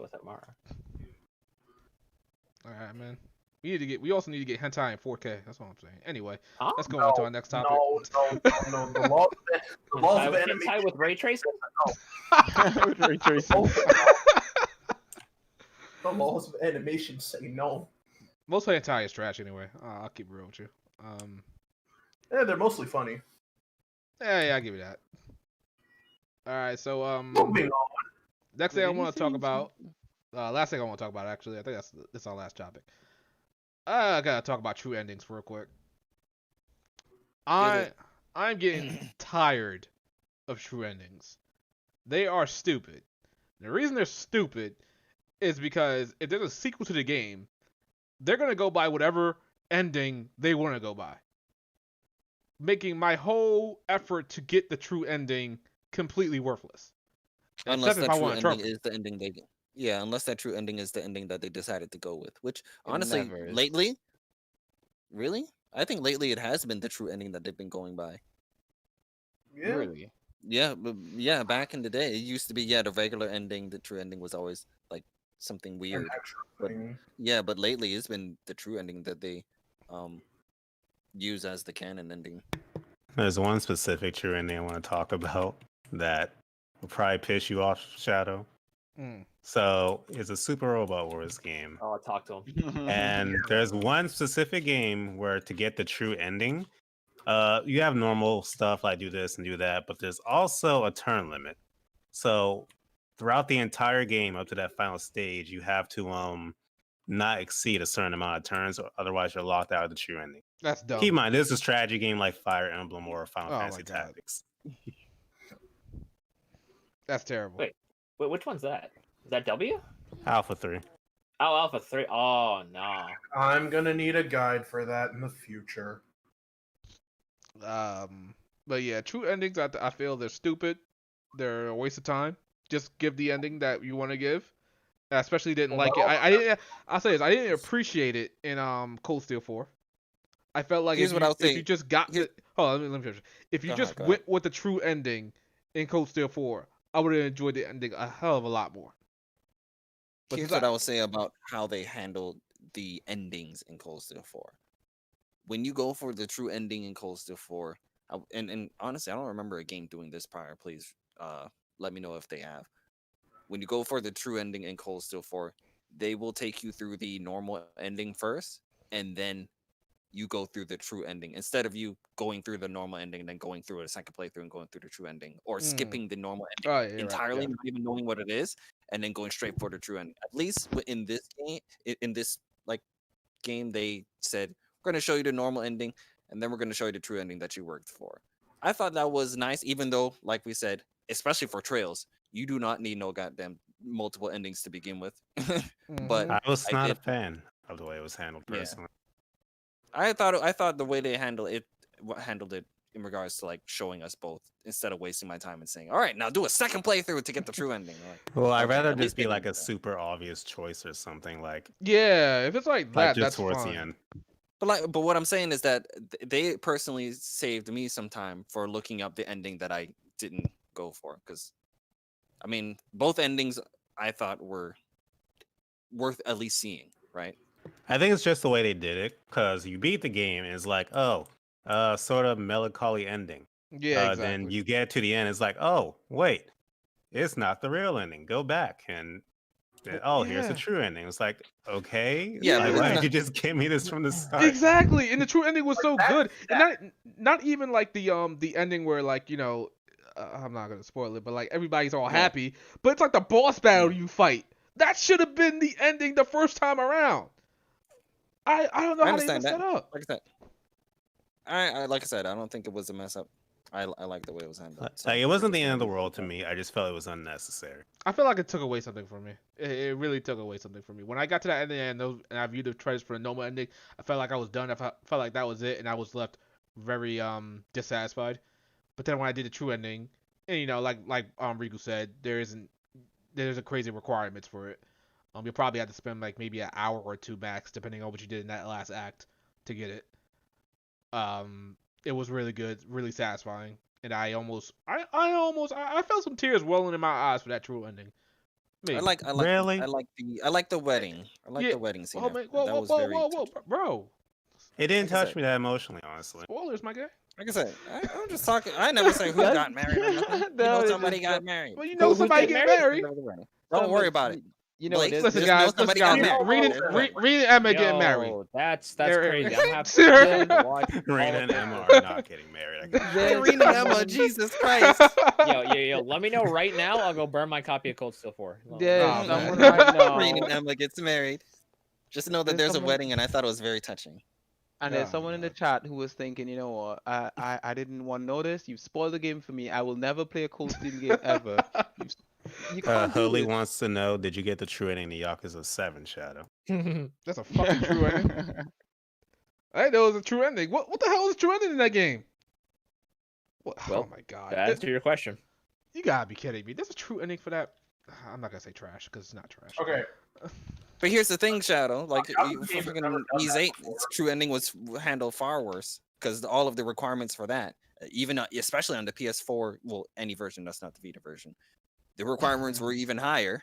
without Mara. Alright, man. We also need to get hentai in 4K. That's all I'm saying. Anyway, Huh? let's go on to our next topic. No. The laws of Hentai animation. with ray tracing? Ray tracing. The laws of animation say no. Most hentai is trash anyway. I'll keep it real with you. Yeah, they're mostly funny. Yeah, I'll give you that. Alright, so Moving on. Next thing I Did he want to talk say about, last thing I want to talk about actually, I think that's our last topic. I gotta talk about true endings real quick. I'm getting tired of true endings. They are stupid. The reason they're stupid is because if there's a sequel to the game, they're gonna go by whatever ending they want to go by, making my whole effort to get the true ending completely worthless. Unless Except that if I true want a ending trophy. is the ending they yeah, unless that true ending is the ending that they decided to go with. Which It honestly, never is. lately, really, I think lately it has been the true ending that they've been going by. Yeah. Really? Yeah, but yeah, back in the day, it used to be the regular ending. The true ending was always like something An weird. extra But thing. yeah, but lately it's been the true ending that they use as the canon ending. There's one specific true ending I want to talk about that will probably piss you off, Shadow. Mm. So it's a Super Robot Wars game. Oh, I'll talk to him. And there's one specific game where to get the true ending, you have normal stuff like do this and do that, but there's also a turn limit. So throughout the entire game up to that final stage, you have to not exceed a certain amount of turns, or otherwise you're locked out of the true ending. That's dumb. Keep in mind, this is a strategy game like Fire Emblem or Final Oh my Fantasy God. Tactics. That's terrible. Wait, which one's that? Is that W? Alpha 3. Oh, Alpha 3. Oh, no. I'm gonna need a guide for that in the future. But yeah, true endings, I feel they're stupid. They're a waste of time. Just give the ending that you want to give. I especially didn't like it. I didn't. I'll say this. I didn't appreciate it in Cold Steel 4. I felt like Here's what I'll if say. you just got the, hold on, let me finish. If you Go just ahead, go went with the true ending in Cold Steel 4, I would have enjoyed the ending a hell of a lot more. But Here's since what I will say about how they handled the endings in Cold Steel 4. When you go for the true ending in Cold Steel 4, and honestly, I don't remember a game doing this prior. Please let me know if they have. When you go for the true ending in Cold Steel 4, they will take you through the normal ending first, and then you go through the true ending instead of you going through the normal ending and then going through a second playthrough and going through the true ending, or skipping the normal ending Oh, yeah, entirely, right, not even knowing what it is, and then going straight for the true ending. At least in this game, in this like game, they said we're going to show you the normal ending, and then we're going to show you the true ending that you worked for. I thought that was nice, even though, like we said, especially for Trails, you do not need no goddamn multiple endings to begin with. But I was not a did- fan of the way it was handled Yeah. personally. I thought the way they handled it in regards to like showing us both instead of wasting my time and saying, all right, now do a second playthrough to get the true ending. Like, Well, I'd okay, rather at least just be they like did a that. super obvious choice or something like yeah, if it's like that, just that's towards fine. the end. But what I'm saying is that they personally saved me some time for looking up the ending that I didn't go for, because I mean both endings I thought were worth at least seeing, right? I think it's just the way they did it, because you beat the game and it's like, oh, sort of melancholy ending. Yeah, exactly. Then you get to the end, it's like, oh, wait, it's not the real ending. Go back and then, oh, here's the Yeah. true ending. It's like, okay, Yeah, like, but why it's did you just give me this from the start? Exactly, and the true ending was so That's good, and not even like the ending where like I'm not gonna spoil it, but like everybody's all happy, but it's like the boss battle you fight. That should have been the ending the first time around. I don't know I how they understand messed that up. Like I said, like I said, I don't think it was a mess up. I like the way it was handled. So Like, it wasn't the end of the world to me. I just felt it was unnecessary. I feel like it took away something from me. It really took away something from me. When I got to that ending and I viewed the trailers for the normal ending, I felt like I was done. I felt like that was it, and I was left very dissatisfied. But then when I did the true ending, and like Riku said, there's a crazy requirements for it. You'll probably have to spend like maybe an hour or two max, depending on what you did in that last act, to get it. It was really good, really satisfying, and I felt some tears welling in my eyes for that true ending. Maybe. I like Really? the wedding. I like the wedding scene. Oh, man, after that. That was very whoa, touching. bro. It didn't Like I touch said- me that emotionally, honestly. Spoilers, my guy. Like I said, I'm just talking. I never say who got married or nothing. You No, know it's somebody just got married. Well, you Who- know who's somebody getting get married. Don't worry about it. You know, Blake, there's, Listen, There's guys, no listen, somebody guys. got married. Read Emma getting married. Yo, that's There- crazy. I'm happy Sure. to watch Rena all and of Emma that. are not getting married. I can- there's Irene and Emma, someone- Jesus Christ. Yo, let me know right now. I'll go burn my copy of Cold Steel 4. There's Oh, man. someone right Irene and now, Emma gets married. Just know that There's there's a someone- wedding, and I thought it was very touching. and there's Oh, someone in the chat who was thinking, you know what, I didn't want to know this. You've spoiled the game for me. I will never play a Cold Steel game ever. You can't do Hurley this. wants to know, did you get the true ending to Yakuza 7, Shadow? That's a fucking true ending. I didn't know it was a true ending. What the hell is a true ending in that game? What? Well, Oh my god. To answer your question. You gotta be kidding me. There's a true ending for that. I'm not gonna say trash because it's not trash. Okay. But here's the thing, Shadow. Like, Yakuza for games have freaking never done Ys that 8, before. its true ending was handled far worse because all of the requirements for that, even especially on the PS4, well, any version that's not the Vita version, the requirements were even higher.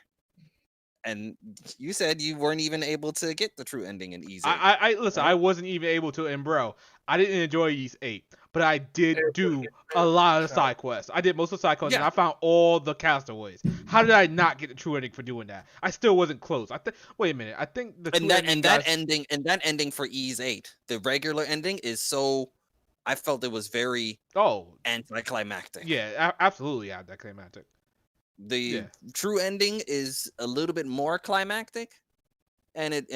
And you said you weren't even able to get the true ending in Ys 8. I listen. I wasn't even able to, and bro, I didn't enjoy Ys 8, but I did do a lot of side quests. I did most of the side quests, and Yeah. I found all the castaways. How did I not get the true ending for doing that? I still wasn't close. Wait a minute. I think the true and that ending ending for Ys 8, the regular ending is so. I felt it was very Oh anticlimactic. yeah, absolutely anticlimactic. The Yeah. true ending is a little bit more climactic, and it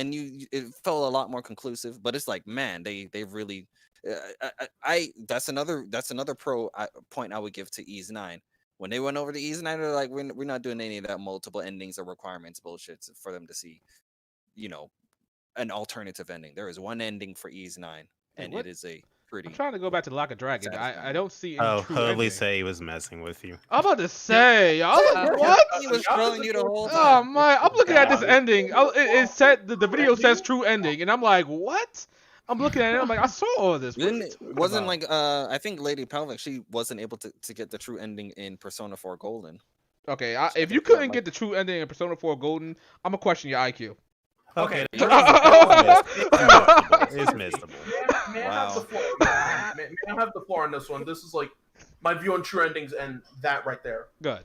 felt a lot more conclusive. But it's like, man, they really. That's another point I would give to Ys 9. When they went over to Ys 9, they're like, we're not doing any of that multiple endings or requirements bullshit for them to see, an alternative ending. There is one ending for Ys 9, and what? it is a pretty. I'm trying to go back to Like a Dragon. I Satisfying. don't see any Oh, true Hurley ending. say he was messing with you. I'm about to say, I was like, what? He was trolling you the whole Oh time. my! I'm looking at this God. ending. It said the video says true ending, and I'm like, what? I'm looking at it. I'm like, I saw all this. What are you talking Wasn't about? like I think Lady Pelvic, she wasn't able to get the true ending in Persona 4 Golden. Okay, I if think you you got, couldn't like- get the true ending in Persona 4 Golden, I'm gonna question your IQ. Okay. It's missable. May I have the floor? May I have the floor on this one? This is like my view on true endings and that right there. Good.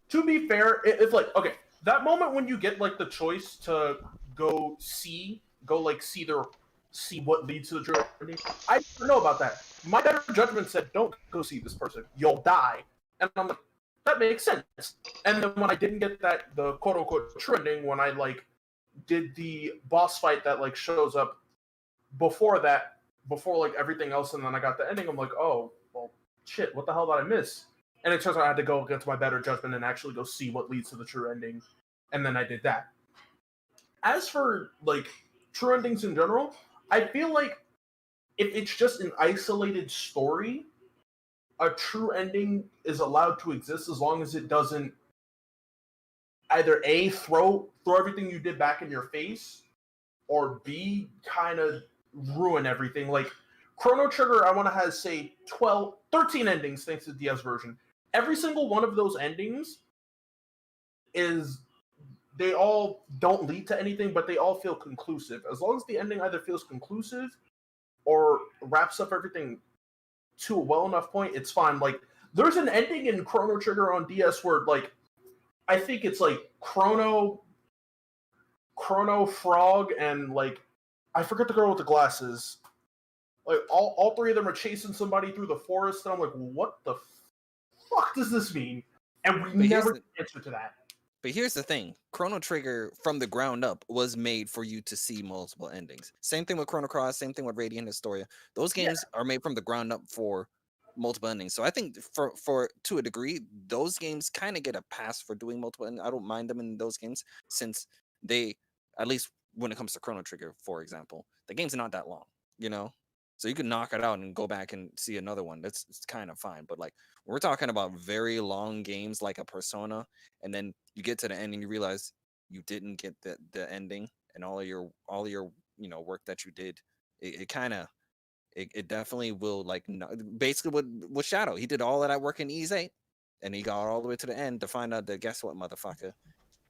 To be fair, it's like, okay, that moment when you get like the choice to see what leads to the true ending. I didn't know about that. My better judgment said, don't go see this person. You'll die. And I'm like, that makes sense. And then when I didn't get the quote unquote true ending, when I like did the boss fight that like shows up before like everything else, and then I got the ending, I'm like, oh, well, shit, what the hell did I miss? And it turns out I had to go against my better judgment and actually go see what leads to the true ending, and then I did that. As for, like, true endings in general, I feel like if it's just an isolated story, a true ending is allowed to exist as long as it doesn't either A, throw everything you did back in your face, or B, kind of ruin everything. Like, Chrono Trigger, I want to have, say, 13 endings thanks to the DS version. Every single one of those endings they all don't lead to anything, but they all feel conclusive. As long as the ending either feels conclusive or wraps up everything to a well enough point, it's fine. Like, there's an ending in Chrono Trigger on DS where, like, I think it's like Chrono Frog and, like, I forget the girl with the glasses. Like, all three of them are chasing somebody through the forest, and I'm like, what the fuck does this mean? And we never get an answer to that. But here's the thing. Chrono Trigger, from the ground up, was made for you to see multiple endings. Same thing with Chrono Cross, same thing with Radiant Historia. Those games are made from the ground up for multiple endings. So I think for to a degree, those games kind of get a pass for doing multiple endings. I don't mind them in those games, since they, at least when it comes to Chrono Trigger, for example, the game's not that long, So you can knock it out and go back and see another one. It's kind of fine. But like, we're talking about very long games like a Persona, and then you get to the end and you realize you didn't get the ending, and all your work that you did, it definitely will, like, basically with Shadow, he did all of that work in Ys 8, and he got all the way to the end to find out that, guess what, motherfucker,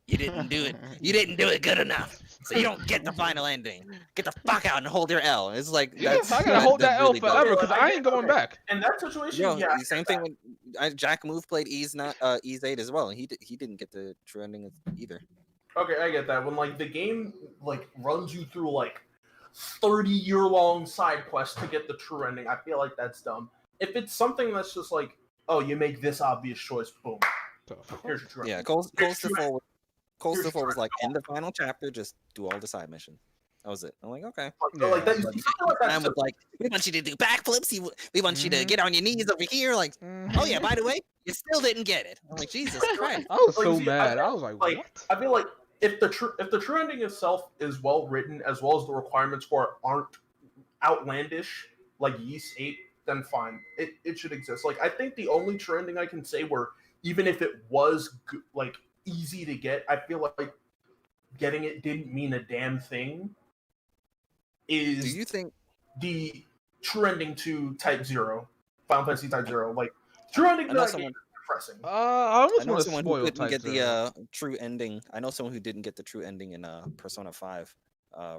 you didn't do it. You didn't do it good enough, so you don't get the final ending. Get the fuck out and hold your L. It's like, that's, I gotta hold that L really does. forever because I ain't going back. In that situation, Yo, yeah. same thing with Jack Move played Ys 8 as well, and he didn't get the true ending either. Okay, I get that. When like the game like runs you through like 30-year-long side quests to get the true ending, I feel like that's dumb. If it's something that's just like, oh, you make this obvious choice, boom, here's your true Yeah, ending. Cold Here's Steel your 4 Cold here's Steel 4 your was like, in the final chapter, just do all the side missions. That was it. I'm like, okay. like that. But Something like that's Sam was like, we want you to do backflips. We want you to get on your knees over here. Like, oh yeah, by the way, you still didn't get it. I'm like, Jesus Christ. I was Like, so see, mad. I was like, like what? I feel like if the true ending itself is well written, as well as the requirements for it aren't outlandish, like Yeast 8, then fine. It should exist. Like I think the only true ending I can say where even if it was like easy to get, I feel like getting it didn't mean a damn thing. Do Is you think the true ending to Type 0, Final Fantasy Type 0? Like true ending to know that someone- game is depressing. I I almost know want to someone who spoil couldn't Type get 0. the true ending. I know someone who didn't get the true ending in Persona 5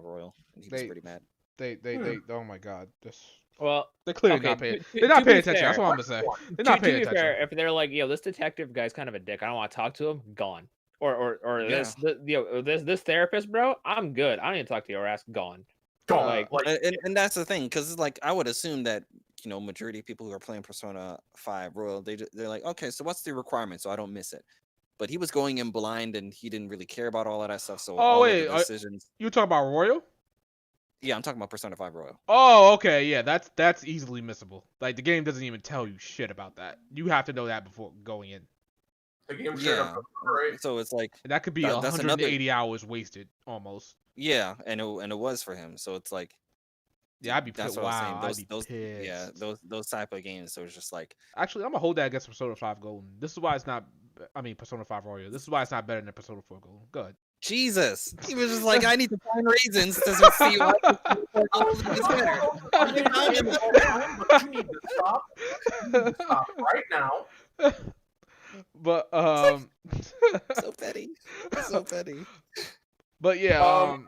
Royal, and he was pretty mad. They oh my god, this. Well, They're clearly okay, not paying. to- They're not to be paying attention. That's fair- what I'm gonna say. They're to not paying be attention. fair, if they're like, yo, this detective guy's kind of a dick, I don't want to talk to him, gone. Or Yeah. this therapist, bro, I'm good. I don't need to talk to your ass, gone. Gone. Like- And that's the thing, because like I would assume that majority of people who are playing Persona 5 Royal, they're like, okay, so what's the requirement so I don't miss it? But he was going in blind and he didn't really care about all of that stuff. So all wait, of the decisions. You talking about Royal? Yeah, I'm talking about Persona 5 Royal. Oh, okay, yeah, that's easily missable. Like the game doesn't even tell you shit about that. You have to know that before going in. The game straight Yeah. up, right? So it's like, And that could be That's 180 hours wasted almost. yeah, and it was for him. So it's like, Yeah, I'd be that's pissed. what Wow, I'm I'd saying. be Those pissed. yeah, those type of games. So it's just like, Actually, I'm gonna hold that against Persona 5 Golden. This is why it's not. I mean, Persona 5 Royal. This is why it's not better than Persona 4 Golden. Good. Jesus. He was just like, I need to find reasons to see why it's better. But you need to stop. You need to stop right now. But So petty. So petty. but yeah,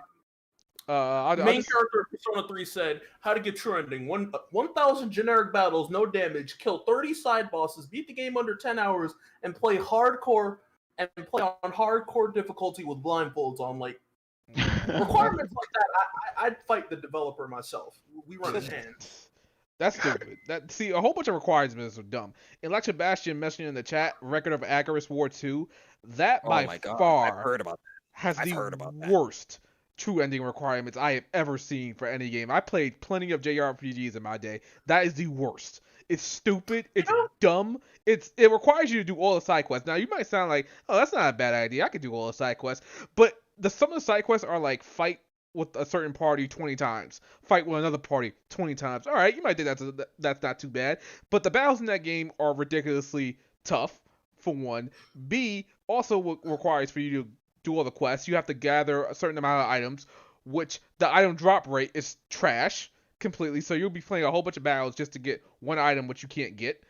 The main character of Persona 3 said, how to get true ending. 1,000 generic battles, no damage, kill 30 side bosses, beat the game under 10 hours, and play hardcore on hardcore difficulty with blindfolds on. Like, requirements like that, I'd fight the developer myself. We run his hands. That's stupid. See, a whole bunch of requirements are dumb. Electra Bastion mentioned in the chat, Record of Agarus War 2. That Oh by my god. I've far heard about has I've the heard about that. worst true ending requirements I have ever seen for any game. I played plenty of JRPGs in my day. That is the worst. It's stupid. It's dumb. It requires you to do all the side quests. Now you might sound like, oh, that's not a bad idea. I could do all the side quests. But some of the side quests are like fight with a certain party 20 times, fight with another party 20 times. All right, you might think that's not too bad. But the battles in that game are ridiculously tough, for one. B, also requires for you to do all the quests. You have to gather a certain amount of items, which the item drop rate is trash completely. So you'll be playing a whole bunch of battles just to get one item which you can't get.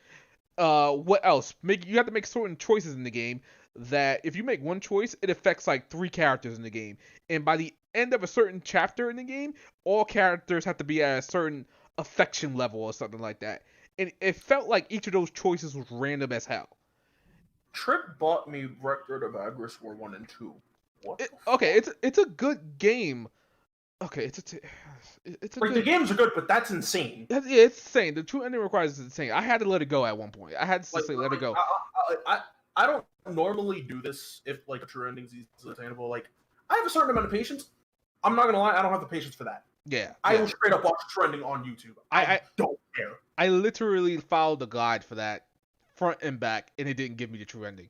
What else? You have to make certain choices in the game that if you make one choice, it affects like 3 characters in the game. And by the end of a certain chapter in the game, all characters have to be at a certain affection level or something like that. And it felt like each of those choices was random as hell. Trip bought me Record of Agarus War 1 and 2. What? Okay, it's a good game. Okay, it's a Like, the games are good, but that's insane. Yeah, it's insane. The true ending requires is insane. I had to let it go at one point. I had to say let it go. I don't normally do this if like a true ending's easily attainable. Like, I have a certain amount of patience. I'm not gonna lie, I don't have the patience for that. Yeah. I will straight up watch true ending on YouTube. I don't care. I literally followed the guide for that front and back, and it didn't give me the true ending.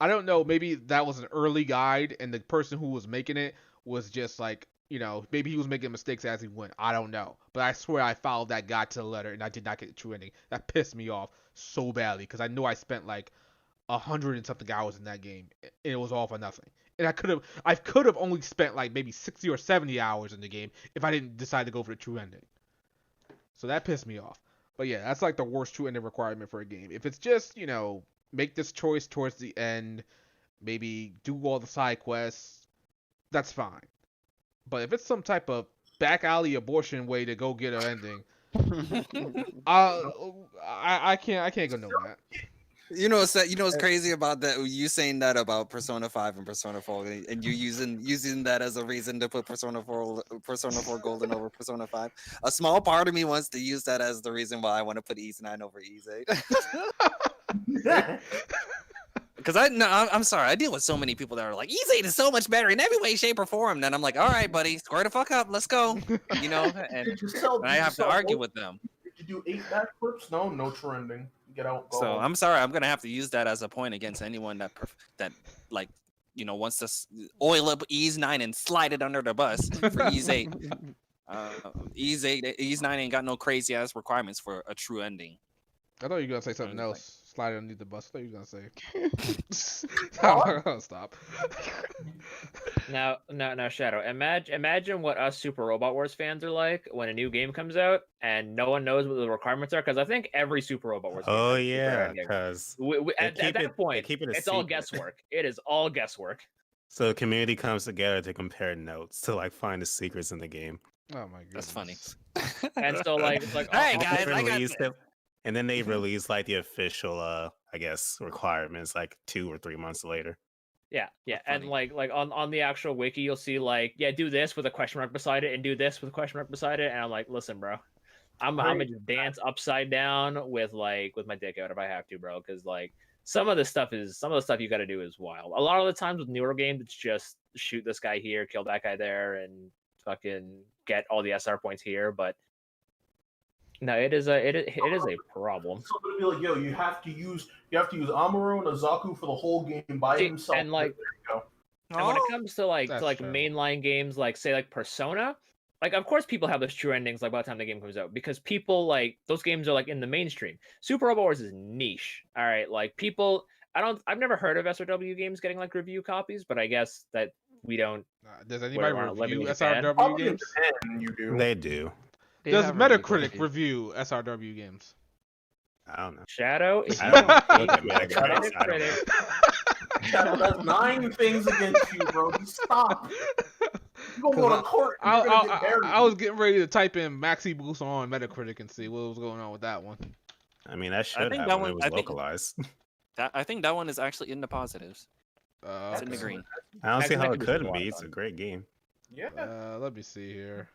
I don't know. Maybe that was an early guide, and the person who was making it was just like, maybe he was making mistakes as he went. I don't know. But I swear I followed that guide to the letter, and I did not get the true ending. That pissed me off so badly, because I know I spent like 100 and something hours in that game, and it was all for nothing. And I could have only spent like maybe 60 or 70 hours in the game if I didn't decide to go for the true ending. So that pissed me off. But yeah, that's like the worst true ending requirement for a game. If it's just, make this choice towards the end, maybe do all the side quests, that's fine. But if it's some type of back alley abortion way to go get an ending, I can't go know that. You know what's crazy about that? You saying that about Persona 5 and Persona 4, and you using that as a reason to put Persona 4 Golden over Persona 5. A small part of me wants to use that as the reason why I want to put Ys 9 over Ys 8. Because I'm sorry, I deal with so many people that are like, Ys 8 is so much better in every way, shape, or form. And I'm like, all right, buddy, square the fuck up, let's go. You know, and I have to argue with them. Did you do 8 backflips? No trending. Get out. Go So home. I'm sorry, I'm gonna have to use that as a point against anyone that like, wants to oil up Ys 9 and slide it under the bus for Ys 8. Ys 9 ain't got no crazy ass requirements for a true ending. I thought you were gonna say something else. Slide it underneath the bus. I thought you were gonna say. Stop. Now, Shadow. Imagine what us Super Robot Wars fans are like when a new game comes out and no one knows what the requirements are. Because I think every Super Robot Wars. Oh yeah, because at that point, it's all guesswork. It is all guesswork. So the community comes together to compare notes to like find the secrets in the game. Oh my god, that's funny. And so it's like, hey guys, I got it. And then they release like the official, I guess, requirements like 2 or 3 months later. Yeah, and like on the actual wiki, you'll see like, do this with a question mark beside it, and do this with a question mark beside it, and I'm like, listen, bro, I'm gonna just dance upside down with my dick out if I have to, bro, because like some of the stuff you got to do is wild. A lot of the times with newer games, it's just shoot this guy here, kill that guy there, and fucking get all the SR points here, but. No, it is a problem. Somebody be like, yo, you have to use Amuro and Azaku for the whole game by himself. And like, there you go. And when it comes to mainline games, like say like Persona, like of course people have those true endings like by the time the game comes out because people like those games are like in the mainstream. Super Robot Wars is niche. All right, like people, I've never heard of SRW games getting like review copies, but I guess that we don't. Does anybody review SRW games? You do. They do. Does Metacritic review SRW games? I don't know. Shadow? I don't look at Metacritic. Shadow does 9 things against you, bro. Just stop. You're going to go to court. I was getting ready to type in Maxi Boost on Metacritic and see what was going on with that one. I mean, that should have when it was localized. I think that one is actually in the positives. It's in the green. I don't see how it couldn't be. It's a great game. Yeah. Let me see here.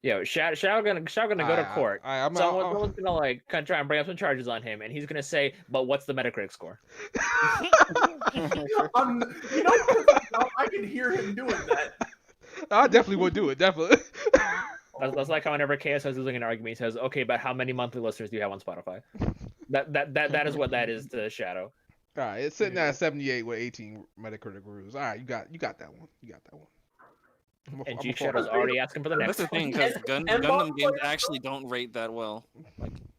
Yo, Shadow gonna go to court. Someone's gonna like try and bring up some charges on him, and he's gonna say, "But what's the Metacritic score?" I can hear him doing that. I definitely would do it. Definitely. That's like how whenever KS is losing an argument, he says, "Okay, but how many monthly listeners do you have on Spotify?" That is what that is to Shadow. All right, it's sitting at 78 with 18 Metacritic reviews. All right, you got that one. You got that one. And G Shadow's already asking for the next. That's the thing, because Gundam games actually don't rate that well.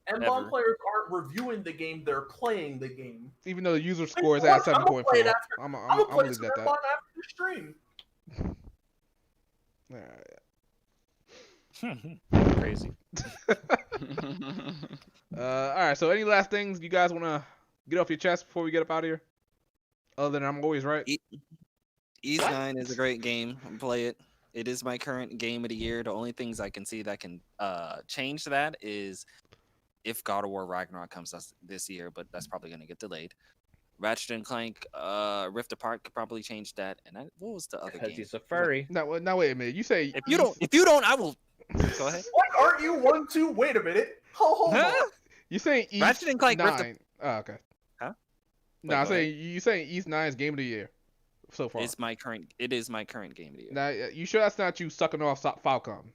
And bomb players aren't reviewing the game; they're playing the game. Even though the user score is at 7.4, I'm gonna leave that. After the stream. Crazy. All right. So, any last things you guys want to get off your chest before we get up out of here? Other than I'm always right. Ys 9 is a great game. Play it. It is my current game of the year. The only things I can see that can change that is if God of War Ragnarok comes this year, but that's probably going to get delayed. Ratchet and Clank Rift Apart could probably change that. And what was the other game? Because he's a furry. Now wait a minute. You say if you don't, I will. Go ahead. What aren't you 1, 2? Wait a minute. Hold on. You saying Ys Ratchet and Clank 9? Oh, okay. Huh? No, I say you saying Ys 9 is game of the year so far. It is my current game of the year. Now, you sure that's not you sucking off Falcom?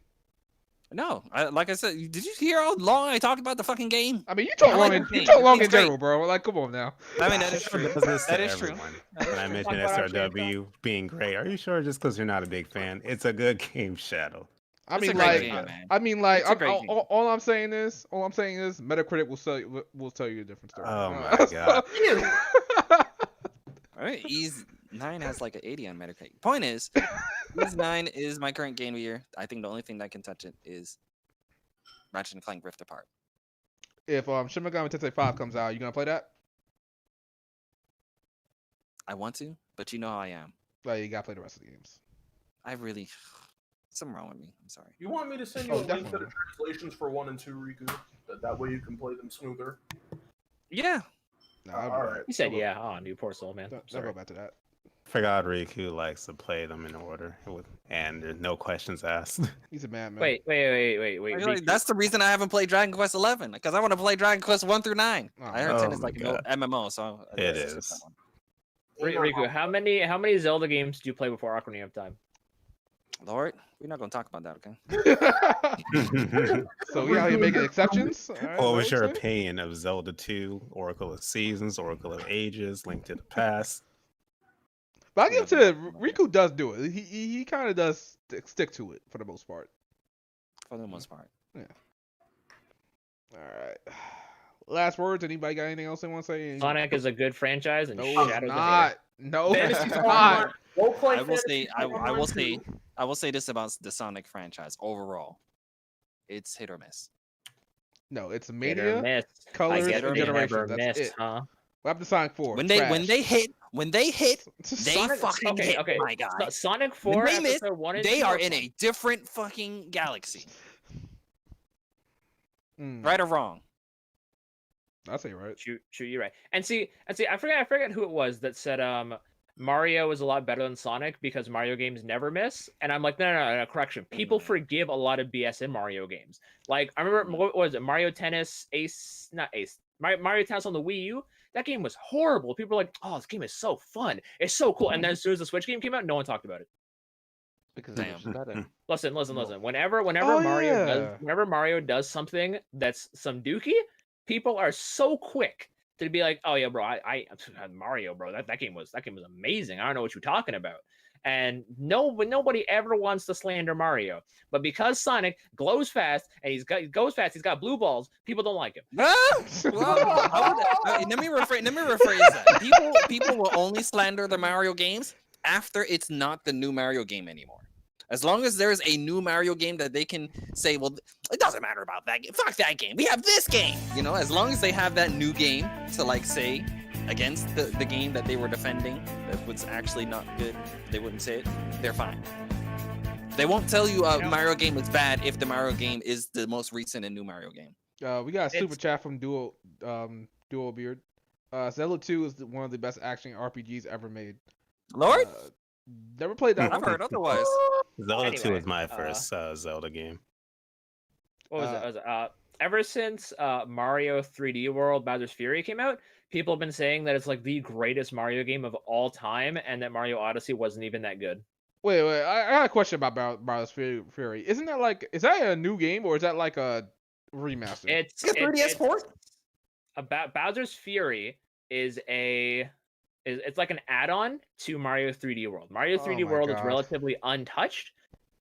No, like I said, did you hear how long I talked about the fucking game? I mean, you talk long in general, bro. Like, come on now. I mean, that is true. That is true. When I mentioned SRW being great, are you sure just because you're not a big fan? It's a good game, Shadow. All I'm saying is Metacritic will tell you a different story. Oh my god. All right, Ys 9 has like an 80 on Metacritic. Point is, Ys 9 is my current game of the year. I think the only thing that can touch it is Ratchet and Clank Rift Apart. If Shin Megami Tensei 5 comes out, you gonna play that? I want to, but you know how I am. Like, you gotta play the rest of the games. Something wrong with me. I'm sorry. You want me to send you a link to the translations for 1 and 2, Riku? That way you can play them smoother. Yeah. Nah, I'll All be right. He said, "Yeah." Oh, you poor soul, man. Don't Sorry. go back to that. Forgot Riku likes to play them in order, and there's no questions asked. He's a madman. Wait. Actually, that's the reason I haven't played Dragon Quest 11 because I want to play Dragon Quest 1 through 9. Oh, I heard oh 10 is my like an God. MMO, so It let's skip is. that one. Riku, how many Zelda games do you play before Ocarina of Time? Lord, we're not gonna talk about that, okay? So we out here making exceptions. All right, What is was that your what you're saying? opinion of Zelda 2, Oracle of Seasons, Oracle of Ages, Link to the Past? But I give it to Riku does do it. He kind of does stick to it for the most part. For the most part. All right. Last words. Anybody got anything else they want to say? Sonic is a good franchise, and No, Shadow's it's a not. hater. No, Fantasy it's Star not. Wars. We'll play I will Fantasy say, Star I will Wars say, 2. I will say this about the Sonic franchise overall. It's hit or miss. No, it's Hit or Mania, miss. Colors, I guess and they never Generations. That's missed, it. huh? What happened to Sonic 4? When they hit, they Sonic- fucking okay, hit, okay. my guy. Sonic When 4, they miss, episode 1 and they 2 are are in fun. a different fucking galaxy. Mm, Right or wrong? I'll say right. True, you're right. And see, I forget who it was that said Mario is a lot better than Sonic because Mario games never miss. And I'm like, no, correction. People forgive a lot of BS in Mario games. Like I remember what was it? Mario Tennis Mario Tennis on the Wii U. That game was horrible. People were like, oh, this game is so fun. It's so cool. And then as soon as the Switch game came out, no one talked about it. Because Damn. it's better. Listen. Whenever Oh, Mario does something that's some dookie, people are so quick to be like, "Oh yeah, bro, I Mario, bro, that game was amazing. I don't know what you're talking about." And nobody ever wants to slander Mario, but because Sonic glows fast and he's got blue balls, people don't like him. Let me rephrase that. People will only slander the Mario games after it's not the new Mario game anymore. As long as there's a new Mario game that they can say, well, it doesn't matter about that game. Fuck that game. We have this game. You know, as long as they have that new game to like say against the game that they were defending that was actually not good, they wouldn't say it. They're fine. They won't tell you a Mario game is bad if the Mario game is the most recent and new Mario game. We got a super chat from Duo Beard. Zelda 2 is one of the best action RPGs ever made. Lord? Never played that I've one. heard otherwise. Zelda 2 Anyway, is my first Zelda game. What was it? Ever since Mario 3D World Bowser's Fury came out, people have been saying that it's like the greatest Mario game of all time, and that Mario Odyssey wasn't even that good. Wait, I got a question about Bowser's Fury. Isn't that is that a new game or is that like a remaster? It's 3DS port? Bowser's Fury is it's like an add-on to Mario 3D World. Mario 3D my World is God. relatively untouched,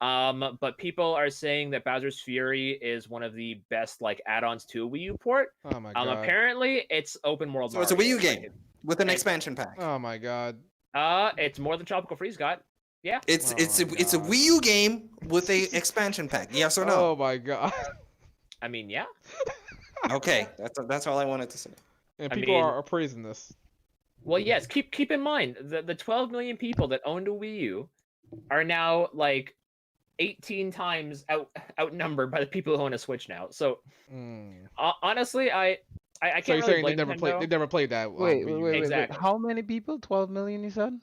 but people are saying that Bowser's Fury is one of the best like add-ons to a Wii U port. Oh my God. Apparently it's open world. So it's a Mario. Wii U game Like, with an expansion pack. Oh my God. it's more than Tropical Freeze got. Yeah. It's Oh it's a my it's a God. Wii U game with a expansion pack. Yes or no? Oh my God. I mean, yeah. Okay, that's all I wanted to say. And I people mean- are praising this. Well, yes. Keep in mind the 12 million people that owned a Wii U are now like 18 times outnumbered by the people who own a Switch now. So honestly, I can't So you're really saying blame they Nintendo. never played that? Wait. Exactly. How many people? 12 million, you said?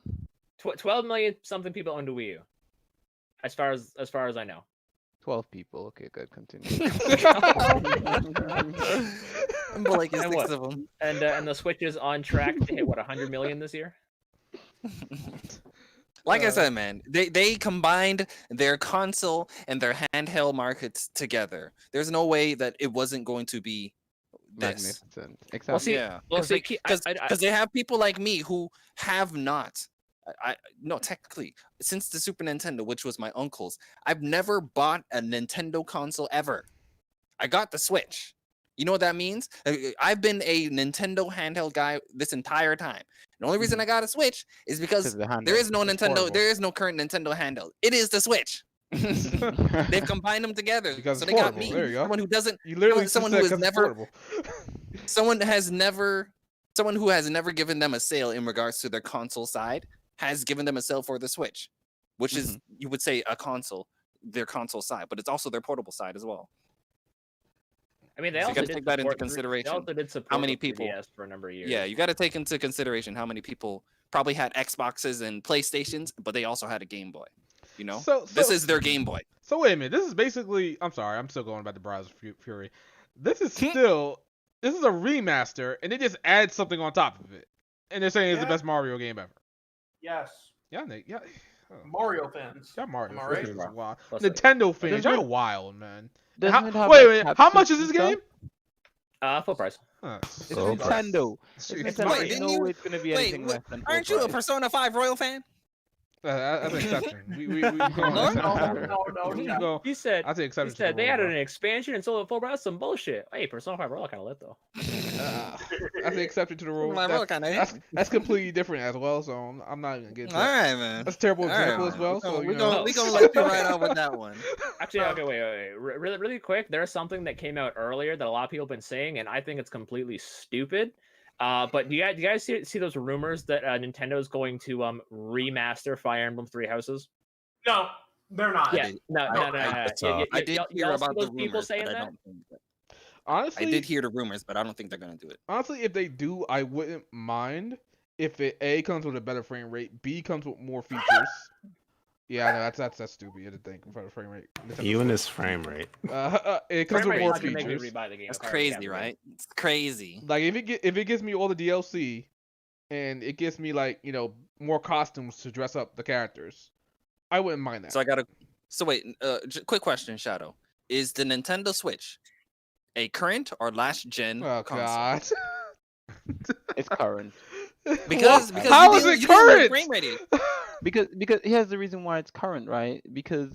12 million something people owned a Wii U, as far as I know. 12 people. Okay, good. Continue. But like, it's And 6 what? of them. And the Switch is on track to hit what 100 million this year. Like I said, man, they combined their console and their handheld markets together. There's no way that it wasn't going to be this. Magnificent. Well, Exactly. see, Yeah, well, see, because they have people like me who have not. No, technically, since the Super Nintendo, which was my uncle's, I've never bought a Nintendo console ever. I got the Switch. You know what that means? I've been a Nintendo handheld guy this entire time. The only reason I got a Switch is because there is no Nintendo. There is no current Nintendo handheld. It is the Switch. They've combined them together, Because so it's they got portable. me. There you go. Someone who doesn't. You literally someone just who said has 'cause it's never. portable. Someone who has never given them a sale in regards to their console side has given them a sale for the Switch, which is, you would say, a console, their console side, but it's also their portable side as well. I mean, they So you also gotta did take that into support They consideration. also did support How many the people? 3DS for a number of years. Yeah, you got to take into consideration how many people probably had Xboxes and PlayStations, but they also had a Game Boy. You know, this is their Game Boy. So wait a minute. This is basically. I'm sorry. I'm still going about the Browser Fury. This is still. This is a remaster, and they just add something on top of it, and they're saying it's the best Mario game ever. Yes. Yeah. Mario fans. Yeah, Mario. Am I right? Fans are wild. Plus, Nintendo fans, y'all wild, man. Doesn't it have Wait, like wait. How capsules much is this and stuff? game? Full price. It's Oh, Nintendo. It's It's Nintendo. Mario. You know it's gonna be anything less than. Aren't you a Persona 5 Royal fan? That's an exception. We go on No, exception. no, We no. go- He said. I take He exception. said they added an expansion and sold it full price. That's some bullshit. Hey, Persona 5 Royal kind of lit though. I take exception to the rule. My Royal kind of. That's completely different as well. So I'm not even getting. All right, man. That's a terrible All right, example as man. well. So we know. gonna let you right out with that one. Actually, okay, wait. Really quick. There's something that came out earlier that a lot of people have been saying, and I think it's completely stupid. But do you guys see those rumors that Nintendo is going to remaster Fire Emblem Three Houses? No, they're not. Yeah, no. I did hear about the people rumors, saying but I that. don't think that. Honestly, I did hear the rumors, but I don't think they're gonna do it. Honestly, if they do, I wouldn't mind if it A comes with a better frame rate, B comes with more features. Yeah, no, that's stupid. You had to think for the frame rate. Even this frame rate. It comes with more features. That's That's crazy, right? It's crazy. Like if it gives me all the DLC, and it gives me like more costumes to dress up the characters, I wouldn't mind that. So wait, quick question, Shadow. Is the Nintendo Switch a current or last gen Oh console? God. It's current. Because How you is didn't- it you didn't current? frame rating. Because here's the reason why it's current, right? Because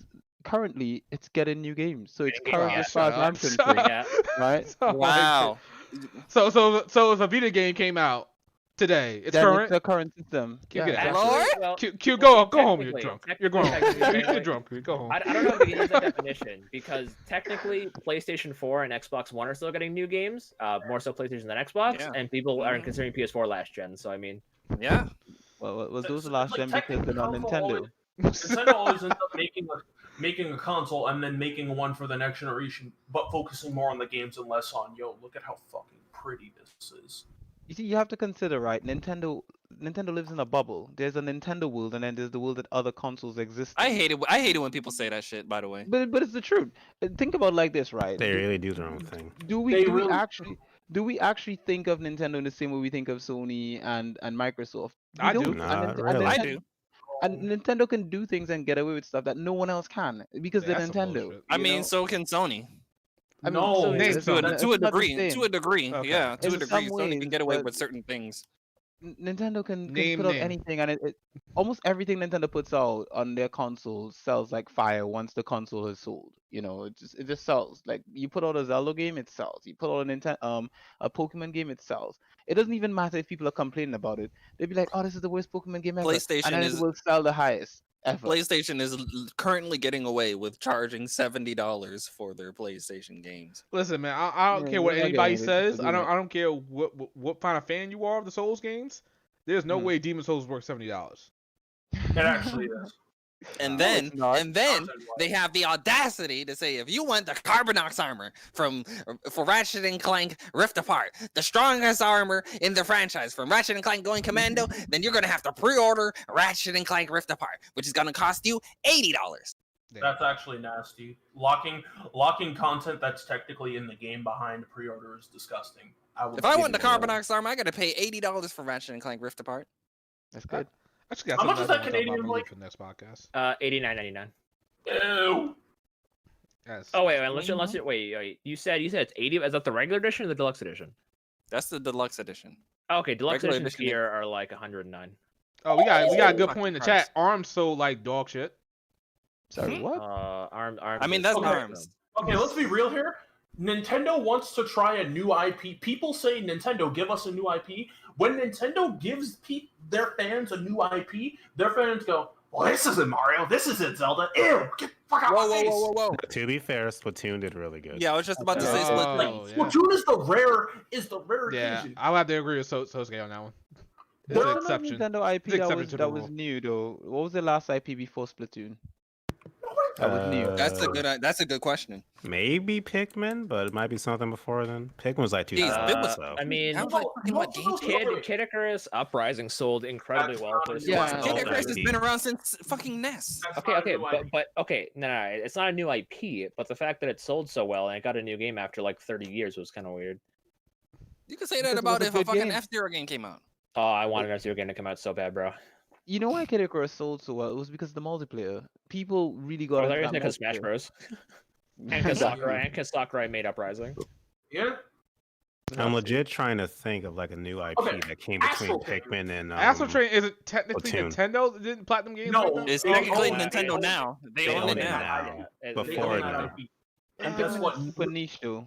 currently it's getting new games, so it's current as far as I'm concerned, Yeah. right? Wow. So if a Vita game came out today, it's Then current. it's a current system. Get Yeah. out. Lord? Well, Q, go home. You're technically- drunk. technically- You're going home. technically- You're drunk. Go home. I don't know if we can use that definition because technically PlayStation 4 and Xbox One are still getting new games, more so PlayStation than Xbox, Yeah. and people are considering PS4 last gen. So I mean, Yeah. Well, was those It's last like gen because they're not technically Nintendo? Nintendo always ends up making a console and then making one for the next generation, but focusing more on the games and less on look at how fucking pretty this is. You see, you have to consider, right? Nintendo lives in a bubble. There's a Nintendo world, and then there's the world that other consoles exist. I hate it when people say that shit, by the way. But it's the truth. Think about it like this, right? They really do their own thing. Do we actually think of Nintendo in the same way we think of Sony and Microsoft? We I do. don't. Not And really. I do. And Nintendo can do things and get away with stuff that no one else can because they're That's some Nintendo. bullshit. I you mean, know? so can Sony. I mean, No. so Name it's some. not- To a it's not the degree. same. To a degree. Okay. Yeah, to a In degree. some Sony ways, can get away but- with certain things. Nintendo can Name put out name. anything, and it almost everything Nintendo puts out on their console sells like fire once the console is sold. It just sells. Like you put out a Zelda game, it sells. You put out a Pokemon game, it sells. It doesn't even matter if people are complaining about it. They'd be like, "Oh, this is the worst Pokemon game ever," PlayStation and then is- it will sell the highest ever. PlayStation is currently getting away with charging $70 for their PlayStation games. Listen, man. I don't Yeah, care what they're not anybody getting it. It's says. a I don't care what kind of fan you are of the Souls games. There's no way Demon Souls worth $70. It actually is. And No, then it's not. they have the audacity to say, if you want the Carbonox armor for Ratchet and Clank Rift Apart, the strongest armor in the franchise from Ratchet and Clank Going Commando, then you're gonna have to pre-order Ratchet and Clank Rift Apart, which is gonna cost you $80. That's actually nasty. Locking content that's technically in the game behind pre-order is disgusting. If I want the Carbonox armor, I gotta pay $80 for Ratchet and Clank Rift Apart. That's good. Actually, got How much something is that I wanna talk about Canadian, maybe Blake? for the next podcast. $89.99. Ew. Yes. Oh wait, unless wait, you said it's 80. Is that the regular edition or the deluxe edition? That's the deluxe edition. Okay, deluxe Regular editions edition here are like 109. Oh, we got a good Fucking point in the Christ. chat. Arms sold like dog shit. Sorry, what? Arms. I mean, that's Okay. ARMS. Okay, let's be real here. Nintendo wants to try a new IP. People say, Nintendo, give us a new IP. When Nintendo gives their fans a new IP, their fans go, well, this isn't Mario. This isn't Zelda. Ew, get the fuck out of my face. Whoa. To be fair, Splatoon did really good. Yeah, I was just about to say Oh, Split. Like, yeah. Splatoon is the rare Yeah, occasion. I'll have to agree with Sosuke on that one. It's There an was exception. Nintendo IP It's that exception was to the that was rule. new though. What was the last IP before Splatoon? Nobody With Neo. That's a good question. Maybe Pikmin, but it might be something before then. Pikmin was like Jeez, 2000. it was- so. I mean, That was like fucking what game? Kid Icarus Uprising sold incredibly That's well not for a the new Switch. Yeah. IP. Kid Oh, Icarus has IP. been around since fucking NES. That's Okay, not a okay, new IP. but okay, no, it's not a new IP, but the fact that it sold so well and it got a new game after like 30 years was kind of weird. You could say Because that it was about a if a good fucking game. F-Zero game came out. Oh, I wanted F-Zero game to come out so bad, bro. You know why Kid Icarus sold so well? It was because of the multiplayer. People really got Or into there is that because Smash multiplayer. Bros. And because Sakurai made Uprising. Yeah. I'm legit trying to think of like a new IP Okay, that came between Astral Chain. Pikmin and Astral Train is it technically Platoon. Nintendo? Didn't Platinum Games No, make that? It's They technically own that. Nintendo They now. They They own own it it now. now. They Before own then. that IP. And Pikmin guess is what? super niche though.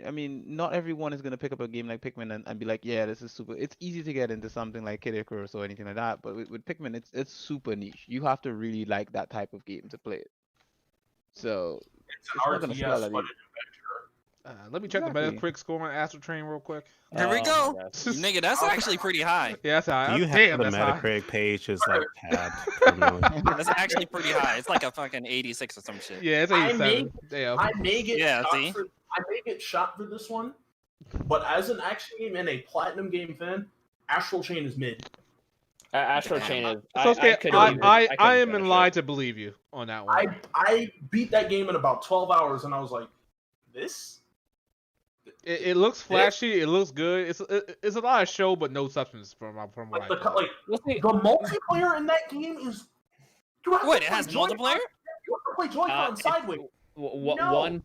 I mean, not everyone is gonna pick up a game like Pikmin and be like, yeah, this is super. It's easy to get into something like Kid Icarus or anything like that, but with Pikmin, it's super niche. You have to really like that type of game to play it. So It's it's not an gonna RTS, sell at but you. an adventure. Let me check Exactly. the Metacritic score on Astral Train real quick. Here we Oh, go. my God. Nigga, that's actually pretty high. Yeah, that's high. You Damn, have the that's high. Metacritic page just like tabbed per million. That's actually pretty high. It's like a fucking 86 or some shit. Yeah, it's I 87. Damn. I may get Yeah, shot see? I may get shot for this one, but as an action game and a platinum game fan, Astral Chain is mid. Astral Chain is. So, okay, couldn't even- I couldn't am finish in it. line to believe you on that one. I beat that game in about 12 hours, and I was like, this? It looks flashy. It looks good. It's a lot of show, but no substance from what Like, I the, thought. like Let's see. the multiplayer in that game is. You have to Wait, it play has Joy-Con- multiplayer? You have to play Joy-Con It's- sideways. No. One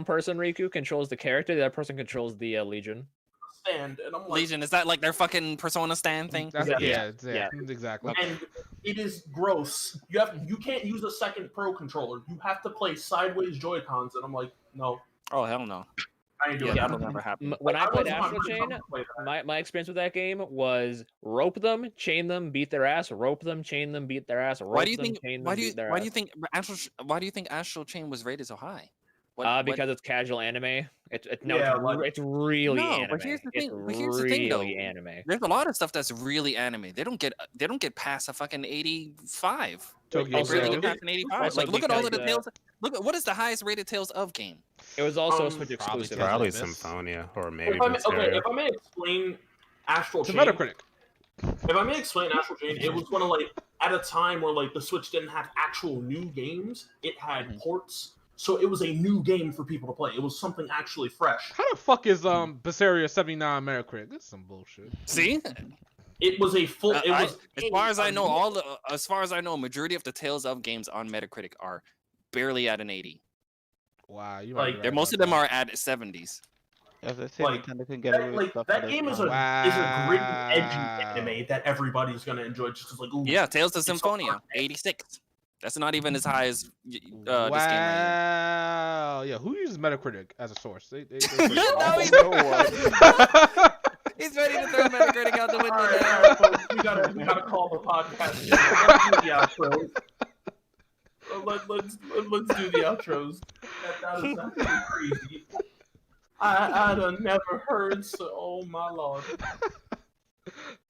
person, Riku controls the character. The other person controls the Legion. Stand, and I'm like, Legion, is that like their fucking Persona stand thing? That's, Yeah. yeah, exactly. and it is gross. You can't use a second pro controller. You have to play sideways Joy-Cons, and I'm like, no, Oh, hell no. I ain't doing Yeah, that. that'll never happen. When I played wasn't Astral 100% Chain, to play that. my experience with that game was rope them, chain them, beat their ass, rope them, chain them, beat their ass, rope Why do you them, think? chain them, Why do you? beat their Why do you ass. think Why do you think Astral Chain was rated so high? What- Because it's casual anime. It's Yeah, like- it's really No, anime. but here's the It's thing- but here's the thing, though. really anime. there's a lot of stuff that's really anime. They don't get past a fucking 85. Tokyo Also- They barely Ghoul. get past an 85. also Like, look at all of the because, Tales. Look at what is the highest rated Tales of game? It was also Um, Switch probably exclusive. Tales of Probably Abyss. Symphonia or maybe If I may, okay, Mysteria. if I may explain Astral To Chain, Metacritic. if I may explain Astral Chain, it was one of like at a time where like the Switch didn't have actual new games; it had ports, so it was a new game for people to play. It was something actually fresh. How the fuck is Berseria 79 Metacritic? That's some bullshit. See, It was a full. It was as far as I know, as far as I know, a majority of the Tales of games on Metacritic are barely at an 80. Wow, you Like, might be They're right most of about them are at 70s. As I said, Like, Nintendo can get away with stuff. that game is a gritty, edgy anime that everybody's gonna enjoy. Just 'cause, like, ooh, Yeah, Tales of It's so Symphonia, hard. 86. That's not even as high as this game right Wow. Yeah, who uses Metacritic as a source? They here. Yeah, no, he's, he's ready to throw Metacritic out the window All right, now. folks, we gotta call the podcast. Let's do the outros. Let's do the outros. That is actually crazy. I'd have never heard so. Oh my lord.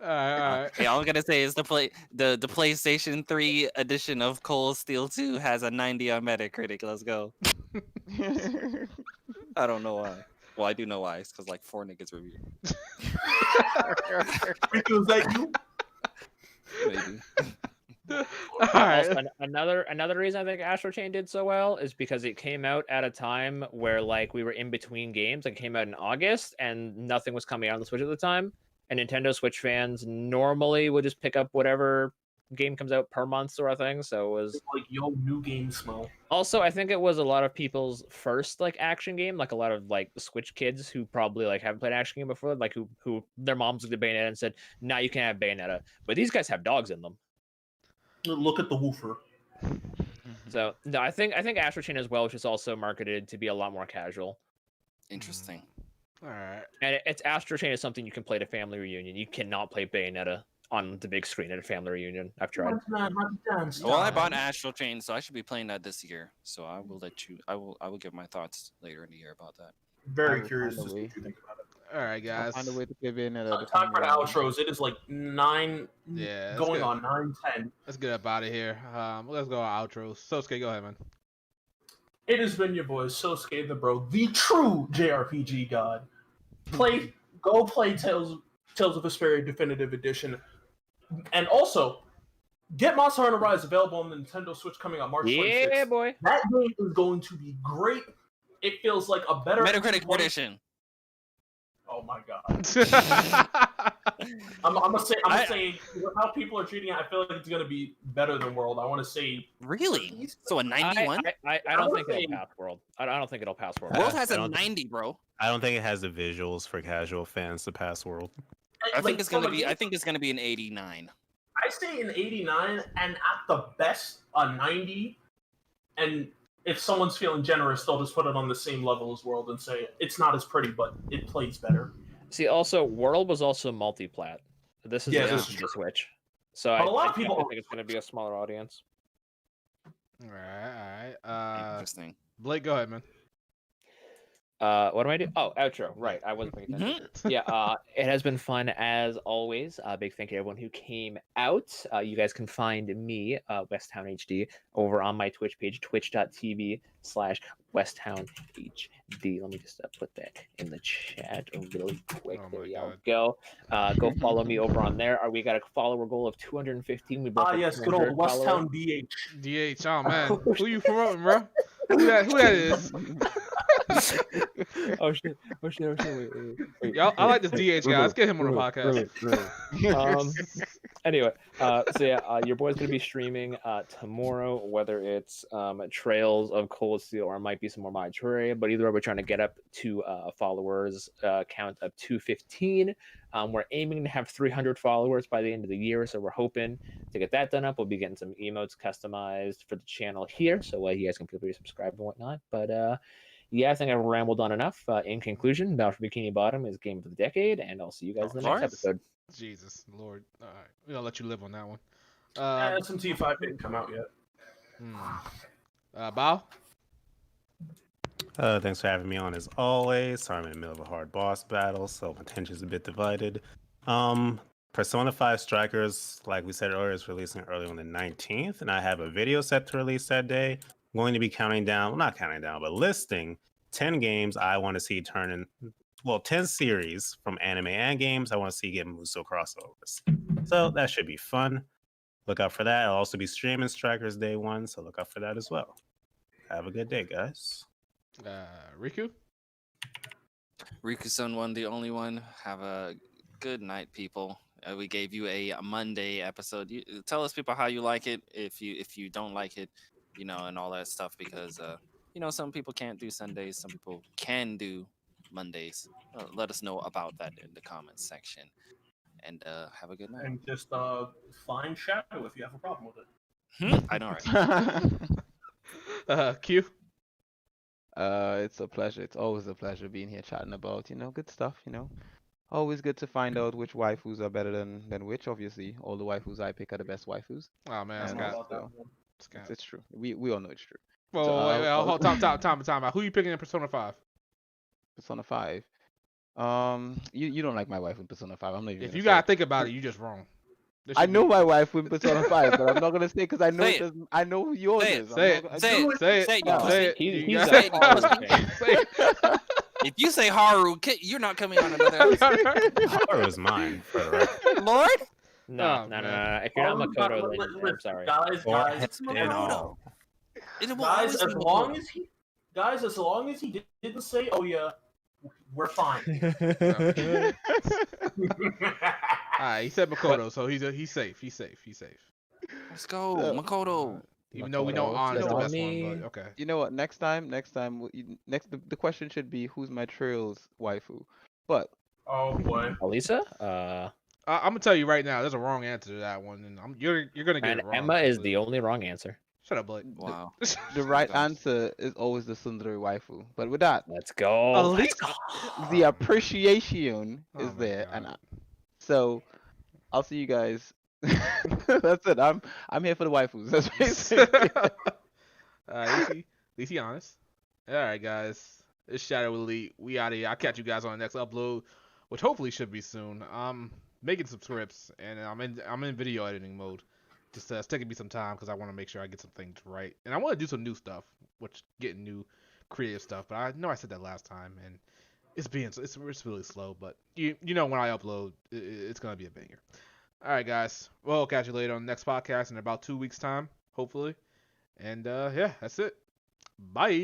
Alright. Okay, all I'm gonna say is the PlayStation 3 edition of Cold Steel 2 has a 90 on Metacritic. Let's go. I don't know why. Well, I do know why. It's because like 4 niggas reviewed. Riku, is that you? Maybe. Alright. Also, another reason I think Astral Chain did so well is because it came out at a time where like we were in between games. Like, it came out in August and nothing was coming out on the Switch at the time. And Nintendo Switch fans normally would just pick up whatever game comes out per month sort of thing. So it was Like, yo, new game smell. also, I think it was a lot of people's first like action game. Like a lot of like Switch kids who probably like haven't played action game before, like who their moms looked at Bayonetta and said, "Nah, you can't have Bayonetta." But these guys have dogs in them. Look at the woofer. So no, I think Astral Chain as well, which is also marketed to be a lot more casual. Interesting. Alright. And it's Astral Chain is something you can play at a family reunion. You cannot play Bayonetta on the big screen at a family reunion. I've tried. Well, I bought Astral Chain, so I should be playing that this year. So I will let you. I will give my thoughts later in the year about that. Very I curious will to find see a what you think about it. Alright, guys. Find a way to play Bayonetta. Time for the outros. It is like 9. Yeah, going good. on 9:10. Let's get up out of here. Let's go our outros. Sosuke, go ahead, man. It has been your boy, Sosuke the Bro, the true JRPG god. Go play Tales of Vesperia Definitive Edition. And also, get Monster Hunter Rise available on the Nintendo Switch coming out March 26th. Yeah, boy. That game is going to be great. It feels like a better Metacritic edition. Oh my god. I'm saying with how people are treating it, I feel like it's gonna be better than World. I want to say Really? So a 91? I don't think it'll pass World. I don't think it'll pass World. World has I a don't- 90, bro. I don't think it has the visuals for casual fans to pass World. I think it's gonna be. I think it's gonna be an 89. I say an 89, and at the best, a 90. And if someone's feeling generous, they'll just put it on the same level as World and say it's not as pretty, but it plays better. See, also World was also multi-plat. This is Yeah, the this is true. Switch, so But I a lot of people- think it's going to be a smaller audience. All right. Interesting. Blake, go ahead, man. What do I do? Oh, outro. Right, I wasn't paying attention. Yeah, it has been fun as always. Big thank you to everyone who came out. You guys can find me, Westtown HD, over on my Twitch page, twitch.tv/WesttownHD. Let me just put that in the chat really quick. Oh There my we God. go. Go follow me over on there. We got a follower goal of 215. We broke Yes, good old Westtown DH. DH, oh man, who you promoting, bro? Who that is? Oh shit! Wait. Y'all, I like this DH guy. Let's get him on the podcast. Anyway, so yeah, your boy's gonna be streaming tomorrow, whether it's Trails of Cold Steel or it might be some more My Terraria, but either way, we're trying to get up to followers count of 215. We're aiming to have 300 followers by the end of the year, so we're hoping to get that done up. We'll be getting some emotes customized for the channel here, so you guys can feel free to subscribe and whatnot. But yeah, I think I've rambled on enough. In conclusion, Battle for Bikini Bottom is game of the decade, and I'll see you guys in the next episode. Jesus Lord. All right, we're gonna let you live on that one. SMT5 didn't come out yet. Bao? Thanks for having me on as always. Sorry, I'm in the middle of a hard boss battle, so my attention's a bit divided. Persona 5 Strikers, like we said earlier, is releasing early on the 19th, and I have a video set to release that day. I'm going to be counting down, well, not counting down, but listing 10 games I want to see turn in, well, 10 series from anime and games I want to see get Muso crossovers. So that should be fun. Look out for that. I'll also be streaming Strikers Day 1, so look out for that as well. Have a good day, guys. Riku? Riku-san won, the only one. Have a good night, people. We gave you a Monday episode. Tell us, people, how you like it. If you don't like it, and all that stuff, because some people can't do Sundays, some people can do Mondays. Let us know about that in the comments section. And have a good night. And just find Shadow if you have a problem with it. I know, right? Q? It's a pleasure. It's always a pleasure being here chatting about, good stuff, Always good to find out which waifus are better than which. Obviously, all the waifus I pick are the best waifus. Oh man, It's true. We all know it's true. Well, So, wait, hold time out. Who you picking in Persona 5? Persona 5. You don't like my wife in Persona 5. I'm not even. If gonna you say gotta it. think about it, you just wrong. I know my wife in Persona 5, but I'm not gonna say because I know Say it doesn't, I know who yours Say is. I'm Say not gonna- Say it. Say it. Say it, No. you Say it. He's You a gotta- horror fan. Say it. If you say Haru, you're not coming on another episode. Or is mine for the record. Lord? No. If you're not Makoto, then I'm Listen, sorry. Guys, And all. It will guys, always as be long Makoto. as he didn't say, "Oh yeah, we're fine." Alright, he said Makoto, so he's safe. He's safe. Let's go, Yeah. Makoto. Even though we know Makoto, On is the that's best me. one, but okay. You know what? Next time, the question should be who's my Trails waifu. But Oh boy. Alisa? I'm gonna tell you right now, there's a wrong answer to that one, and you're gonna get And it wrong. Emma is but- the only wrong answer. Shut up, Blake. Wow. the right Gosh. answer is always the Sundari waifu. But with that, Let's go. Alisa. the appreciation Oh is my there, God. and so I'll see you guys. That's it. I'm here for the waifus. That's basically. At least he honest. All right, guys. It's Shadow Elite. We out of here. I'll catch you guys on the next upload, which hopefully should be soon. I'm making some scripts and I'm in video editing mode. just it's taking me some time because I want to make sure I get some things right, and I want to do some new stuff, which getting new creative stuff. But I know I said that last time, and it's really slow. But you know when I upload, it's gonna be a banger. All right, guys. Well, catch you later on the next podcast in about 2 weeks' time, hopefully. And yeah, that's it. Bye.